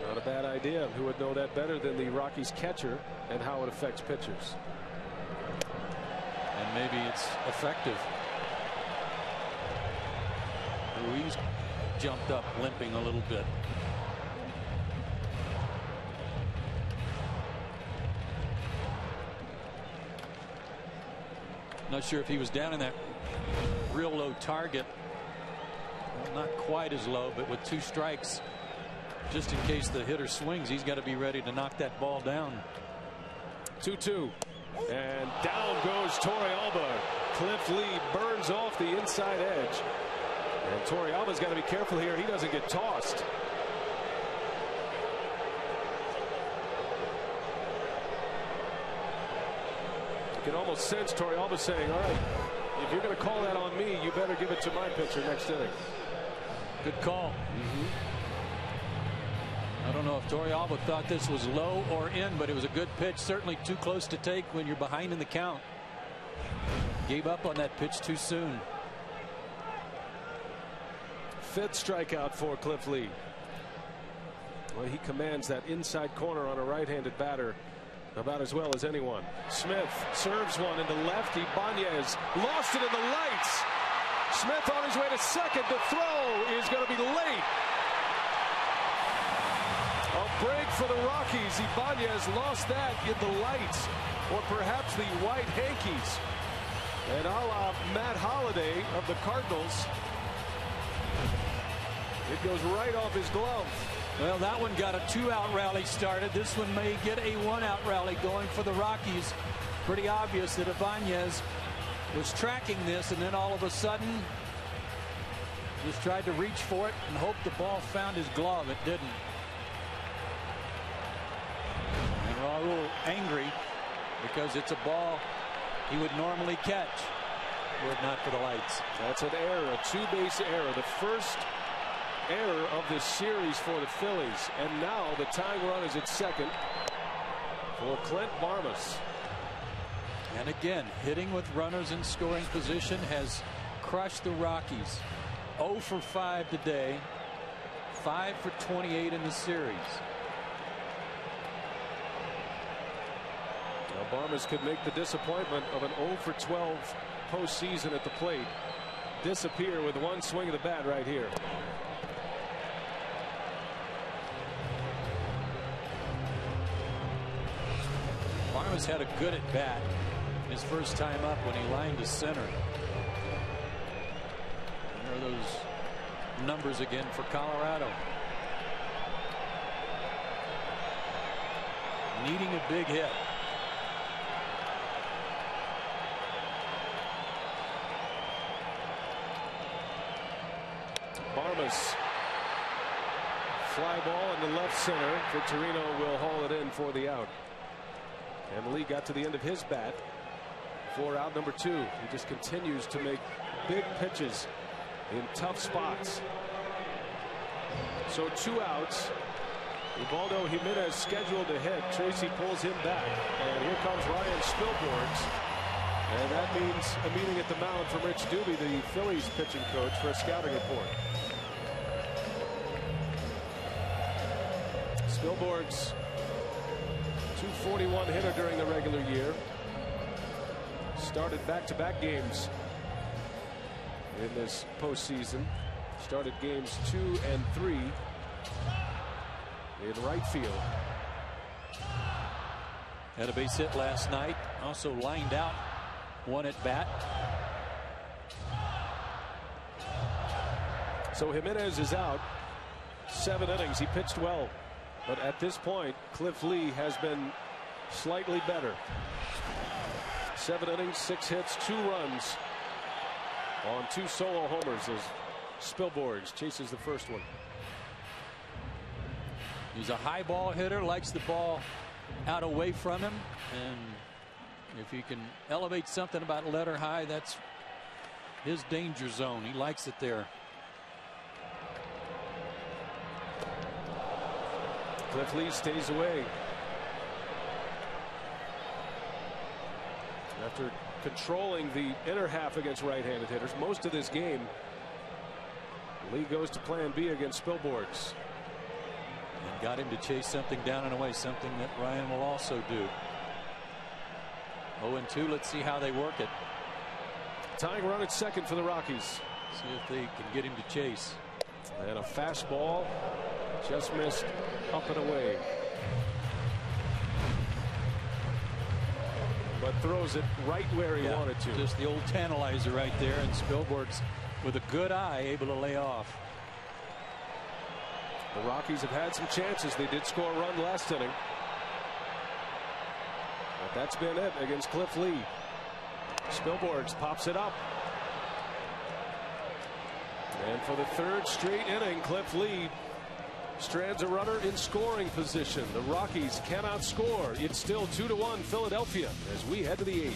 A: Not a bad idea. Who would know that better than the Rockies catcher and how it affects pitchers?
B: And maybe it's effective. Ruiz jumped up limping a little bit. Not sure if he was down in that real low target. Well, not quite as low, but with 2 strikes, just in case the hitter swings, he's got to be ready to knock that ball down.
A: 2-2. And down goes Torrealba. Cliff Lee burns off the inside edge. And Torrealba's got to be careful here. He doesn't get tossed. You can almost sense Torrealba saying, all right, if you're going to call that on me, you better give it to my pitcher next inning.
B: Good call. I don't know if Torrealba thought this was low or in, but it was a good pitch. Certainly too close to take when you're behind in the count. Gave up on that pitch too soon.
A: 5th strikeout for Cliff Lee. Well, he commands that inside corner on a right-handed batter about as well as anyone. Smith serves one into left. Ibanez lost it in the lights. Smith on his way to second. The throw is going to be late. A break for the Rockies. Ibanez lost that in the lights, or perhaps the white hankies. And a la Matt Holliday of the Cardinals, it goes right off his glove.
B: Well, that one got a 2-out rally started. This one may get a 1-out rally going for the Rockies. Pretty obvious that Ibanez was tracking this, and then all of a sudden just tried to reach for it and hope the ball found his glove. It didn't. And Raul angry because it's a ball he would normally catch were it not for the lights.
A: That's an error, a 2-base error. The first error of this series for the Phillies, and now the tying run is at second for Clint Barmas.
B: And again, hitting with runners in scoring position has crushed the Rockies. 0 for 5 today, 5 for 28 in the series.
A: Now Barmas could make the disappointment of an 0 for 12 postseason at the plate disappear with one swing of the bat right here.
B: Barmas had a good at bat his first time up when he lined to center. There are those numbers again for Colorado. Needing a big hit.
A: Barmas, fly ball in the left center. Victorino will haul it in for the out. And Lee got to the end of his bat for out number 2. He just continues to make big pitches in tough spots. So 2 outs. Ubaldo Jimenez scheduled to hit. Tracy pulls him back. And here comes Ryan Spilborghs. And that means a meeting at the mound from Rich Doobie, the Phillies pitching coach, for a scouting report. Spilborghs, 241 hitter during the regular year. Started back-to-back games in this postseason. Started games 2 and 3 in right field.
B: Had a base hit last night. Also lined out one at bat.
A: So Jimenez is out. 7 innings. He pitched well. But at this point, Cliff Lee has been slightly better. 7 innings, 6 hits, 2 runs on 2 solo homers as Spilborghs chases the first one.
B: He's a high ball hitter, likes the ball out away from him, and if you can elevate something about letter high, that's his danger zone. He likes it there.
A: Cliff Lee stays away. After controlling the inner half against right-handed hitters most of this game. Lee goes to plan B against Spilborghs.
B: And got him to chase something down and away, something that Ryan will also do. 0-2. Let's see how they work it.
A: Tying run at second for the Rockies.
B: See if they can get him to chase.
A: And a fastball just missed up and away. But throws it right where he wanted to.
B: Just the old tantalizer right there, and Spilborghs with a good eye able to lay off.
A: The Rockies have had some chances. They did score a run last inning. But that's been it against Cliff Lee. Spilborghs pops it up. And for the third straight inning, Cliff Lee strands a runner in scoring position. The Rockies cannot score. It's still 2-1 Philadelphia as we head to the 8th.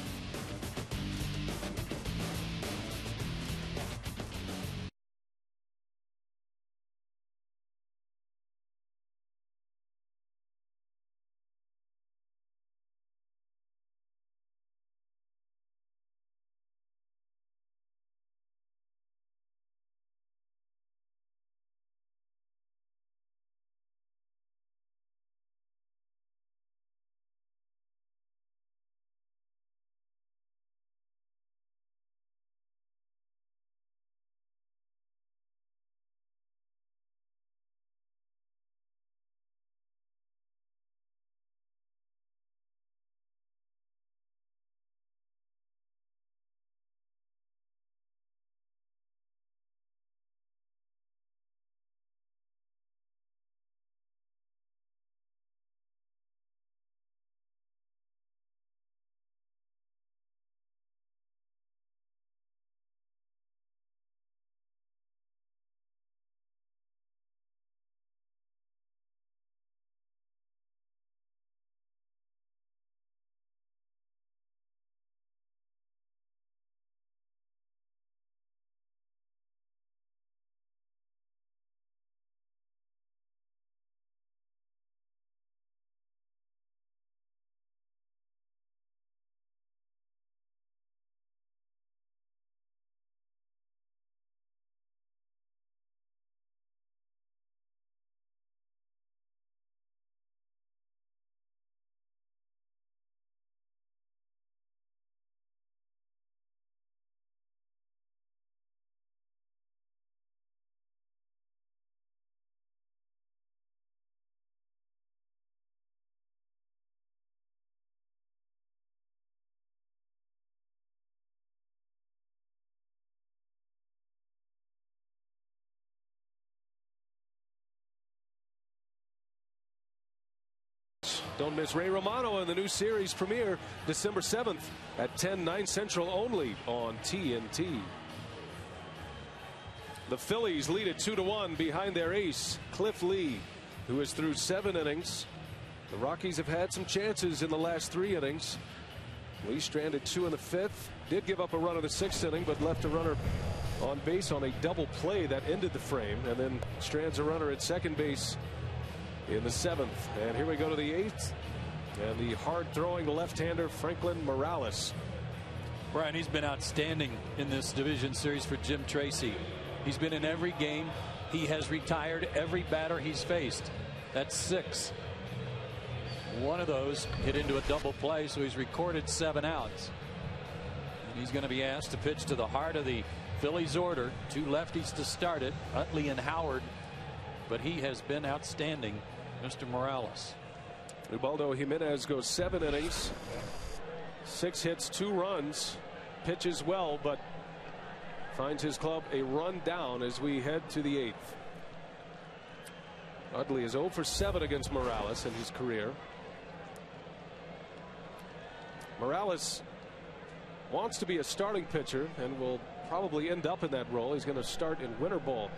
A: Don't miss Ray Romano in the new series premiere December 7th at 10/9 Central only on TNT. The Phillies lead it 2-1 behind their ace Cliff Lee, who is through 7 innings. The Rockies have had some chances in the last 3 innings. Lee stranded 2 in the 5th, did give up a run in the 6th inning, but left a runner on base on a double play that ended the frame, and then strands a runner at second base in the 7th. And here we go to the 8th, and the hard-throwing left-hander Franklin Morales.
B: Brian, he's been outstanding in this division series for Jim Tracy. He's been in every game. He has retired every batter he's faced. That's 6. One of those hit into a double play, so he's recorded 7 outs. And he's going to be asked to pitch to the heart of the Phillies order. 2 lefties to start it, Utley and Howard. But he has been outstanding, Mr. Morales.
A: Ubaldo Jimenez goes 7 innings, 6 hits, 2 runs, pitches well, but finds his club a run down as we head to the 8th. Utley is 0 for 7 against Morales in his career. Morales wants to be a starting pitcher and will probably end up in that role. He's going to start in winter ball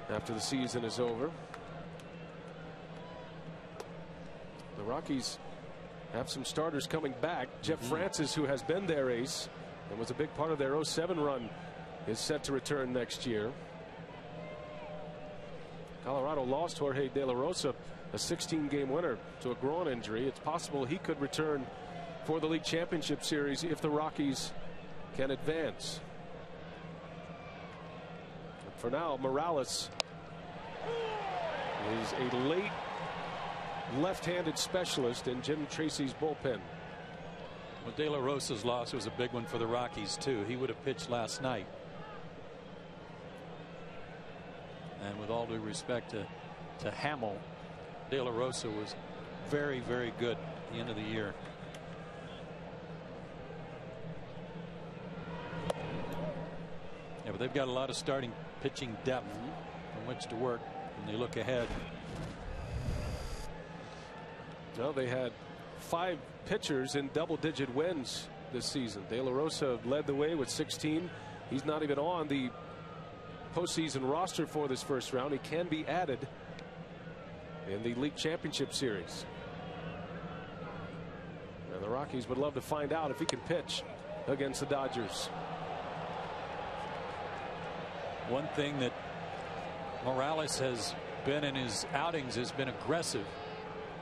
A: after the season is over. The Rockies have some starters coming back. Jeff Francis, who has been their ace and was a big part of their 07 run, is set to return next year. Colorado lost Jorge De La Rosa, a 16-game winner, to a groin injury. It's possible he could return for the league championship series if the Rockies can advance. And for now, Morales is a late left-handed specialist in Jim Tracy's bullpen.
B: Well, De La Rosa's loss was a big one for the Rockies too. He would have pitched last night. And with all due respect to Hamill, De La Rosa was very, very good at the end of the year. Yeah, but they've got a lot of starting pitching depth from which to work when they look ahead.
A: Well, they had 5 pitchers in double-digit wins this season. De La Rosa led the way with 16. He's not even on the postseason roster for this first round. He can be added in the league championship series. And the Rockies would love to find out if he can pitch against the Dodgers.
B: One thing that Morales has been in his outings has been aggressive,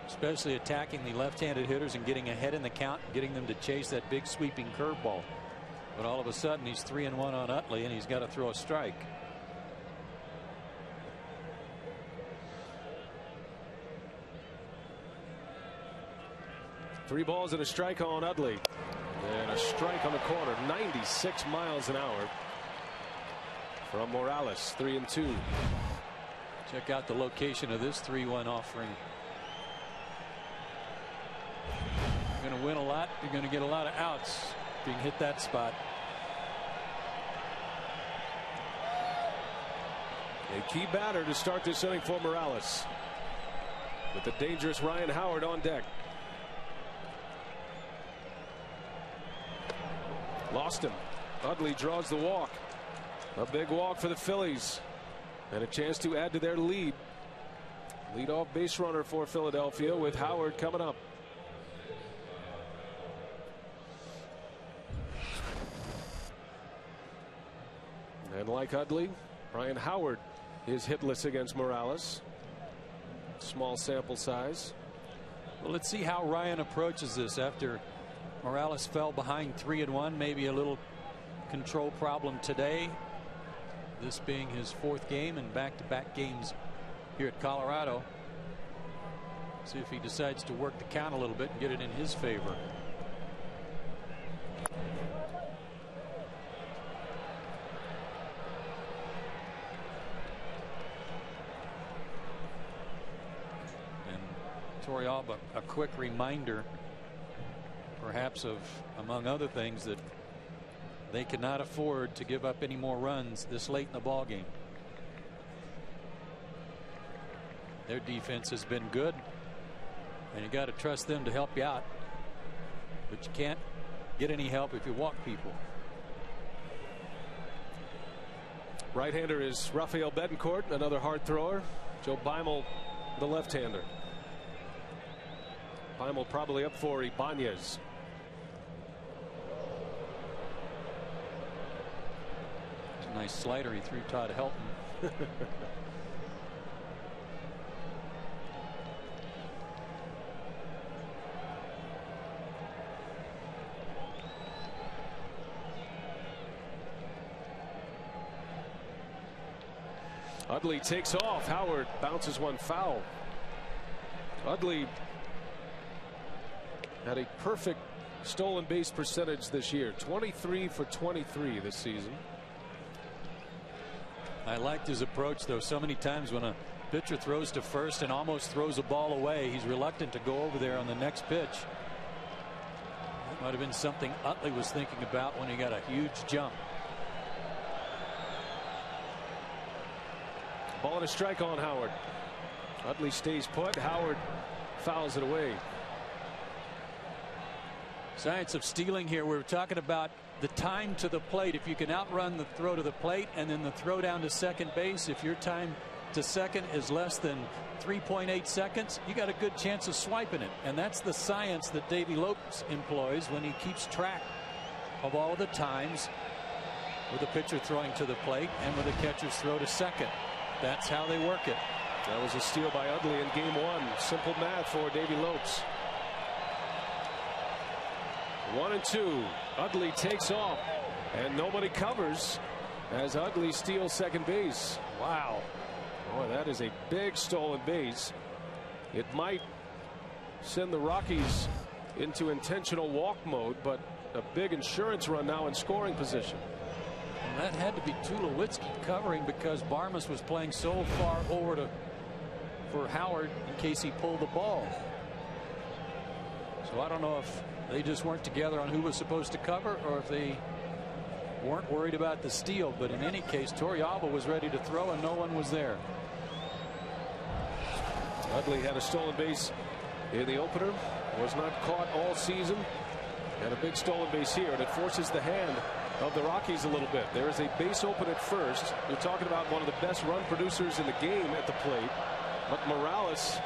B: especially attacking the left-handed hitters and getting ahead in the count and getting them to chase that big sweeping curveball. But all of a sudden he's 3-1 on Utley and he's got to throw a strike.
A: Three balls and a strike on Utley. And a strike on the corner. 96 miles an hour from Morales. 3-2.
B: Check out the location of this 3-1 offering. You're going to win a lot. You're going to get a lot of outs if you can hit that spot.
A: A key batter to start this inning for Morales, with the dangerous Ryan Howard on deck. Lost him. Utley draws the walk. A big walk for the Phillies, and a chance to add to their lead. Leadoff base runner for Philadelphia with Howard coming up. And like Utley, Ryan Howard is hitless against Morales. Small sample size.
B: Well, let's see how Ryan approaches this after Morales fell behind 3-1. Maybe a little control problem today. This being his 4th game and back-to-back games here at Colorado. See if he decides to work the count a little bit and get it in his favor. Torrealba, a quick reminder, perhaps of, among other things, that they cannot afford to give up any more runs this late in the ball game. Their defense has been good, and you got to trust them to help you out, but you can't get any help if you walk people.
A: Right-hander is Rafael Betancourt, another hard thrower. Joe Beimel, the left-hander. Beimel probably up for Ibanez.
B: A nice slider he threw Todd Helton.
A: Utley takes off. Howard bounces one foul. Utley had a perfect stolen base percentage this year. 23 for 23 this season.
B: I liked his approach, though. So many times when a pitcher throws to first and almost throws a ball away, he's reluctant to go over there on the next pitch. That might have been something Utley was thinking about when he got a huge jump.
A: Ball and a strike on Howard. Utley stays put. Howard fouls it away.
B: Science of stealing here. We're talking about the time to the plate. If you can outrun the throw to the plate and then the throw down to second base, if your time to second is less than 3.8 seconds, you got a good chance of swiping it. And that's the science that Davey Lopes employs when he keeps track of all the times with the pitcher throwing to the plate and with the catcher's throw to second. That's how they work it.
A: That was a steal by Utley in game 1. Simple math for Davey Lopes. 1-2. Utley takes off, and nobody covers as Utley steals second base. Wow. Boy, that is a big stolen base. It might send the Rockies into intentional walk mode, but a big insurance run now in scoring position.
B: And that had to be Tulowitzki covering because Barmes was playing so far over for Howard in case he pulled the ball. So I don't know if they just weren't together on who was supposed to cover or if they weren't worried about the steal. But in any case, Torrealba was ready to throw and no one was there.
A: Utley had a stolen base in the opener, was not caught all season, and a big stolen base here, and it forces the hand of the Rockies a little bit. There is a base open at first. You're talking about one of the best run producers in the game at the plate, but Morales,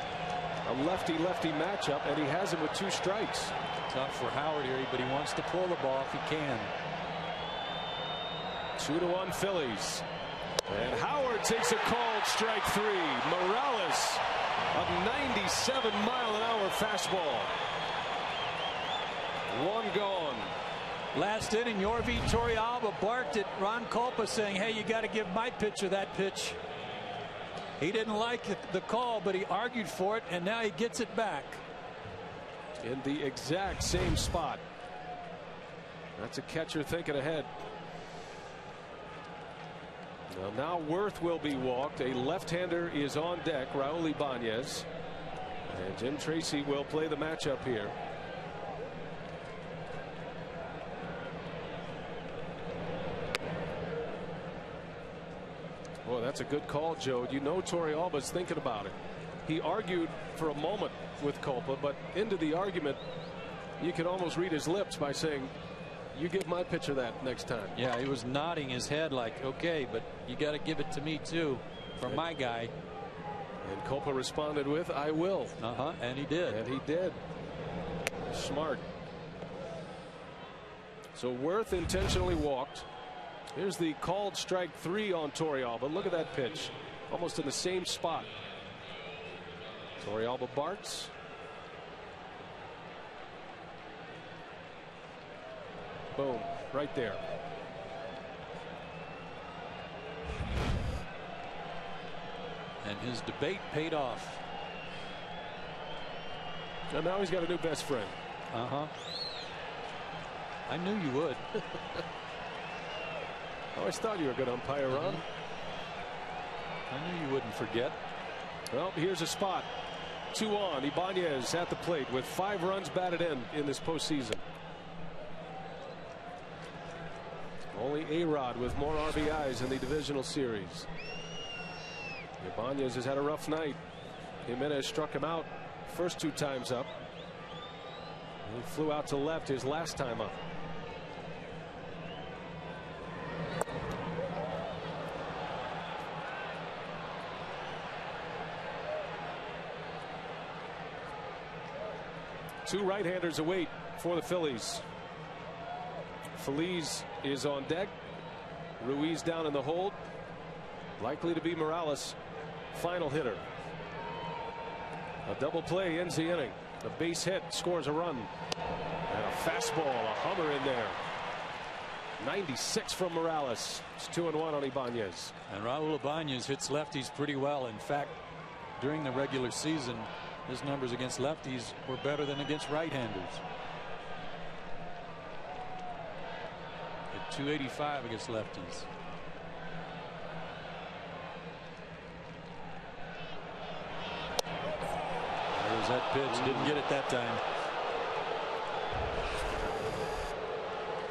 A: a lefty-lefty matchup, and he has him with 2 strikes.
B: Tough for Howard here, but he wants to pull the ball if he can.
A: 2-1 Phillies, and Howard takes a called strike 3. Morales, a 97-mile-an-hour fastball. 1 gone.
B: Last inning, Yorvi Torrealba barked at Ron Kulpa saying, hey, you got to give my pitcher that pitch. He didn't like the call, but he argued for it, and now he gets it back.
A: In the exact same spot. That's a catcher thinking ahead. Now Worth will be walked. A left-hander is on deck, Raul Ibanez. And Jim Tracy will play the matchup here. Boy, that's a good call, Joe. You know Torrealba's thinking about it. He argued for a moment with Culpa, but into the argument, you can almost read his lips by saying, you give my pitcher that next time.
B: Yeah, he was nodding his head like, okay, but you got to give it to me too, from my guy.
A: And Culpa responded with, I will.
B: And he did.
A: And he did. Smart. So Worth intentionally walked. Here's the called strike 3 on Torrealba. Look at that pitch. Almost in the same spot. Torrealba barks. Boom. Right there.
B: And his debate paid off.
A: And now he's got a new best friend.
B: I knew you would.
A: I always thought you were a good umpire, Ron.
B: I knew you wouldn't forget.
A: Well, here's a spot. 2 on. Ibanez at the plate with 5 runs batted in this postseason. Only A-Rod with more RBIs in the divisional series. Ibanez has had a rough night. Jimenez struck him out first 2 times up. He flew out to left his last time up. Two right-handers await for the Phillies. Feliz is on deck. Ruiz down in the hold. Likely to be Morales, final hitter. A double play ends the inning. A base hit scores a run. And a fastball, a hummer in there. 96 from Morales. It's 2-1 on Ibanez.
B: And Raul Ibanez hits lefties pretty well. In fact, during the regular season, his numbers against lefties were better than against right-handers. At 285 against lefties. There's that pitch. Didn't get it that time.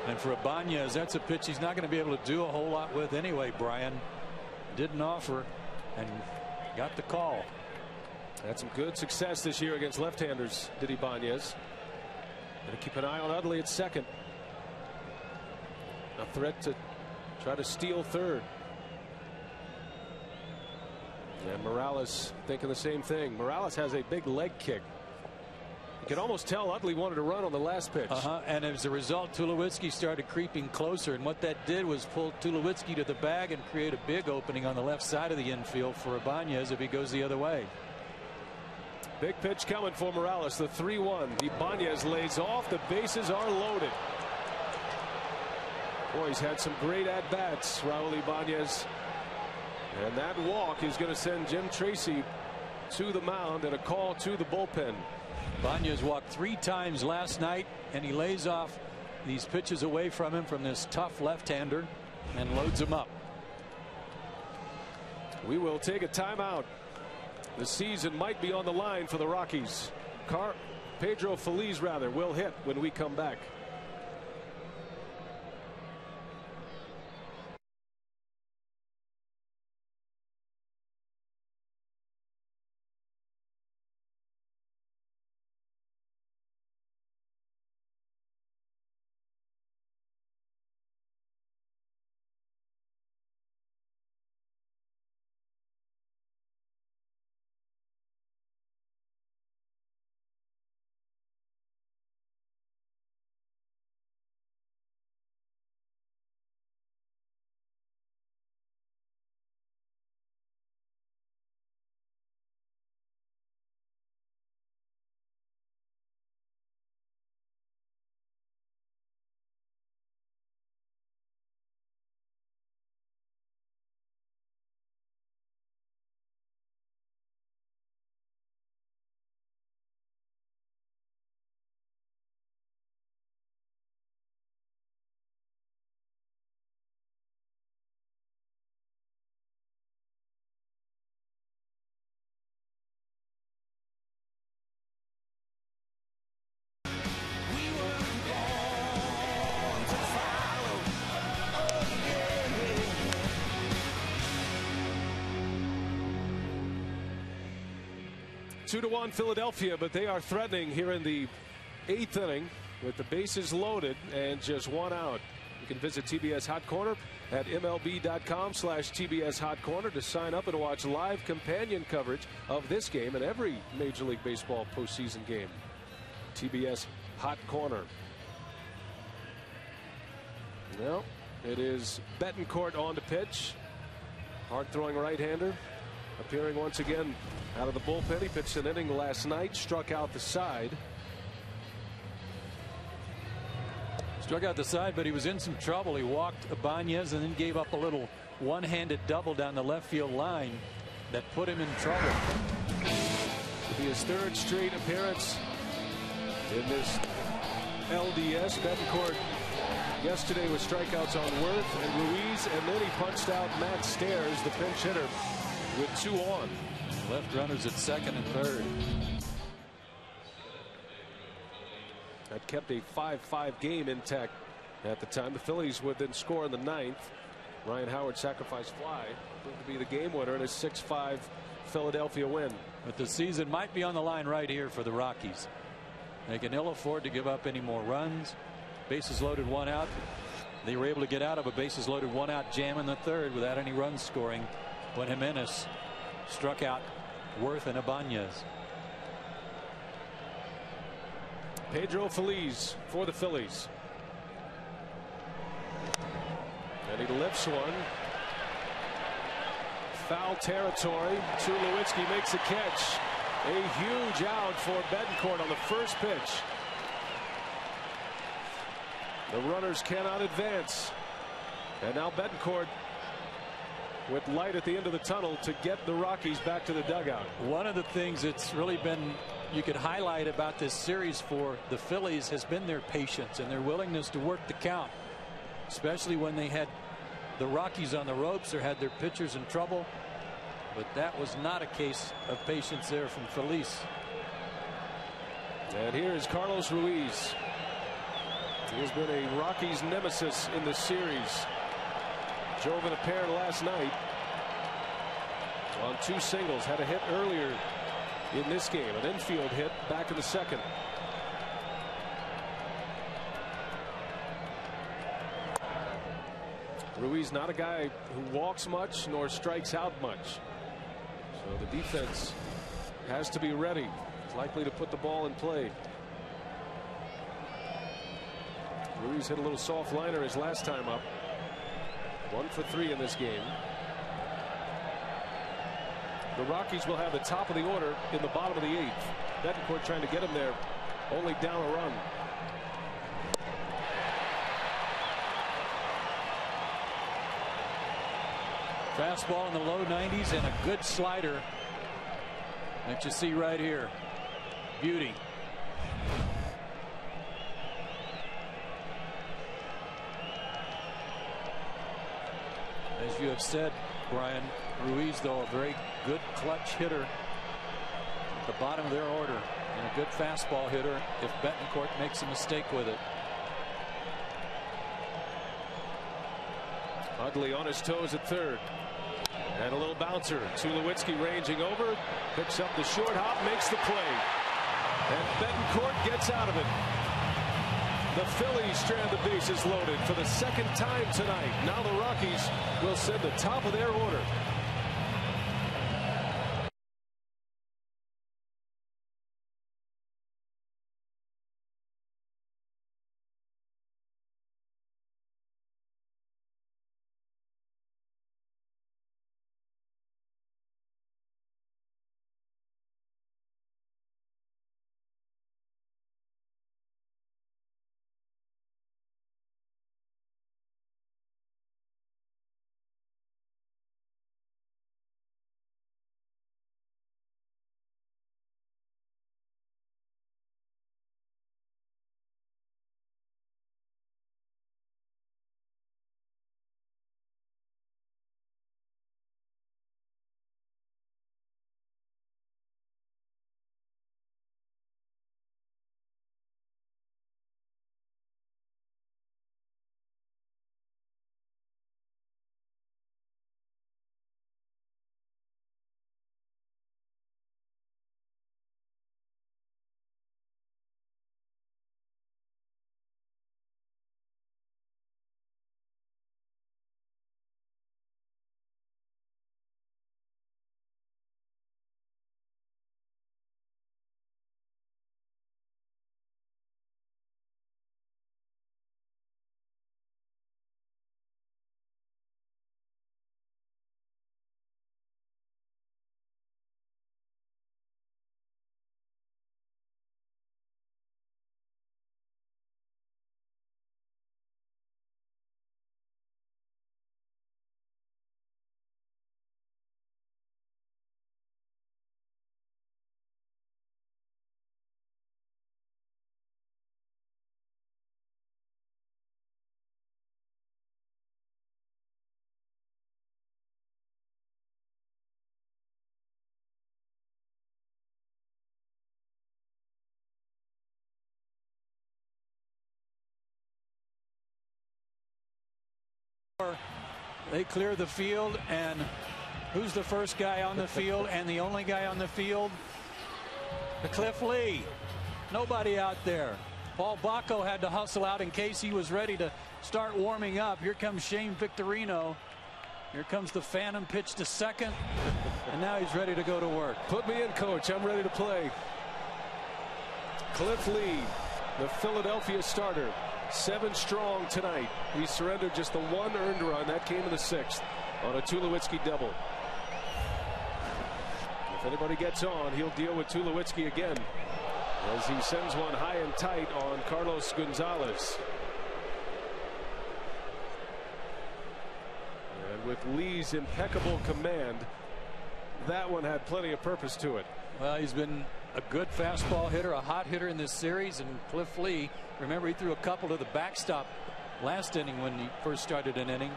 B: And for Ibanez, that's a pitch he's not going to be able to do a whole lot with anyway, Brian. Didn't offer and got the call.
A: Had some good success this year against left-handers, did Ibanez. Going to keep an eye on Utley at second. A threat to try to steal third. And Morales thinking the same thing. Morales has a big leg kick. You can almost tell Utley wanted to run on the last pitch.
B: And as a result, Tulowitzki started creeping closer, and what that did was pull Tulowitzki to the bag and create a big opening on the left side of the infield for Ibanez if he goes the other way.
A: Big pitch coming for Morales. The 3-1. Ibanez lays off. The bases are loaded. Boy, he's had some great at-bats, Raul Ibanez. And that walk is going to send Jim Tracy to the mound and a call to the bullpen.
B: Ibanez walked 3 times last night, and he lays off these pitches away from him from this tough left-hander and loads him up.
A: We will take a timeout. The season might be on the line for the Rockies. Pedro Feliz will hit when we come back. Two to 1 Philadelphia, but they are threatening here in the 8th inning with the bases loaded and just 1 out. You can visit TBS Hot Corner at MLB.com/TBS Hot Corner to sign up and watch live companion coverage of this game and every Major League Baseball postseason game. TBS Hot Corner. Well, it is Betancourt on the pitch. Hard-throwing right-hander. Appearing once again out of the bullpen. He pitched an inning last night, struck out the side.
B: Struck out the side, but he was in some trouble. He walked Ibanez and then gave up a little one-handed double down the left field line that put him in trouble.
A: It'll be his 3rd straight appearance in this LDS. Betancourt yesterday with strikeouts on Worth and Ruiz, and then he punched out Matt Stairs, the pinch hitter, with 2 on.
B: Left runners at 2nd and 3rd.
A: That kept a 5-5 game intact at the time. The Phillies would then score in the 9th. Ryan Howard sacrifice fly proved to be the game winner in a 6-5 Philadelphia win.
B: But the season might be on the line right here for the Rockies. They can ill afford to give up any more runs. Bases loaded, 1 out. They were able to get out of a bases loaded 1 out jam in the 3rd without any runs scoring when Jimenez struck out Worth and Ibanez.
A: Pedro Feliz for the Phillies. And he lifts one. Foul territory. Tulowitzki makes a catch. A huge out for Betancourt on the first pitch. The runners cannot advance. And now Betancourt with light at the end of the tunnel to get the Rockies back to the dugout.
B: One of the things that's really been you could highlight about this series for the Phillies has been their patience and their willingness to work the count, especially when they had the Rockies on the ropes or had their pitchers in trouble. But that was not a case of patience there from Feliz.
A: And here is Carlos Ruiz. He has been a Rockies nemesis in the series. Drove in a pair last night on 2 singles. Had a hit earlier in this game, an infield hit back in the 2nd. Ruiz not a guy who walks much nor strikes out much. So the defense has to be ready. It's likely to put the ball in play. Ruiz hit a little soft liner his last time up. 1 for 3 in this game. The Rockies will have the top of the order in the bottom of the 8th. Betancourt trying to get him there, only down a run.
B: Fastball in the low 90s and a good slider that you see right here. Beauty. As you have said, Brian, Ruiz, though, a very good clutch hitter at the bottom of their order, and a good fastball hitter if Betancourt makes a mistake with it.
A: Ugley on his toes at third. And a little bouncer. Tulowitzki ranging over, picks up the short hop, makes the play. And Betancourt gets out of it. The Phillies strand the bases loaded for the second time tonight. Now the Rockies will send the top of their order.
B: They clear the field, and who's the first guy on the field and the only guy on the field? Cliff Lee. Nobody out there. Paul Bacco had to hustle out in case he was ready to start warming up. Here comes Shane Victorino. Here comes the phantom pitch to second, and now he's ready to go to work.
A: Put me in, coach. I'm ready to play. Cliff Lee, the Philadelphia starter, 7 strong tonight. He surrendered just the 1 earned run. That came in the 6th on a Tulowitzki double. If anybody gets on, he'll deal with Tulowitzki again as he sends one high and tight on Carlos Gonzalez. And with Lee's impeccable command, that one had plenty of purpose to it.
B: Well, he's been a good fastball hitter, a hot hitter in this series, and Cliff Lee, remember, he threw a couple to the backstop last inning when he first started an inning.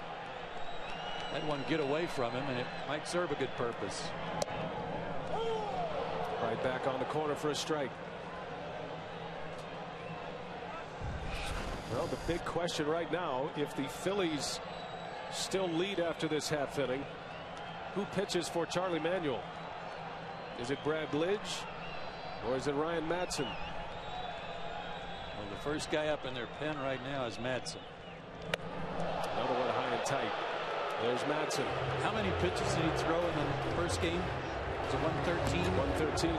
B: Had one get away from him, and it might serve a good purpose.
A: Right back on the corner for a strike. Well, the big question right now, if the Phillies still lead after this half inning, who pitches for Charlie Manuel? Is it Brad Lidge or is it Ryan Madson?
B: Well, the first guy up in their pen right now is Madson.
A: Another one high and tight. There's Madson.
B: How many pitches did he throw in the first game? Was it 113?
A: 113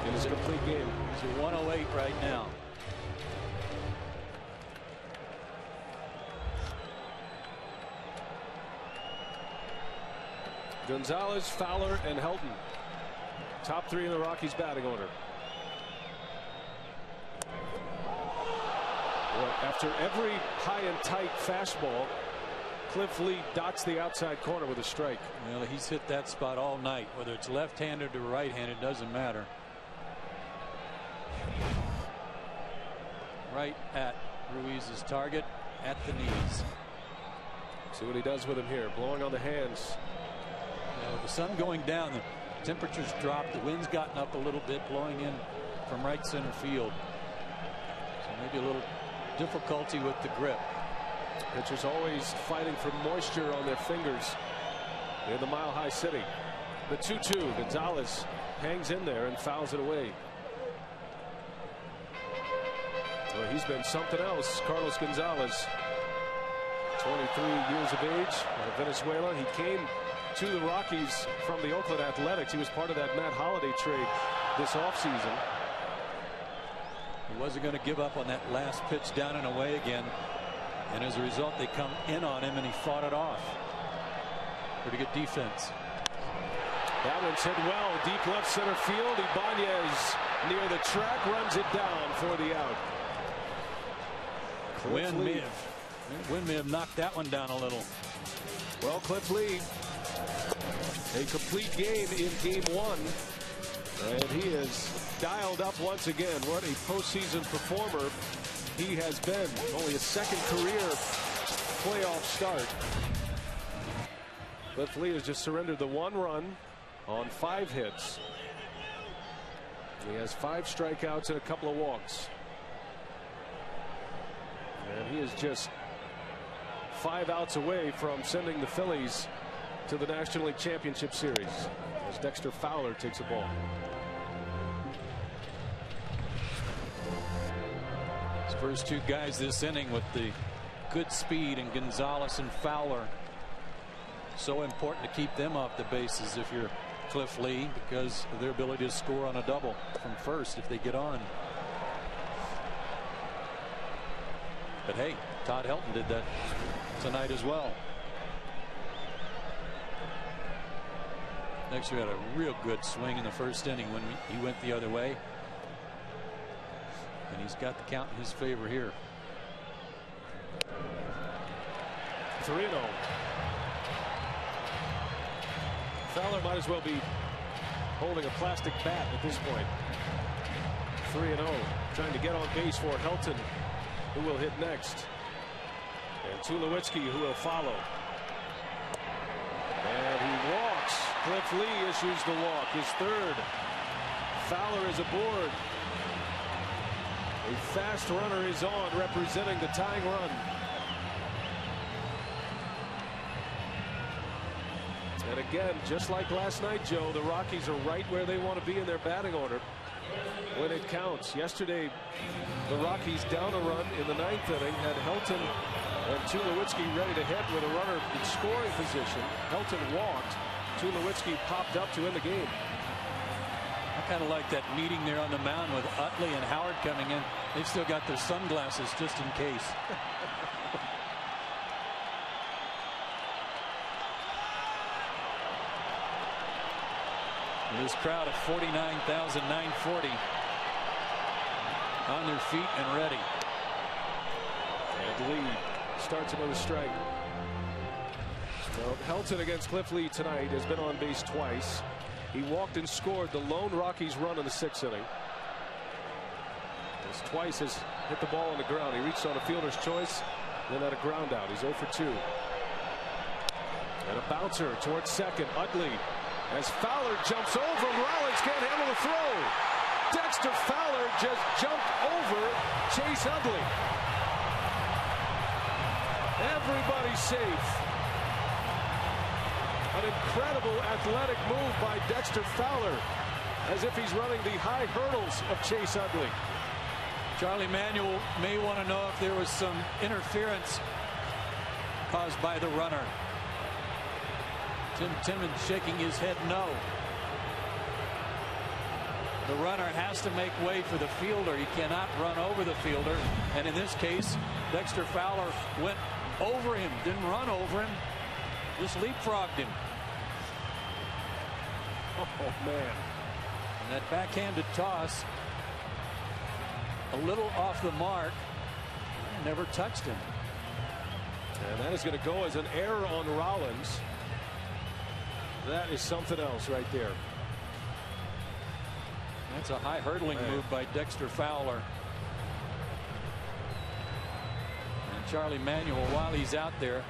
A: in his complete game.
B: He's at 108 right now.
A: Gonzalez, Fowler, and Helton. Top three in the Rockies batting order. Well, after every high and tight fastball, Cliff Lee dots the outside corner with a strike.
B: Well, he's hit that spot all night, whether it's left-handed or right-handed, doesn't matter. Right at Ruiz's target, at the knees.
A: See what he does with him here, blowing on the hands.
B: With the sun going down, the temperatures dropped, the wind's gotten up a little bit, blowing in from right center field. So maybe a little difficulty with the grip.
A: Pitchers always fighting for moisture on their fingers in the Mile High City. The 2-2. Gonzalez hangs in there and fouls it away. Well, he's been something else. Carlos Gonzalez, 23 years of age, out of Venezuela. He came to the Rockies from the Oakland Athletics. He was part of that Matt Holliday trade this offseason.
B: He wasn't going to give up on that last pitch down and away again. And as a result, they come in on him and he fought it off. Pretty good defense.
A: That one's hit well. Deep left center field. Ibanez near the track runs it down for the out.
B: Wind may have knocked that one down a little.
A: Well, Cliff Lee, a complete game in game one. And he is dialed up once again. What a postseason performer he has been. Only a second career playoff start. Cliff Lee has just surrendered the 1 run on 5 hits. He has 5 strikeouts and a couple of walks. And he is just 5 outs away from sending the Phillies to the National League Championship Series as Dexter Fowler takes a ball.
B: His first 2 guys this inning with the good speed, and Gonzalez and Fowler. So important to keep them off the bases if you're Cliff Lee, because of their ability to score on a double from first if they get on. But hey, Todd Helton did that tonight as well. Dexter had a real good swing in the first inning when he went the other way. And he's got the count in his favor here.
A: 3-0. Fowler might as well be holding a plastic bat at this point. 3-0. Trying to get on base for Helton, who will hit next. And Tulowitzki, who will follow. And he walks. Cliff Lee issues the walk, his 3rd. Fowler is aboard. A fast runner is on, representing the tying run. And again, just like last night, Joe, the Rockies are right where they want to be in their batting order when it counts. Yesterday, the Rockies down a run in the 9th inning had Helton and Tulowitzki ready to hit with a runner in scoring position. Helton walked. Tulowitzki popped up to end the game.
B: I kind of like that meeting there on the mound with Utley and Howard coming in. They've still got their sunglasses just in case. This crowd of 49,940 on their feet and ready.
A: And Lee starts him with a strike. Well, Helton against Cliff Lee tonight has been on base twice. He walked and scored the lone Rockies run in the 6th inning. Twice has hit the ball on the ground. He reached on a fielder's choice, then had a ground out. He's 0 for 2. And a bouncer towards second. Utley, as Fowler jumps over him, Rollins can't handle the throw. Dexter Fowler just jumped over Chase Utley. Everybody's safe. An incredible athletic move by Dexter Fowler, as if he's running the high hurdles of Chase Utley.
B: Charlie Manuel may want to know if there was some interference caused by the runner. Tim Timmons shaking his head no. The runner has to make way for the fielder. He cannot run over the fielder. And in this case, Dexter Fowler went over him, didn't run over him, just leapfrogged him.
A: Oh, man.
B: And that backhanded toss, a little off the mark, never touched him.
A: And that is going to go as an error on Rollins. That is something else right there.
B: That's a high hurdling move by Dexter Fowler. And Charlie Manuel, while he's out there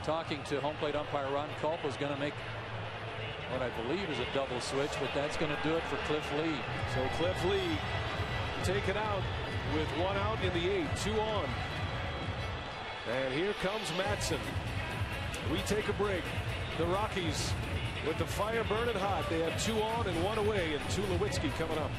B: talking to home plate umpire Ron Culp, is going to make what I believe is a double switch, but that's going to do it for Cliff Lee.
A: So Cliff Lee taken out with 1 out in the 8th, 2 on. And here comes Madsen. We take a break. The Rockies with the fire burning hot. They have 2 on and 1 away, and Tulowitzki coming up.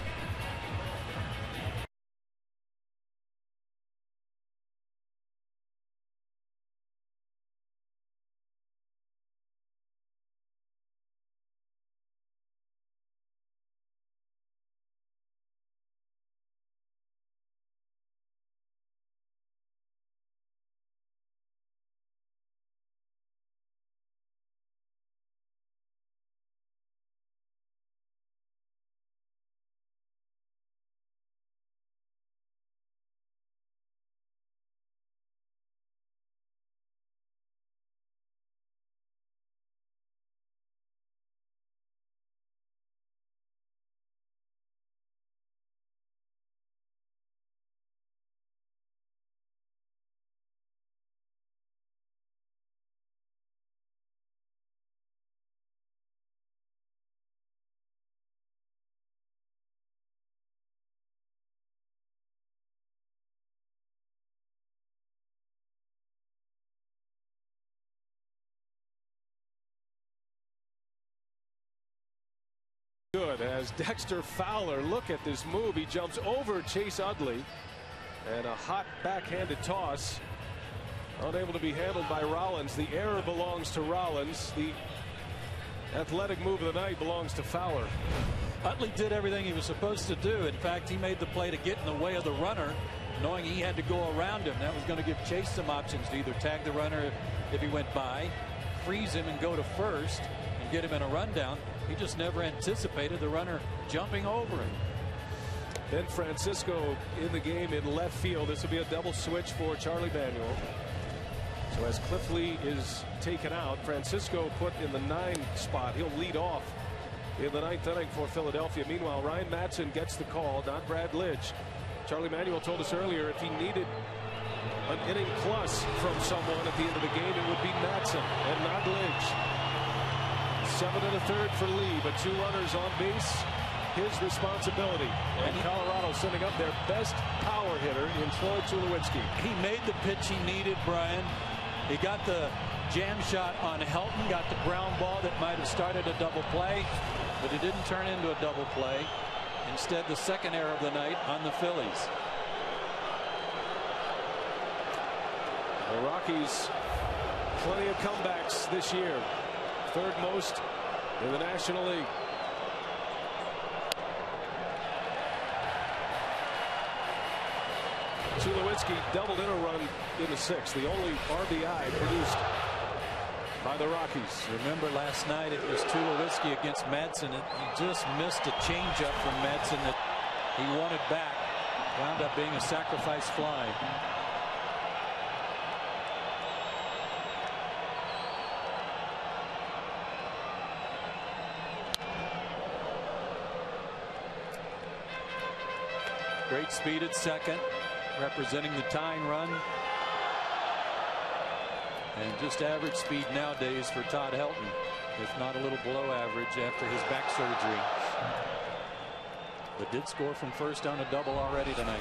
A: Good as Dexter Fowler, look at this move. He jumps over Chase Utley, and a hot backhanded toss, unable to be handled by Rollins. The error belongs to Rollins. The athletic move of the night belongs to Fowler.
B: Utley did everything he was supposed to do. In fact, he made the play to get in the way of the runner, knowing he had to go around him. That was going to give Chase some options to either tag the runner if he went by, freeze him and go to first and get him in a rundown. He just never anticipated the runner jumping over him.
A: Ben Francisco in the game in left field. This will be a double switch for Charlie Manuel. So as Cliff Lee is taken out, Francisco put in the 9 spot. He'll lead off in the 9th inning for Philadelphia. Meanwhile, Ryan Madsen gets the call, not Brad Lidge. Charlie Manuel told us earlier if he needed an inning plus from someone at the end of the game, it would be Madsen and not Lidge. 7 1/3 for Lee, but 2 runners on base, his responsibility. And Colorado sending up their best power hitter in Troy Tulowitzki.
B: He made the pitch he needed, Brian. He got the jam shot on Helton, got the ground ball that might have started a double play, but it didn't turn into a double play. Instead, the second error of the night on the Phillies.
A: The Rockies, plenty of comebacks this year. 3rd most in the National League. Tulowitzki doubled in a run in the 6th, the only RBI produced by the Rockies.
B: Remember last night it was Tulowitzki against Madsen. He just missed a changeup from Madsen that he wanted back. Wound up being a sacrifice fly. Great speed at second, representing the tying run. And just average speed nowadays for Todd Helton, if not a little below average after his back surgery. But did score from first on a double already tonight.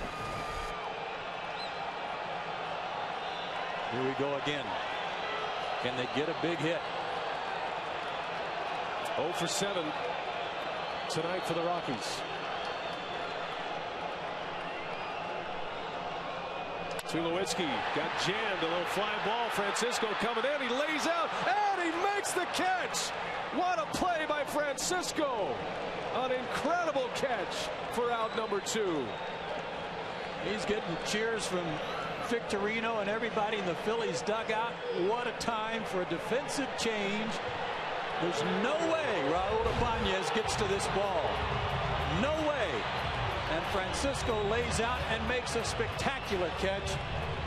B: Here we go again. Can they get a big hit?
A: 0 for 7 tonight for the Rockies. Tulowitzki got jammed, a little fly ball. Francisco coming in, he lays out and he makes the catch. What a play by Francisco. An incredible catch for out number 2.
B: He's getting cheers from Victorino and everybody in the Phillies dugout. What a time for a defensive change There's no way Raul Ibanez gets to this ball. No way. And Francisco lays out and makes a spectacular catch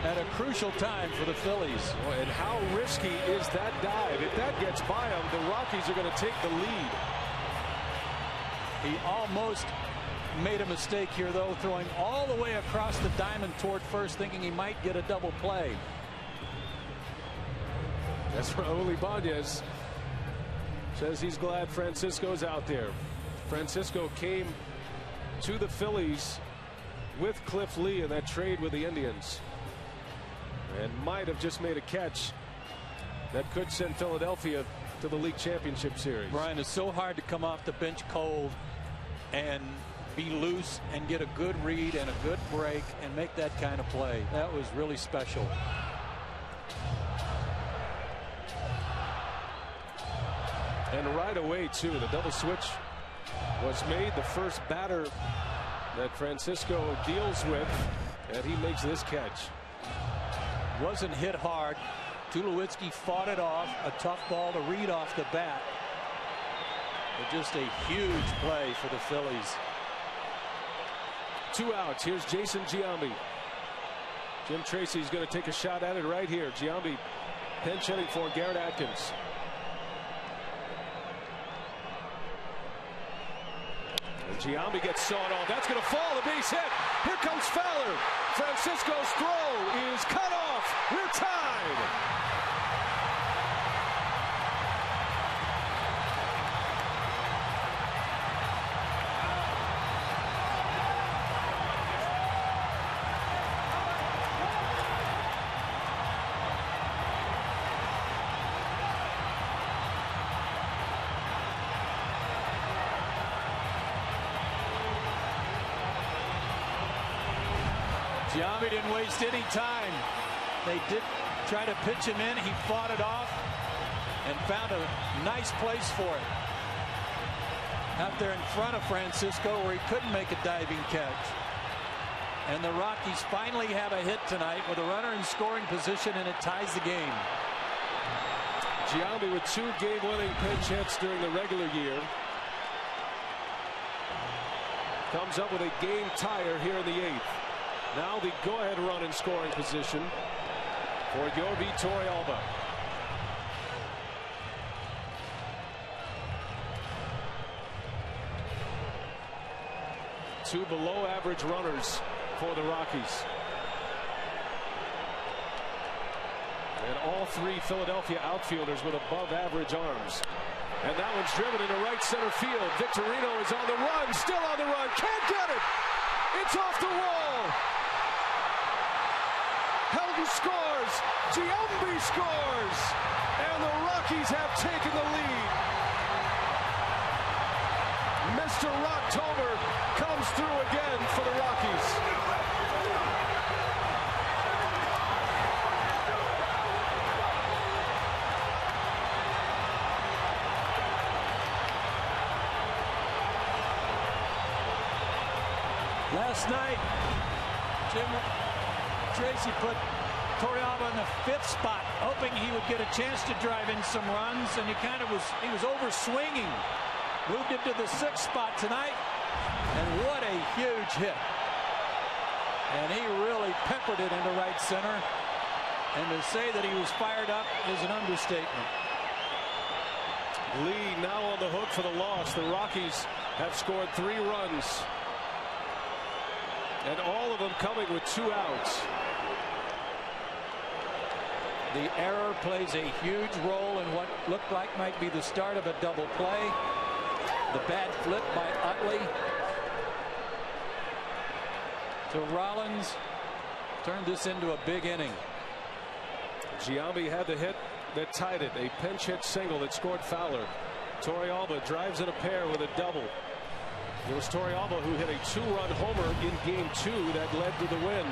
B: at a crucial time for the Phillies.
A: Boy, and how risky is that dive? If that gets by them, the Rockies are going to take the lead.
B: He almost made a mistake here, though, throwing all the way across the diamond toward first, thinking he might get a double play.
A: That's Raul Ibanez. Says he's glad Francisco's out there. Francisco came to the Phillies with Cliff Lee in that trade with the Indians, and might have just made a catch that could send Philadelphia to the League Championship Series.
B: Brian, it's so hard to come off the bench cold and be loose and get a good read and a good break and make that kind of play. That was really special.
A: And right away, too, the double switch was made. The first batter that Francisco deals with, and he makes this catch.
B: Wasn't hit hard. Tulowitzki fought it off. A tough ball to read off the bat. But just a huge play for the Phillies.
A: 2 outs. Here's Jason Giambi. Jim Tracy's going to take a shot at it right here. Giambi pinch hitting for Garrett Atkins. And Giambi gets sawed off. That's going to fall. The base hit. Here comes Fowler. Francisco's throw is cut off. We're tied.
B: Giambi didn't waste any time. They did try to pitch him in. He fought it off and found a nice place for it. Out there in front of Francisco where he couldn't make a diving catch. And the Rockies finally have a hit tonight with a runner in scoring position, and it ties the game.
A: Giambi with 2 game-winning pinch hits during the regular year. Comes up with a game tire here in the 8th. Now the go-ahead run in scoring position for Yorvi Torrealba. Two below-average runners for the Rockies. And all 3 Philadelphia outfielders with above-average arms. And that one's driven into right center field. Victorino is on the run, still on the run, can't get it. It's off the wall. Helton scores. Giambi scores. And the Rockies have taken the lead. Mr. Rocktober comes through again for the Rockies.
B: Last night, Jim Tracy put Torrealba in the 5th spot, hoping he would get a chance to drive in some runs, and he was over swinging. Moved him to the 6th spot tonight, and what a huge hit. And he really peppered it into right center, and to say that he was fired up is an understatement.
A: Lee now on the hook for the loss. The Rockies have scored 3 runs, and all of them coming with 2 outs.
B: The error plays a huge role in what looked like might be the start of a double play. The bad flip by Utley to Rollins turned this into a big inning.
A: Giambi had the hit that tied it, a pinch hit single that scored Fowler. Torrealba drives in a pair with a double. It was Torrealba who hit a 2-run homer in game 2 that led to the win.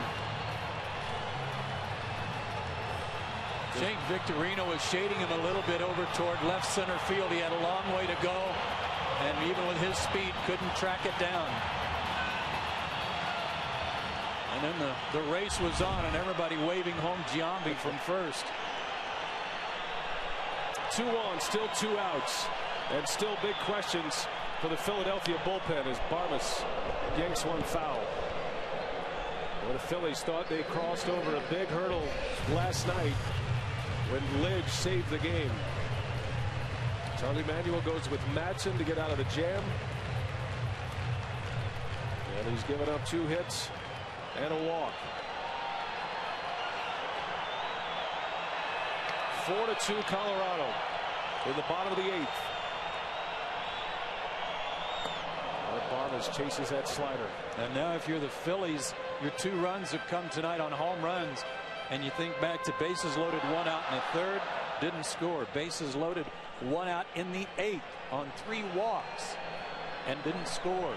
B: Jake Victorino was shading him a little bit over toward left center field. He had a long way to go, and even with his speed couldn't track it down. And then the race was on, and everybody waving home Giambi from first.
A: 2 2 on, still 2 outs, and still big questions for the Philadelphia bullpen as Barmes yanks one foul. Well, the Phillies thought they crossed over a big hurdle last night when Lidge saved the game. Charlie Manuel goes with Madsen to get out of the jam. And he's given up 2 hits and a walk. 4-2 Colorado in the bottom of the 8th. Barnes chases that slider.
B: And now if you're the Phillies, your 2 runs have come tonight on home runs. And you think back to bases loaded, 1 out in the 3rd, didn't score. Bases loaded, 1 out in the 8th on 3 walks and didn't score.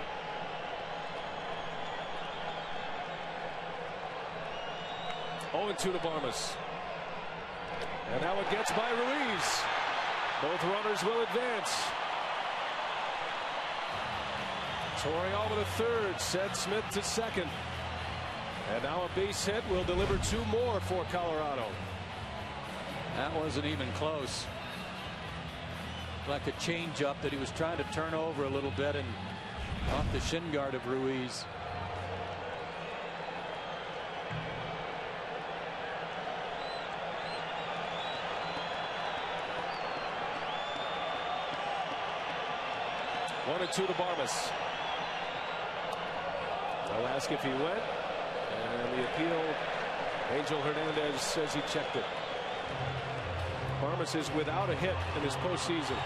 A: Oh, and 2 to Barmes. And now it gets by Ruiz. Both runners will advance. Torrealba to 3rd, Sed Smith to 2nd. And now a base hit will deliver 2 more for Colorado.
B: That wasn't even close. Like a changeup that he was trying to turn over a little bit and off the shin guard of Ruiz.
A: One and 2 to Barmes. They'll ask if he went, and the appeal, Angel Hernandez says he checked it. Barmes is without a hit in his postseason.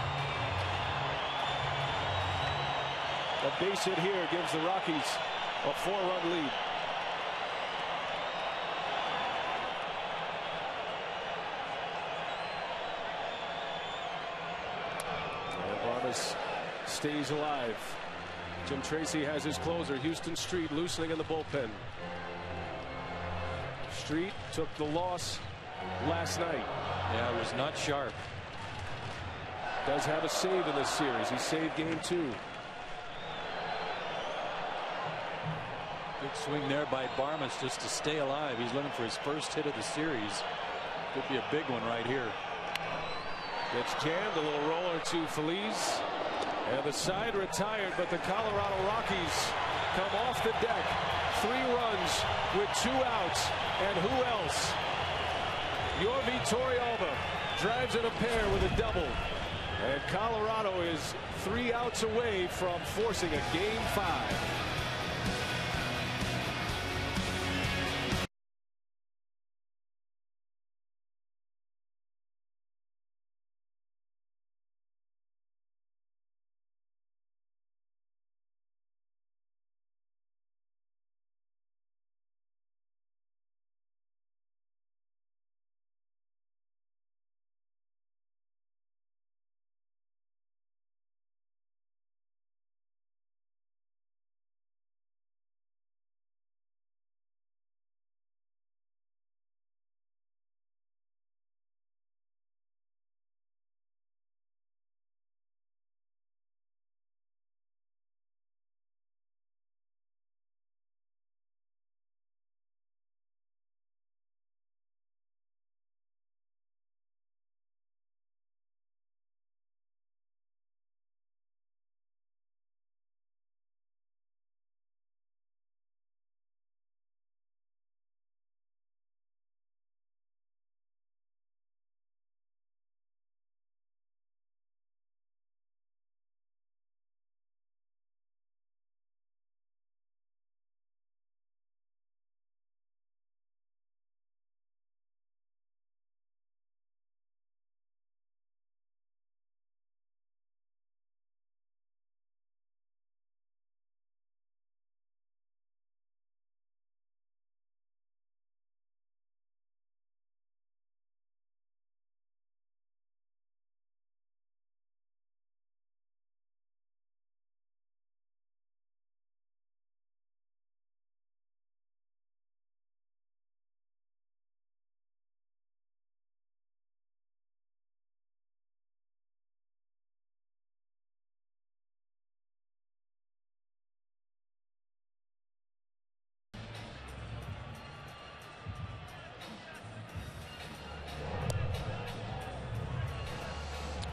A: A base hit here gives the Rockies a 4-run lead. And Barmes stays alive. Jim Tracy has his closer, Houston Street, loosening in the bullpen. Street took the loss last night.
B: Yeah, it was not sharp.
A: Does have a save in this series. He saved game 2.
B: Good swing there by Barmes just to stay alive. He's looking for his first hit of the series. Could be a big one right here.
A: Gets jammed, a little roller to Phillies. And the side retired, but the Colorado Rockies come off the deck. 3 runs with 2 outs. And who else? Yorvi Torrealba drives in a pair with a double. And Colorado is 3 outs away from forcing a game 5.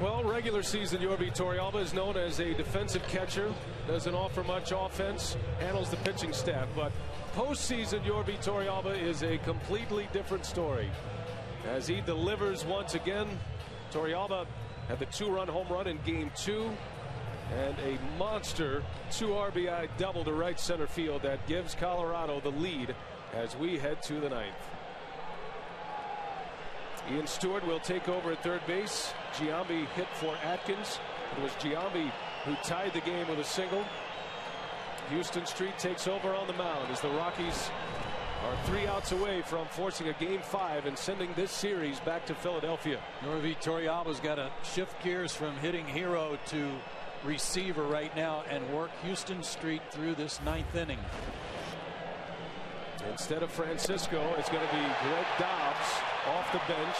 A: Well, regular season Yorvi Torrealba is known as a defensive catcher, doesn't offer much offense, handles the pitching staff, but postseason Yorvi Torrealba is a completely different story as he delivers once again. Torrealba had the 2-run home run in game 2 and a monster 2 RBI double to right center field that gives Colorado the lead as we head to the 9th. Ian Stewart will take over at third base. Giambi hit for Atkins. It was Giambi who tied the game with a single. Houston Street takes over on the mound as the Rockies are 3 outs away from forcing a game 5 and sending this series back to Philadelphia.
B: Yorvi Torrealba's got to shift gears from hitting hero to receiver right now and work Houston Street through this 9th inning.
A: Instead of Francisco, it's going to be Greg Dobbs off the bench.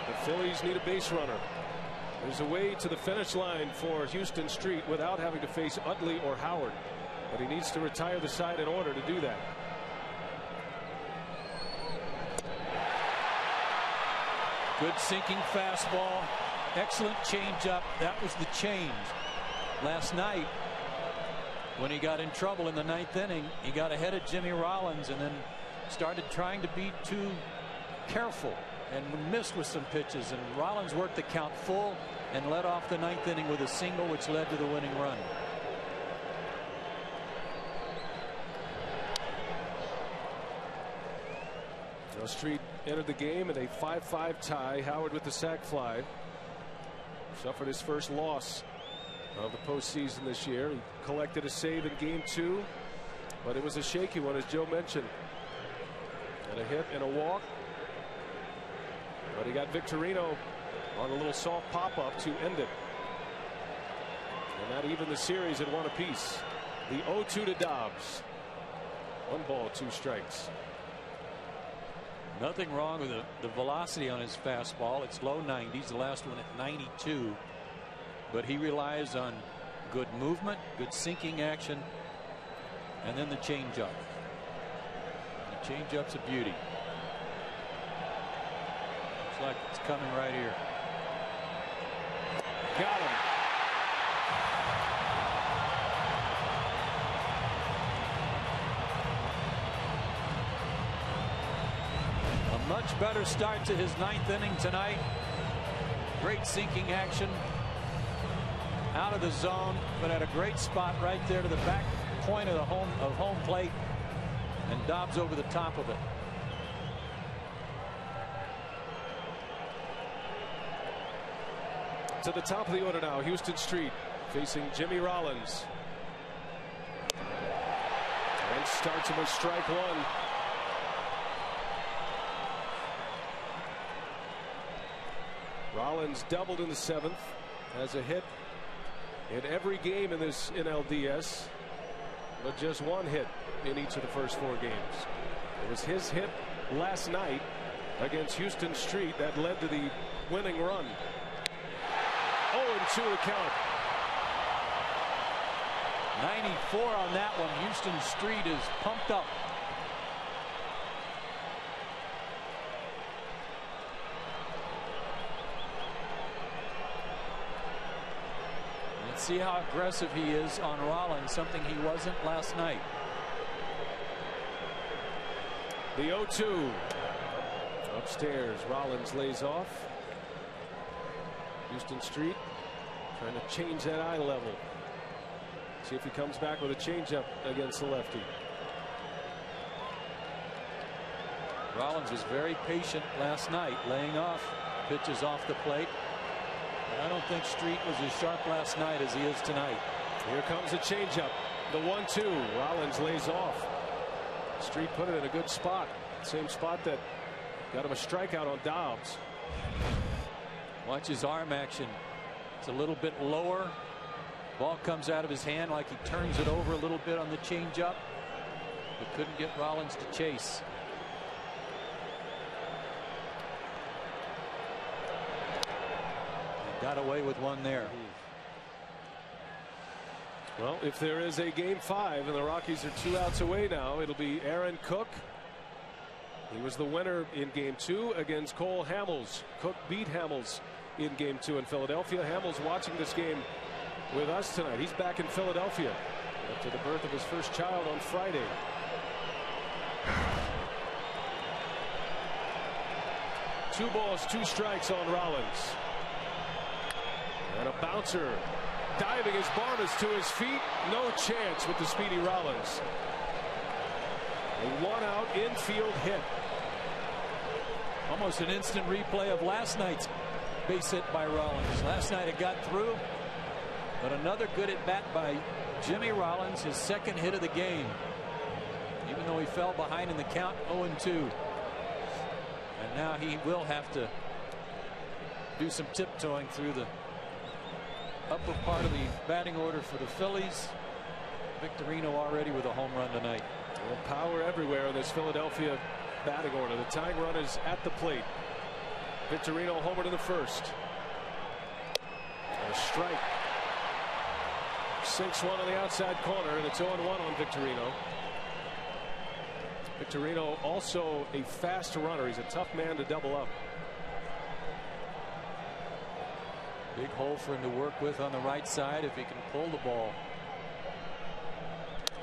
A: The Phillies need a base runner. There's a way to the finish line for Houston Street without having to face Utley or Howard, but he needs to retire the side in order to do that.
B: Good sinking fastball, excellent changeup. That was the change last night. When he got in trouble in the 9th inning, he got ahead of Jimmy Rollins and then started trying to be too careful and missed with some pitches, and Rollins worked the count full and led off the 9th inning with a single, which led to the winning run.
A: Now Street entered the game in a 5-5 tie. Howard with the sac fly. Suffered his first loss of the postseason this year. He collected a save in game 2, but it was a shaky one, as Joe mentioned, and a hit and a walk, but he got Victorino on a little soft pop-up to end it, and that evened the series at 1 apiece. The 0-2 to Dobbs. 1 ball, 2 strikes.
B: Nothing wrong with the velocity on his fastball. It's low 90s, the last one at 92. But he relies on good movement, good sinking action, and then the changeup. The changeup's a beauty. Looks like it's coming right here.
A: Got him.
B: A much better start to his 9th inning tonight. Great sinking action. Out of the zone, but at a great spot right there to the back point of the home plate, and Dobbs over the top of it.
A: To the top of the order now, Houston Street facing Jimmy Rollins, and starts him with strike 1. Rollins doubled in the 7th, has a hit in every game in this NLDS, but just 1 hit in each of the first 4 games. It was his hit last night against Houston Street that led to the winning run. 0-2 to count.
B: 94 on that one. Houston Street is pumped up. See how aggressive he is on Rollins, something he wasn't last night.
A: The 0-2 upstairs. Rollins lays off. Houston Street trying to change that eye level. See if he comes back with a changeup against the lefty.
B: Rollins was very patient last night, laying off pitches off the plate. I don't think Street was as sharp last night as he is tonight.
A: Here comes a changeup. The 1-2. Rollins lays off. Street put it in a good spot. Same spot that got him a strikeout on Dobbs.
B: Watch his arm action. It's a little bit lower. Ball comes out of his hand like he turns it over a little bit on the changeup, but couldn't get Rollins to chase. Got away with one there.
A: Well, if there is a game 5 and the Rockies are 2 outs away now, it'll be Aaron Cook, He was the winner in Game 2 against Cole Hamels. Cook beat Hamels in Game 2 in Philadelphia. Hamels watching this game with us tonight. He's back in Philadelphia after the birth of his first child on Friday. Two balls, two strikes on Rollins. And a bouncer diving as Barnes to his feet. No chance with the speedy Rollins. A one-out infield hit.
B: Almost an instant replay of last night's base hit by Rollins. Last night it got through, but another good at bat by Jimmy Rollins, his second hit of the game. Even though he fell behind in the count, 0-2. And now he will have to do some tiptoeing through the upper part of the batting order for the Phillies. Victorino already with a home run tonight.
A: Well, power everywhere in this Philadelphia batting order. The tying run is at the plate. Victorino homered in the first. And a strike. Sinks one on the outside corner, and it's 0-1 on Victorino. Victorino also a fast runner. He's a tough man to double up.
B: Big hole for him to work with on the right side if he can pull the ball.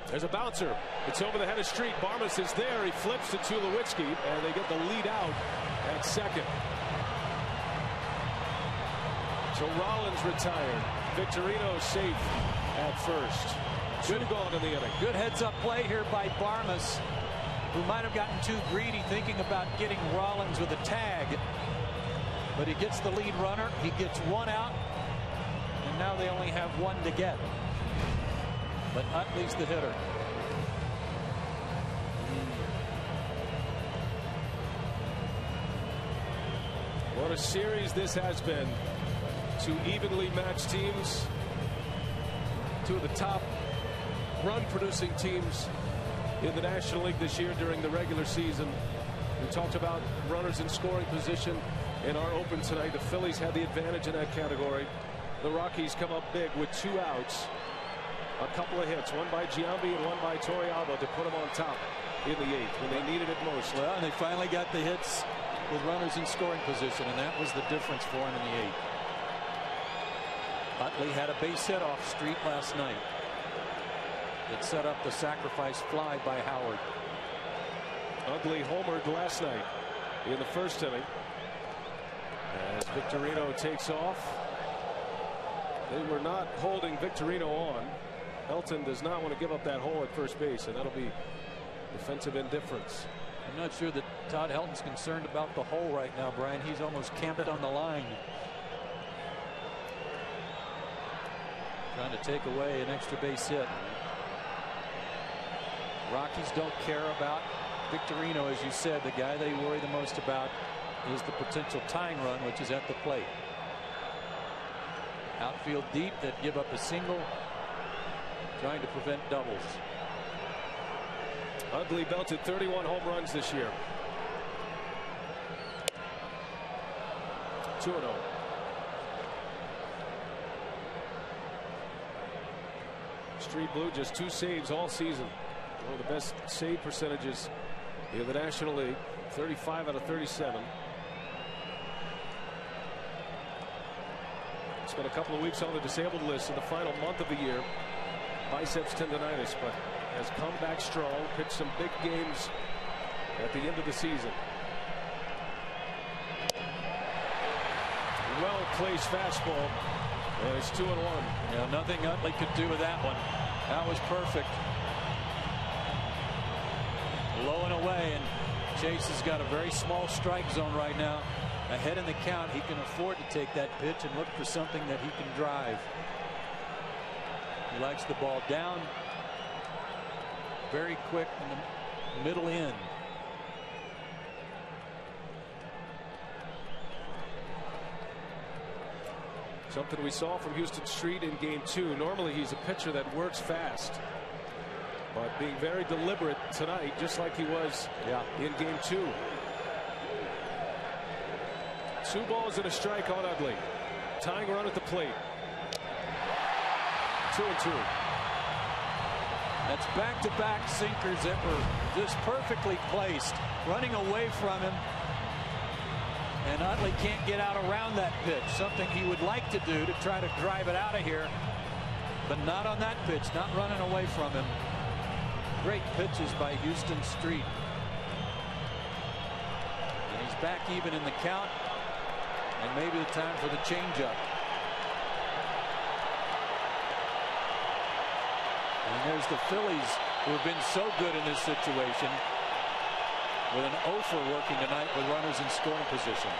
A: There's a bouncer. It's over the head of Street. Barmes is there. He flips to Tulowitzki, and they get the lead out at second. So Rollins retired. Victorino safe at first. Two gone in the inning.
B: Good heads-up play here by Barmes, who might have gotten too greedy thinking about getting Rollins with a tag. But he gets the lead runner. He gets one out, and now they only have one to get. But Utley's the hitter.
A: What a series this has been. Two evenly matched teams. Two of the top run-producing teams in the National League this year during the regular season. We talked about runners in scoring position in our open tonight. The Phillies had the advantage in that category. The Rockies come up big with 2 outs. A couple of hits, one by Giambi and one by Torrealba to put them on top in the 8th when they needed it most.
B: Well, and they finally got the hits with runners in scoring position, and that was the difference for him in the 8th. Utley had a base hit off Street last night. It set up the sacrifice fly by Howard.
A: Utley homered last night in the first inning. As Victorino takes off. They were not holding Victorino on. Helton does not want to give up that hole at first base, and that'll be defensive indifference.
B: I'm not sure that Todd Helton's concerned about the hole right now, Brian. He's almost camped on the line, trying to take away an extra base hit. Rockies don't care about Victorino, as you said. The guy they worry the most about is the potential tying run, which is at the plate. Outfield deep, that give up a single, trying to prevent doubles.
A: Utley belted 31 home runs this year. 2-0. Street Blue just 2 saves all season. One of the best save percentages in the National League. 35 out of 37. Spent a couple of weeks on the disabled list in the final month of the year. Biceps tendonitis, but has come back strong. Pitched some big games at the end of the season. Well placed fastball, and it's 2-1.
B: Yeah, nothing Utley could do with that one. That was perfect. Low and away, and Chase has got a very small strike zone right now. Ahead in the count, he can afford to take that pitch and look for something that he can drive. He likes the ball down, very quick in the middle in.
A: Something we saw from Houston Street in Game 2. Normally he's a pitcher that works fast, but being very deliberate tonight, just like he was in Game 2. 2 balls and a strike on Utley. Tying run at the plate. 2-2.
B: That's back-to-back sinkers that were just perfectly placed, running away from him. And Utley can't get out around that pitch, something he would like to do to try to drive it out of here, but not on that pitch, not running away from him. Great pitches by Houston Street. And he's back even in the count, and maybe the time for the changeup. And there's the Phillies, who have been so good in this situation, with an offer working tonight with runners in scoring position.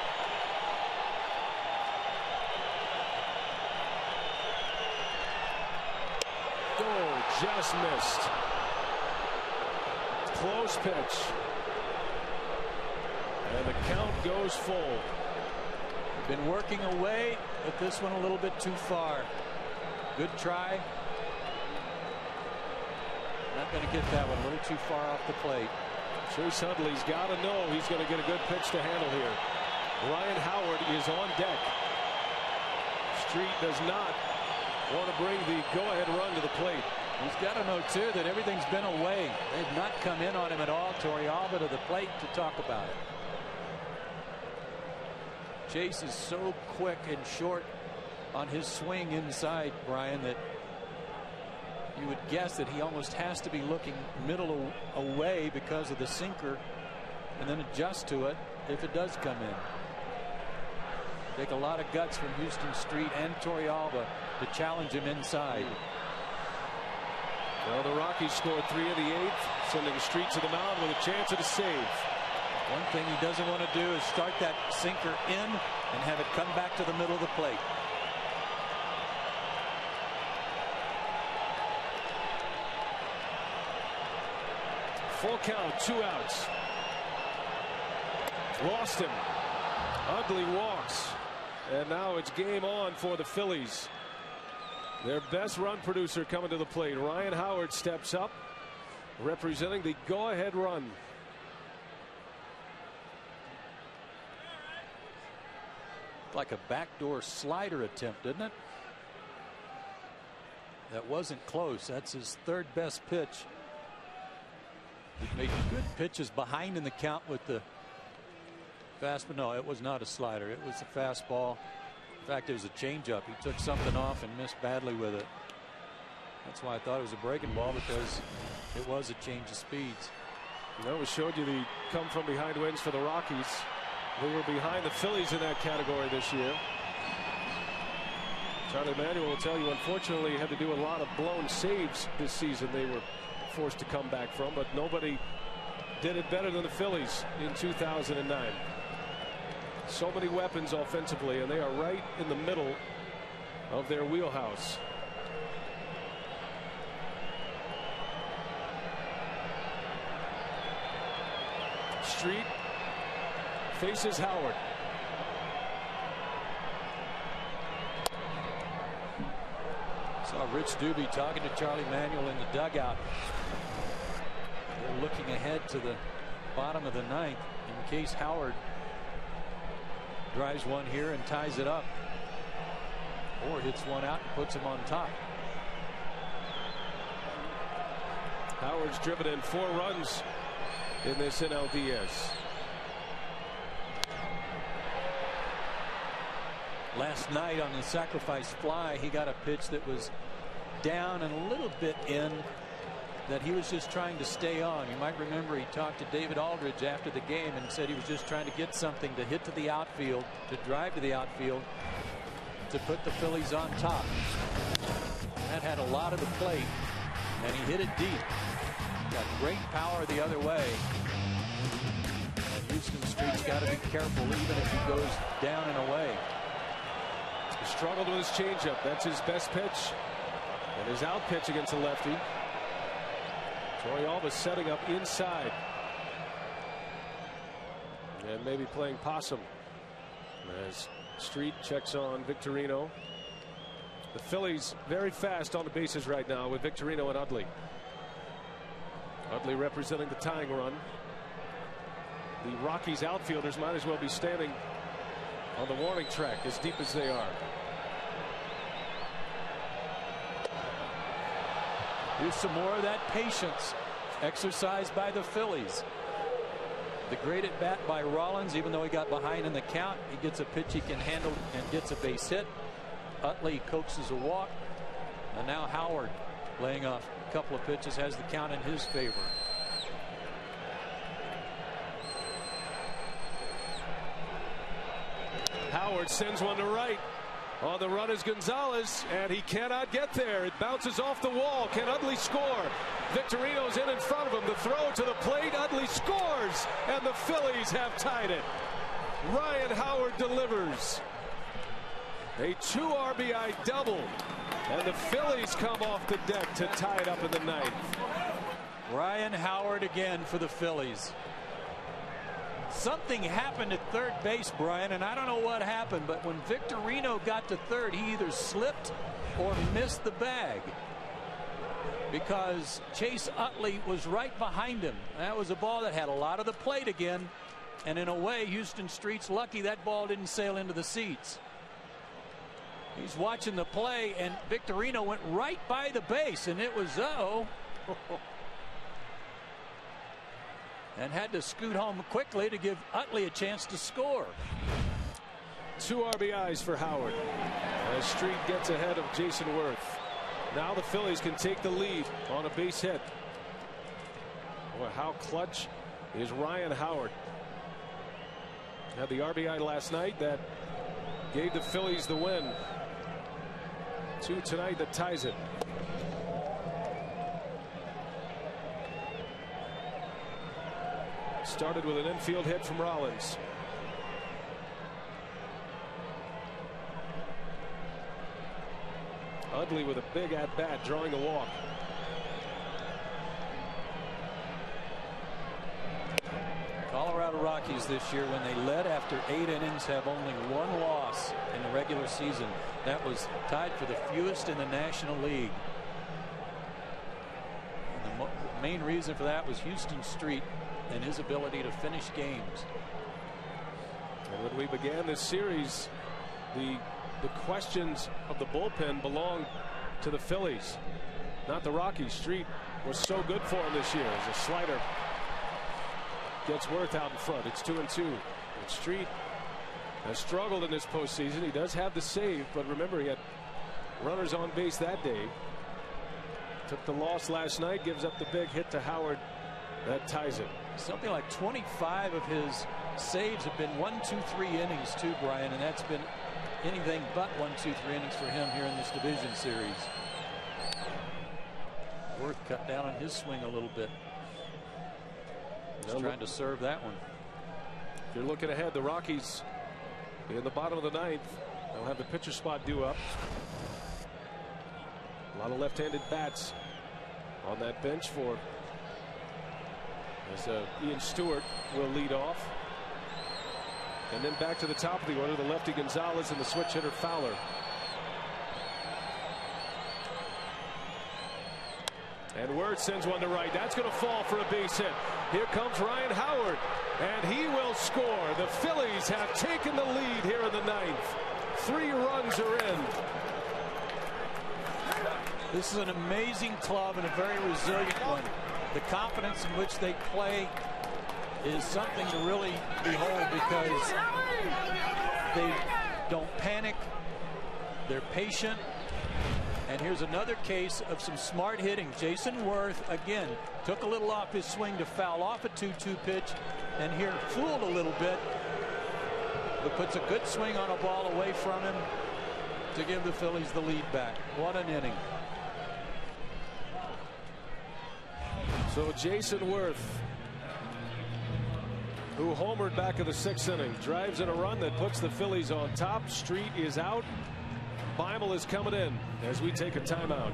A: Oh, just missed. Close pitch. And the count goes full.
B: Been working away, but this one a little bit too far. Good try. Not going to get that one, a little too far off the plate.
A: Chase Utley's got to know he's going to get a good pitch to handle here. Ryan Howard is on deck. Street does not want to bring the go-ahead run to the plate.
B: He's got to know, too, that everything's been away. They've not come in on him at all. Torrealba to the plate to talk about it. Chase is so quick and short on his swing inside, Brian, that you would guess that he almost has to be looking middle away because of the sinker, and then adjust to it if it does come in. Take a lot of guts from Houston Street and Torrealba to challenge him inside.
A: Well, the Rockies scored 3 in the 8th, sending Street to the mound with a chance at a save.
B: One thing he doesn't want to do is start that sinker in and have it come back to the middle of the plate.
A: Full count, 2 outs. Lost him. Utley walks. And now it's game on for the Phillies. Their best run producer coming to the plate. Ryan Howard steps up, representing the go-ahead run.
B: Like a backdoor slider attempt, didn't it? That wasn't close. That's his third best pitch. He made good pitches behind in the count with the fastball. No, it was not a slider. It was a fastball. In fact, it was a changeup. He took something off and missed badly with it. That's why I thought it was a breaking ball, because it was a change of speeds.
A: That was showed you the come from behind wins for the Rockies. We were behind the Phillies in that category this year. Charlie Manuel will tell you, unfortunately, had to do a lot of blown saves this season. They were forced to come back from, but nobody did it better than the Phillies in 2009. So many weapons offensively, and they are right in the middle of their wheelhouse. Street faces Howard.
B: Saw Rich Doobie talking to Charlie Manuel in the dugout. They're looking ahead to the bottom of the 9th in case Howard drives one here and ties it up, or hits one out and puts him on top.
A: Howard's driven in 4 runs in this NLDS.
B: Last night on the sacrifice fly, he got a pitch that was down and a little bit in, that he was just trying to stay on. You might remember he talked to David Aldridge after the game and said he was just trying to get something to hit to the outfield, to drive to the outfield, to put the Phillies on top. That had a lot of the plate, and he hit it deep. Got great power the other way. And Houston Street's got to be careful even if he goes down and away.
A: He struggled with his changeup. That's his best pitch. And his out pitch against the lefty. Torrealba setting up inside. And maybe playing possum as Street checks on Victorino. The Phillies very fast on the bases right now with Victorino and Utley. Utley representing the tying run. The Rockies outfielders might as well be standing on the warning track, as deep as they are.
B: Here's some more of that patience exercised by the Phillies. The great at bat by Rollins, even though he got behind in the count, he gets a pitch he can handle and gets a base hit. Utley coaxes a walk, and now Howard, laying off a couple of pitches, has the count in his favor.
A: Howard sends one to right. On the run is Gonzalez, and he cannot get there. It bounces off the wall. Can Utley score? Victorino's in front of him. The throw to the plate. Utley scores, and the Phillies have tied it. Ryan Howard delivers. A 2 RBI double, and the Phillies come off the deck to tie it up in the ninth.
B: Ryan Howard again for the Phillies. Something happened at third base, Brian, and I don't know what happened, but when Victorino got to third, he either slipped or missed the bag, because Chase Utley was right behind him. That was a ball that had a lot of the plate again, and in a way, Houston Street's lucky that ball didn't sail into the seats. He's watching the play, and Victorino went right by the base, and it was and had to scoot home quickly to give Utley a chance to score.
A: 2 RBIs for Howard as Street gets ahead of Jason Worth. Now the Phillies can take the lead on a base hit. Boy, how clutch is Ryan Howard. Had the RBI last night that gave the Phillies the win. 2 tonight that ties it. Started with an infield hit from Rollins. Utley with a big at bat, drawing a walk.
B: Colorado Rockies this year, when they led after 8 innings, have only 1 loss in the regular season. That was tied for the fewest in the National League. And the main reason for that was Houston Street and his ability to finish games.
A: And when we began this series, the questions of the bullpen belonged to the Phillies, not the Rockies. Street was so good for him this year as a slider gets Worth out in front. It's 2-2. And Street has struggled in this postseason. He does have the save, but remember, he had runners on base that day. Took the loss last night, gives up the big hit to Howard. That ties it.
B: Something like 25 of his saves have been 1, 2, 3 innings too, Brian, and that's been anything but 1, 2, 3 innings for him here in this division series. Worth cut down on his swing a little bit. He's trying to serve that one.
A: If you're looking ahead, the Rockies in the bottom of the ninth, they'll have the pitcher spot due up. A lot of left-handed bats on that bench for as Ian Stewart will lead off. And then back to the top of the order, the lefty Gonzalez and the switch hitter Fowler. And Worth sends one to right. That's going to fall for a base hit. Here comes Ryan Howard, and he will score. The Phillies have taken the lead here in the ninth. 3 runs are in.
B: This is an amazing club and a very resilient one. The confidence in which they play is something to really behold, because they don't panic. They're patient. And here's another case of some smart hitting. Jason Worth again took a little off his swing to foul off a 2-2 pitch, and here fooled a little bit, but puts a good swing on a ball away from him to give the Phillies the lead back. What an inning.
A: So Jason Worth, who homered back in the 6th inning, drives in a run that puts the Phillies on top. Street is out. Beimel is coming in as we take a timeout.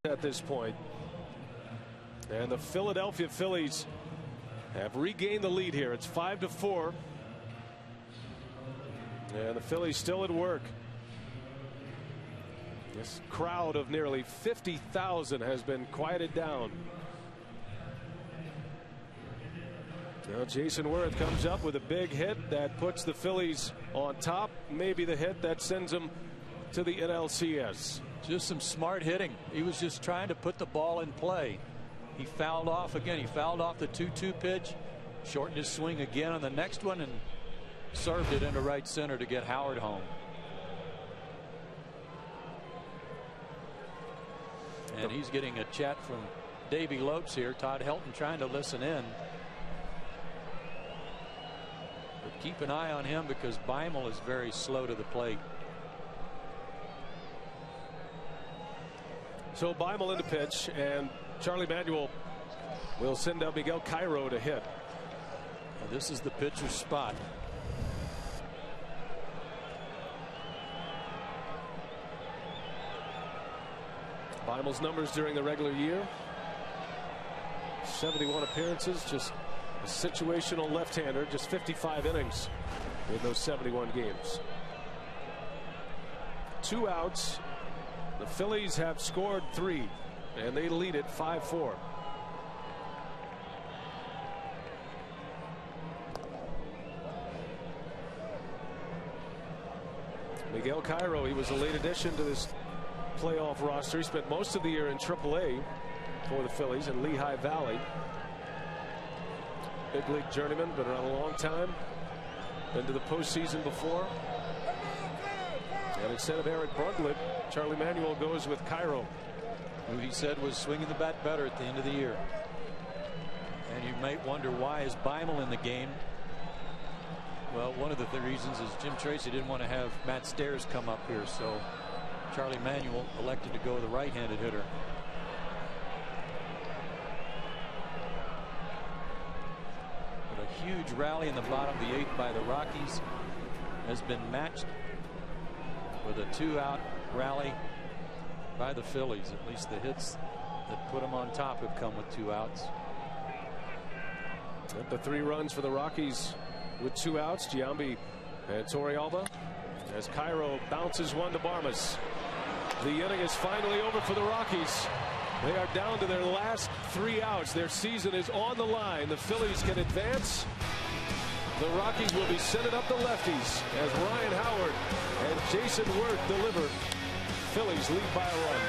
A: at this point. And the Philadelphia Phillies have regained the lead here. It's 5-4. And the Phillies still at work. This crowd of nearly 50,000 has been quieted down. Now Jason Worth comes up with a big hit that puts the Phillies on top. Maybe the hit that sends them to the NLCS.
B: Just some smart hitting. He was just trying to put the ball in play. He fouled off again. He fouled off the 2-2 pitch, shortened his swing again on the next one, and served it into right center to get Howard home. And he's getting a chat from Davey Lopes here. Todd Helton trying to listen in. But keep an eye on him because Beimel is very slow to the plate.
A: So Beimel in the pitch, and Charlie Manuel will send out Miguel Cairo to hit.
B: Now this is the pitcher's spot.
A: Beimel's numbers during the regular year: 71 appearances, just a situational left-hander, just 55 innings in those 71 games. 2 outs. The Phillies have scored 3, and they lead it 5-4. Miguel Cairo, he was a late addition to this playoff roster. He spent most of the year in AAA for the Phillies in Lehigh Valley. Big league journeyman, been around a long time. Been to the postseason before. And instead of Eric Brundlett, Charlie Manuel goes with Cairo,
B: who he said was swinging the bat better at the end of the year. And you might wonder, why is Beimel in the game? Well, one of the reasons is Jim Tracy didn't want to have Matt Stairs come up here, so Charlie Manuel elected to go with the right-handed hitter. But a huge rally in the bottom of the 8th by the Rockies has been matched with a 2-out rally by the Phillies. At least the hits that put them on top have come with 2 outs.
A: At the 3 runs for the Rockies with 2 outs, Giambi and Torrealba, as Cairo bounces one to Barmas. The inning is finally over for the Rockies. They are down to their last 3 outs. Their season is on the line. The Phillies can advance. The Rockies will be sending up the lefties as Ryan Howard and Jason Worth deliver. Phillies lead by a run.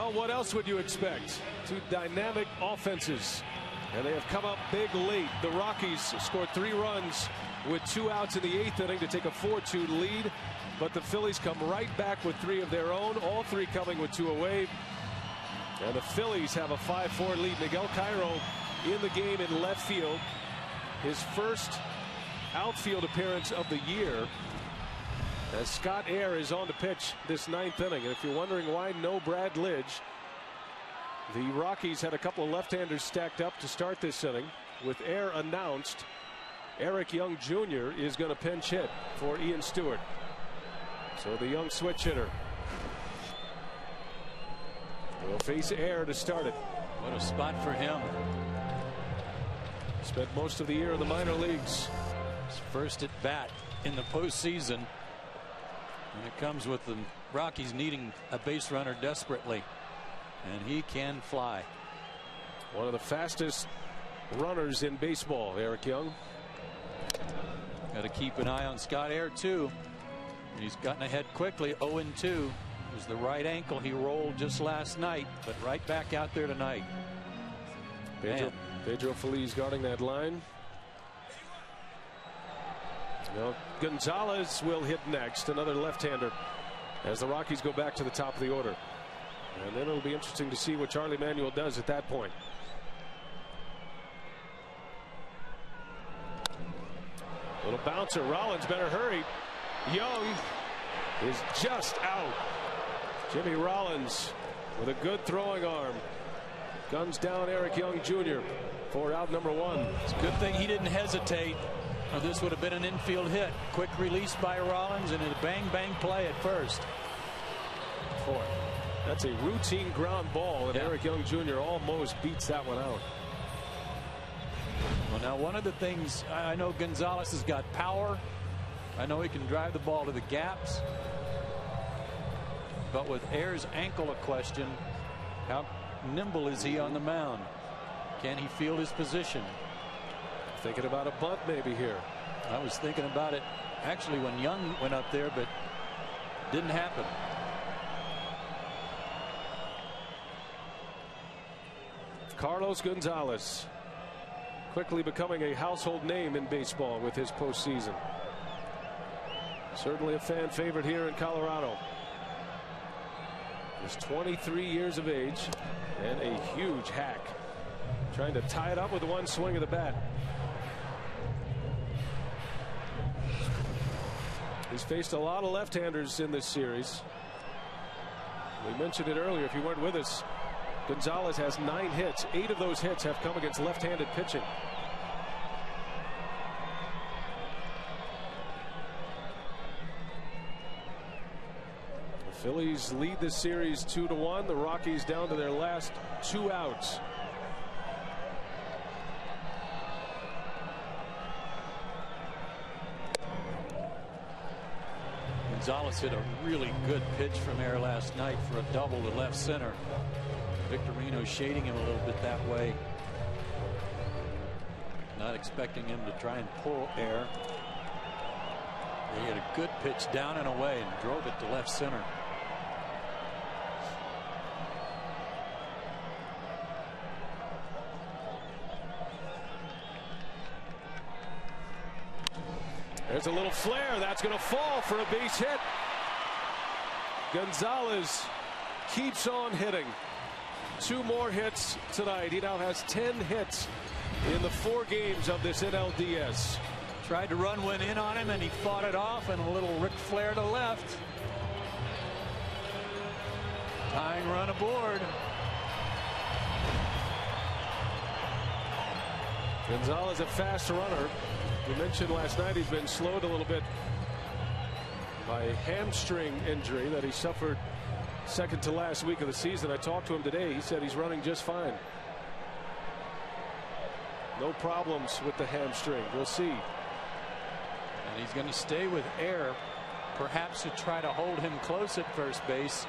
A: Well, what else would you expect? Two dynamic offenses, and they have come up big late. The Rockies scored 3 runs with 2 outs in the 8th inning to take a 4-2 lead, but the Phillies come right back with 3 of their own, all 3 coming with 2 away. And the Phillies have a 5-4 lead. Miguel Cairo in the game in left field, his first outfield appearance of the year, as Scott Air is on the pitch this 9th inning. And if you're wondering why no Brad Lidge, the Rockies had a couple of left-handers stacked up to start this inning. With Air announced, Eric Young Jr. is going to pinch hit for Ian Stewart. So the young switch hitter will face Air to start it.
B: What a spot for him.
A: Spent most of the year in the minor leagues.
B: His first at bat in the postseason. And it comes with the Rockies needing a base runner desperately. And he can fly.
A: One of the fastest runners in baseball, Eric Young.
B: Got to keep an eye on Scott Air, too. He's gotten ahead quickly, 0-2. It was the right ankle he rolled just last night, but right back out there tonight.
A: Pedro Feliz guarding that line. Now, Gonzalez will hit next, another left-hander, as the Rockies go back to the top of the order. And then it'll be interesting to see what Charlie Manuel does at that point. Little bouncer. Rollins better hurry. Young is just out. Jimmy Rollins with a good throwing arm guns down Eric Young Jr. for out number 1.
B: It's a good thing he didn't hesitate, or this would have been an infield hit. Quick release by Rollins and a bang play at first. 4.
A: That's a routine ground ball, and Eric Young Jr. almost beats that one out.
B: Well, now one of the things, I know Gonzalez has got power. I know he can drive the ball to the gaps. But with Air's ankle a question, how nimble is he on the mound? Can he field his position?
A: Thinking about a bunt maybe here.
B: I was thinking about it actually when Young went up there, but didn't happen.
A: Carlos Gonzalez quickly becoming a household name in baseball with his postseason. Certainly a fan favorite here in Colorado. He's 23 years of age and a huge hack. Trying to tie it up with one swing of the bat. He's faced a lot of left-handers in this series. We mentioned it earlier if you weren't with us. Gonzalez has 9 hits. 8 of those hits have come against left-handed pitching. The Phillies lead this series 2-1. The Rockies down to their last 2 outs.
B: Gonzalez hit a really good pitch from Air last night for a double to left center. Victorino shading him a little bit that way. Not expecting him to try and pull Air. He had a good pitch down and away and drove it to left center.
A: There's a little flare that's going to fall for a base hit. Gonzalez keeps on hitting. 2 more hits tonight. He now has 10 hits in the 4 games of this NLDS.
B: Tried to run one in on him and he fought it off, and a little Ric Flair to left. Tying run aboard.
A: Gonzalez a fast runner. We mentioned last night he's been slowed a little bit by a hamstring injury that he suffered second to last week of the season. I talked to him today. He said he's running just fine. No problems with the hamstring. We'll see.
B: And he's going to stay with Air, perhaps to try to hold him close at first base.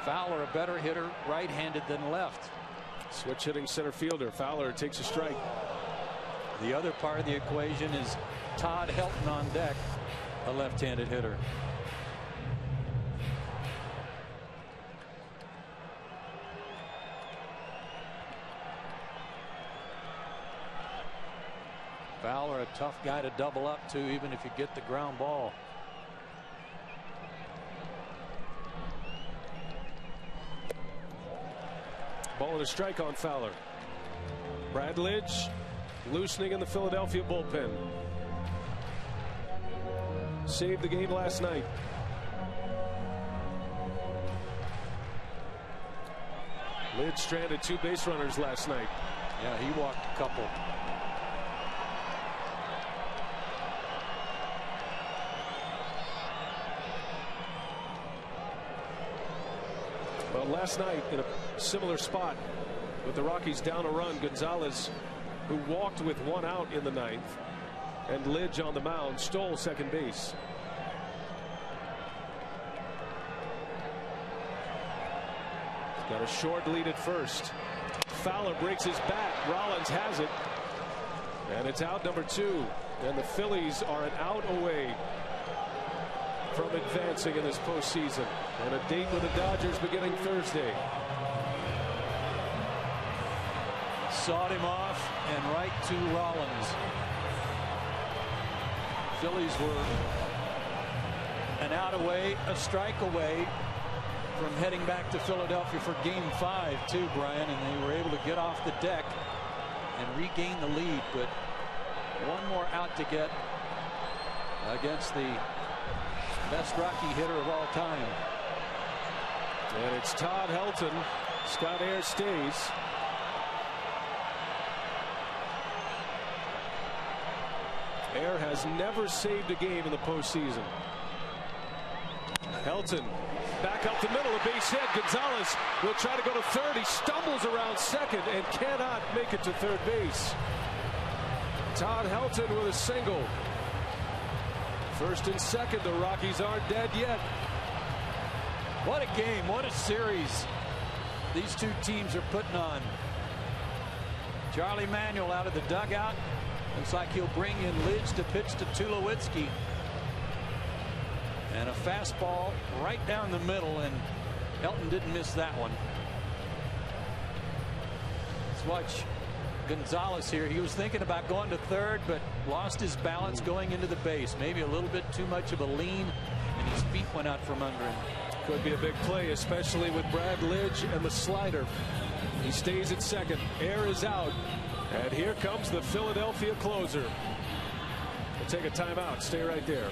B: Fowler, a better hitter, right-handed than left.
A: Switch hitting center fielder. Fowler takes a strike.
B: The other part of the equation is Todd Helton on deck, a left-handed hitter. Fowler, a tough guy to double up to, even if you get the ground ball.
A: Ball and a strike on Fowler. Brad Lidge loosening in the Philadelphia bullpen. Saved the game last night. Lidge stranded 2 base runners last night.
B: Yeah, he walked a couple.
A: Well, last night in a similar spot with the Rockies down a run, Gonzalez, who walked with 1 out in the 9th, and Lidge on the mound stole second base. He's got a short lead at first. Fowler breaks his bat. Rollins has it, and it's out number 2. And the Phillies are an out away from advancing in this postseason, and a date with the Dodgers beginning Thursday.
B: Sawed him off and right to Rollins. Phillies were an out away, a strike away from heading back to Philadelphia for game 5 too, Brian, and they were able to get off the deck and regain the lead, but one more out to get against the best Rocky hitter of all time.
A: And it's Todd Helton. Scott Ayers stays. Ayers has never saved a game in the postseason. Helton back up the middle, a base hit. Gonzalez will try to go to third. He stumbles around second and cannot make it to third base. Todd Helton with a single. First and second, the Rockies aren't dead yet.
B: What a game, what a series these two teams are putting on. Charlie Manuel out of the dugout. Looks like he'll bring in Lidge to pitch to Tulowitzki. And a fastball right down the middle, and Helton didn't miss that one. Let's watch Gonzalez here. He was thinking about going to third, but lost his balance going into the base. Maybe a little bit too much of a lean, and his feet went out from under him.
A: Could be a big play, especially with Brad Lidge and the slider. He stays at second. Ayers is out. And here comes the Philadelphia closer. We'll take a timeout. Stay right there.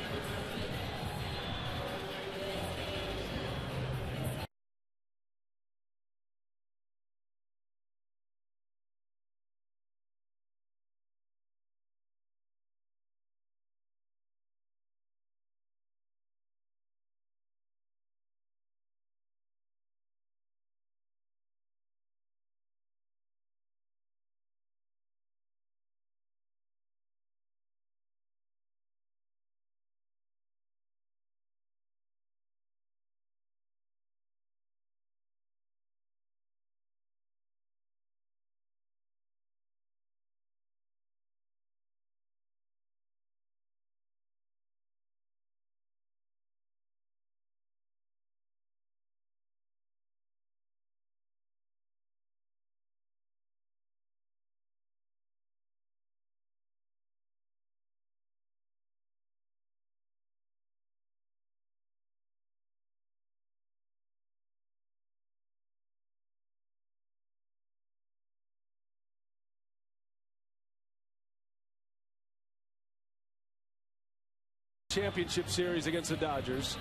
A: Championship series against the Dodgers.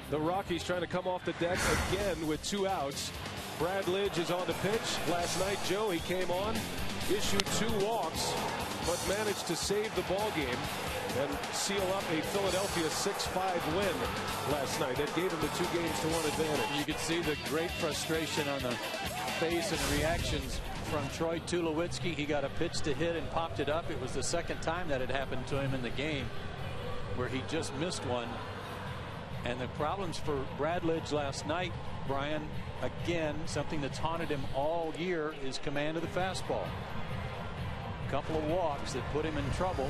A: The Rockies trying to come off the deck again with 2 outs. Brad Lidge is on the pitch. Last night, Joe, he came on, issued 2 walks, but managed to save the ball game and seal up a Philadelphia 6-5 win last night. That gave him the 2-1 advantage.
B: You could see the great frustration on the face and reactions from Troy Tulowitzki. He got a pitch to hit and popped it up. It was the second time that had happened to him in the game, where he just missed one. And the problems for Brad Lidge last night, Brian, again, something that's haunted him all year, is command of the fastball. A couple of walks that put him in trouble,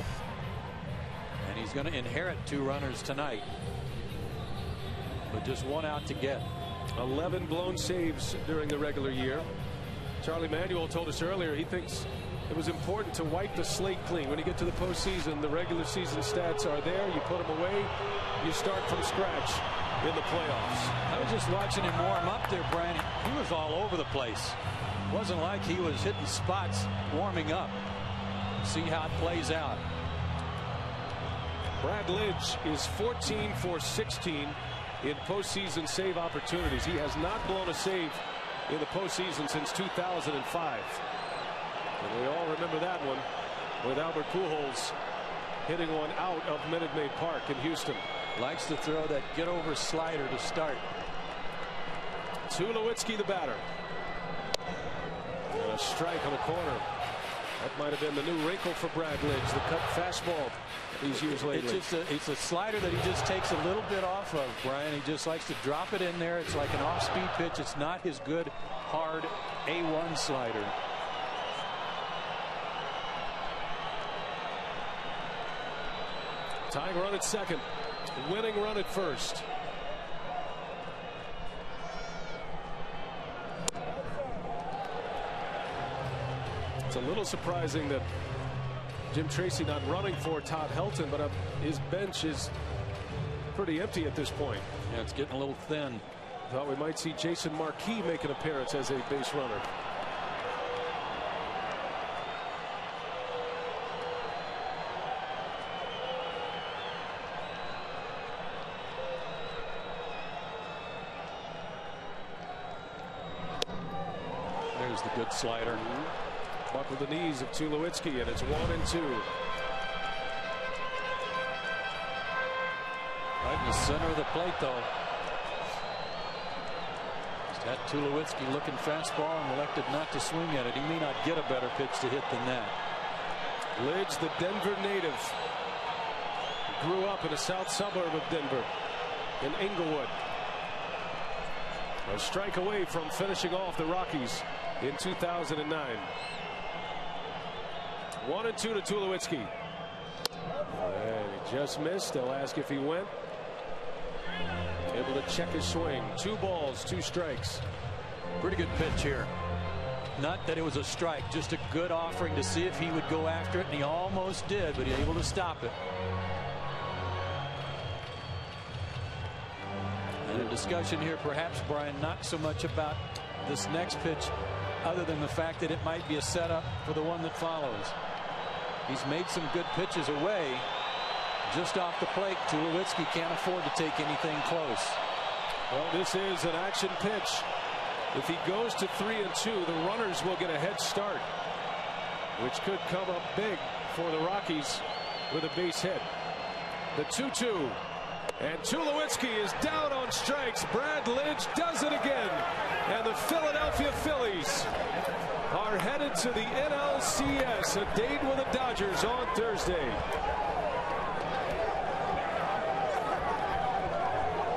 B: and he's going to inherit 2 runners tonight, but just 1 out to get. 11
A: blown saves during the regular year. Charlie Manuel told us earlier he thinks It was important to wipe the slate clean. When you get to the postseason, the regular season stats are there. You put them away. You start from scratch in the playoffs.
B: I was just watching him warm up there, Brian. He was all over the place. It wasn't like he was hitting spots warming up. See how it plays out.
A: Brad Lidge is 14 for 16 in postseason save opportunities. He has not blown a save in the postseason since 2005. And we all remember that one with Albert Pujols hitting one out of Minute Maid Park in Houston.
B: Likes to throw that get-over slider to start.
A: Tulowitzki, the batter. And a strike on the corner. That might have been the new wrinkle for Brad Lidge, the cut fastball these years lately.
B: It's a slider that he just takes a little bit off of, Brian. He just likes to drop it in there. It's like an off-speed pitch. It's not his good, hard A1 slider.
A: Tying run at second. Winning run at first. It's a little surprising that Jim Tracy not running for Todd Helton, but his bench is pretty empty at this point.
B: Yeah, it's getting a little thin.
A: Thought we might see Jason Marquis make an appearance as a base runner.
B: There's the good slider.
A: Buckled the knees of Tulowitzki, and it's 1-2.
B: Right in the center of the plate, though. Just had Tulowitzki looking fastball and elected not to swing at it. He may not get a better pitch to hit than that.
A: Lidge, the Denver native, grew up in a south suburb of Denver in Inglewood. A strike away from finishing off the Rockies in 2009. 1-2 to Tulowitzki. And he just missed. They'll ask if he went. Able to check his swing. 2 balls, 2 strikes.
B: Pretty good pitch here. Not that it was a strike, just a good offering to see if he would go after it, and he almost did, but he was able to stop it. And a discussion here, perhaps, Brian, not so much about this next pitch, other than the fact that it might be a setup for the one that follows. He's made some good pitches away. Just off the plate, Tulowitzki can't afford to take anything close.
A: Well, this is an action pitch. If he goes to 3-2, the runners will get a head start, which could come up big for the Rockies with a base hit. The 2-2. And Tulowitzki is down on strikes. Brad Lidge does it again. And the Philadelphia Phillies are headed to the NLCS, a date with the Dodgers on Thursday.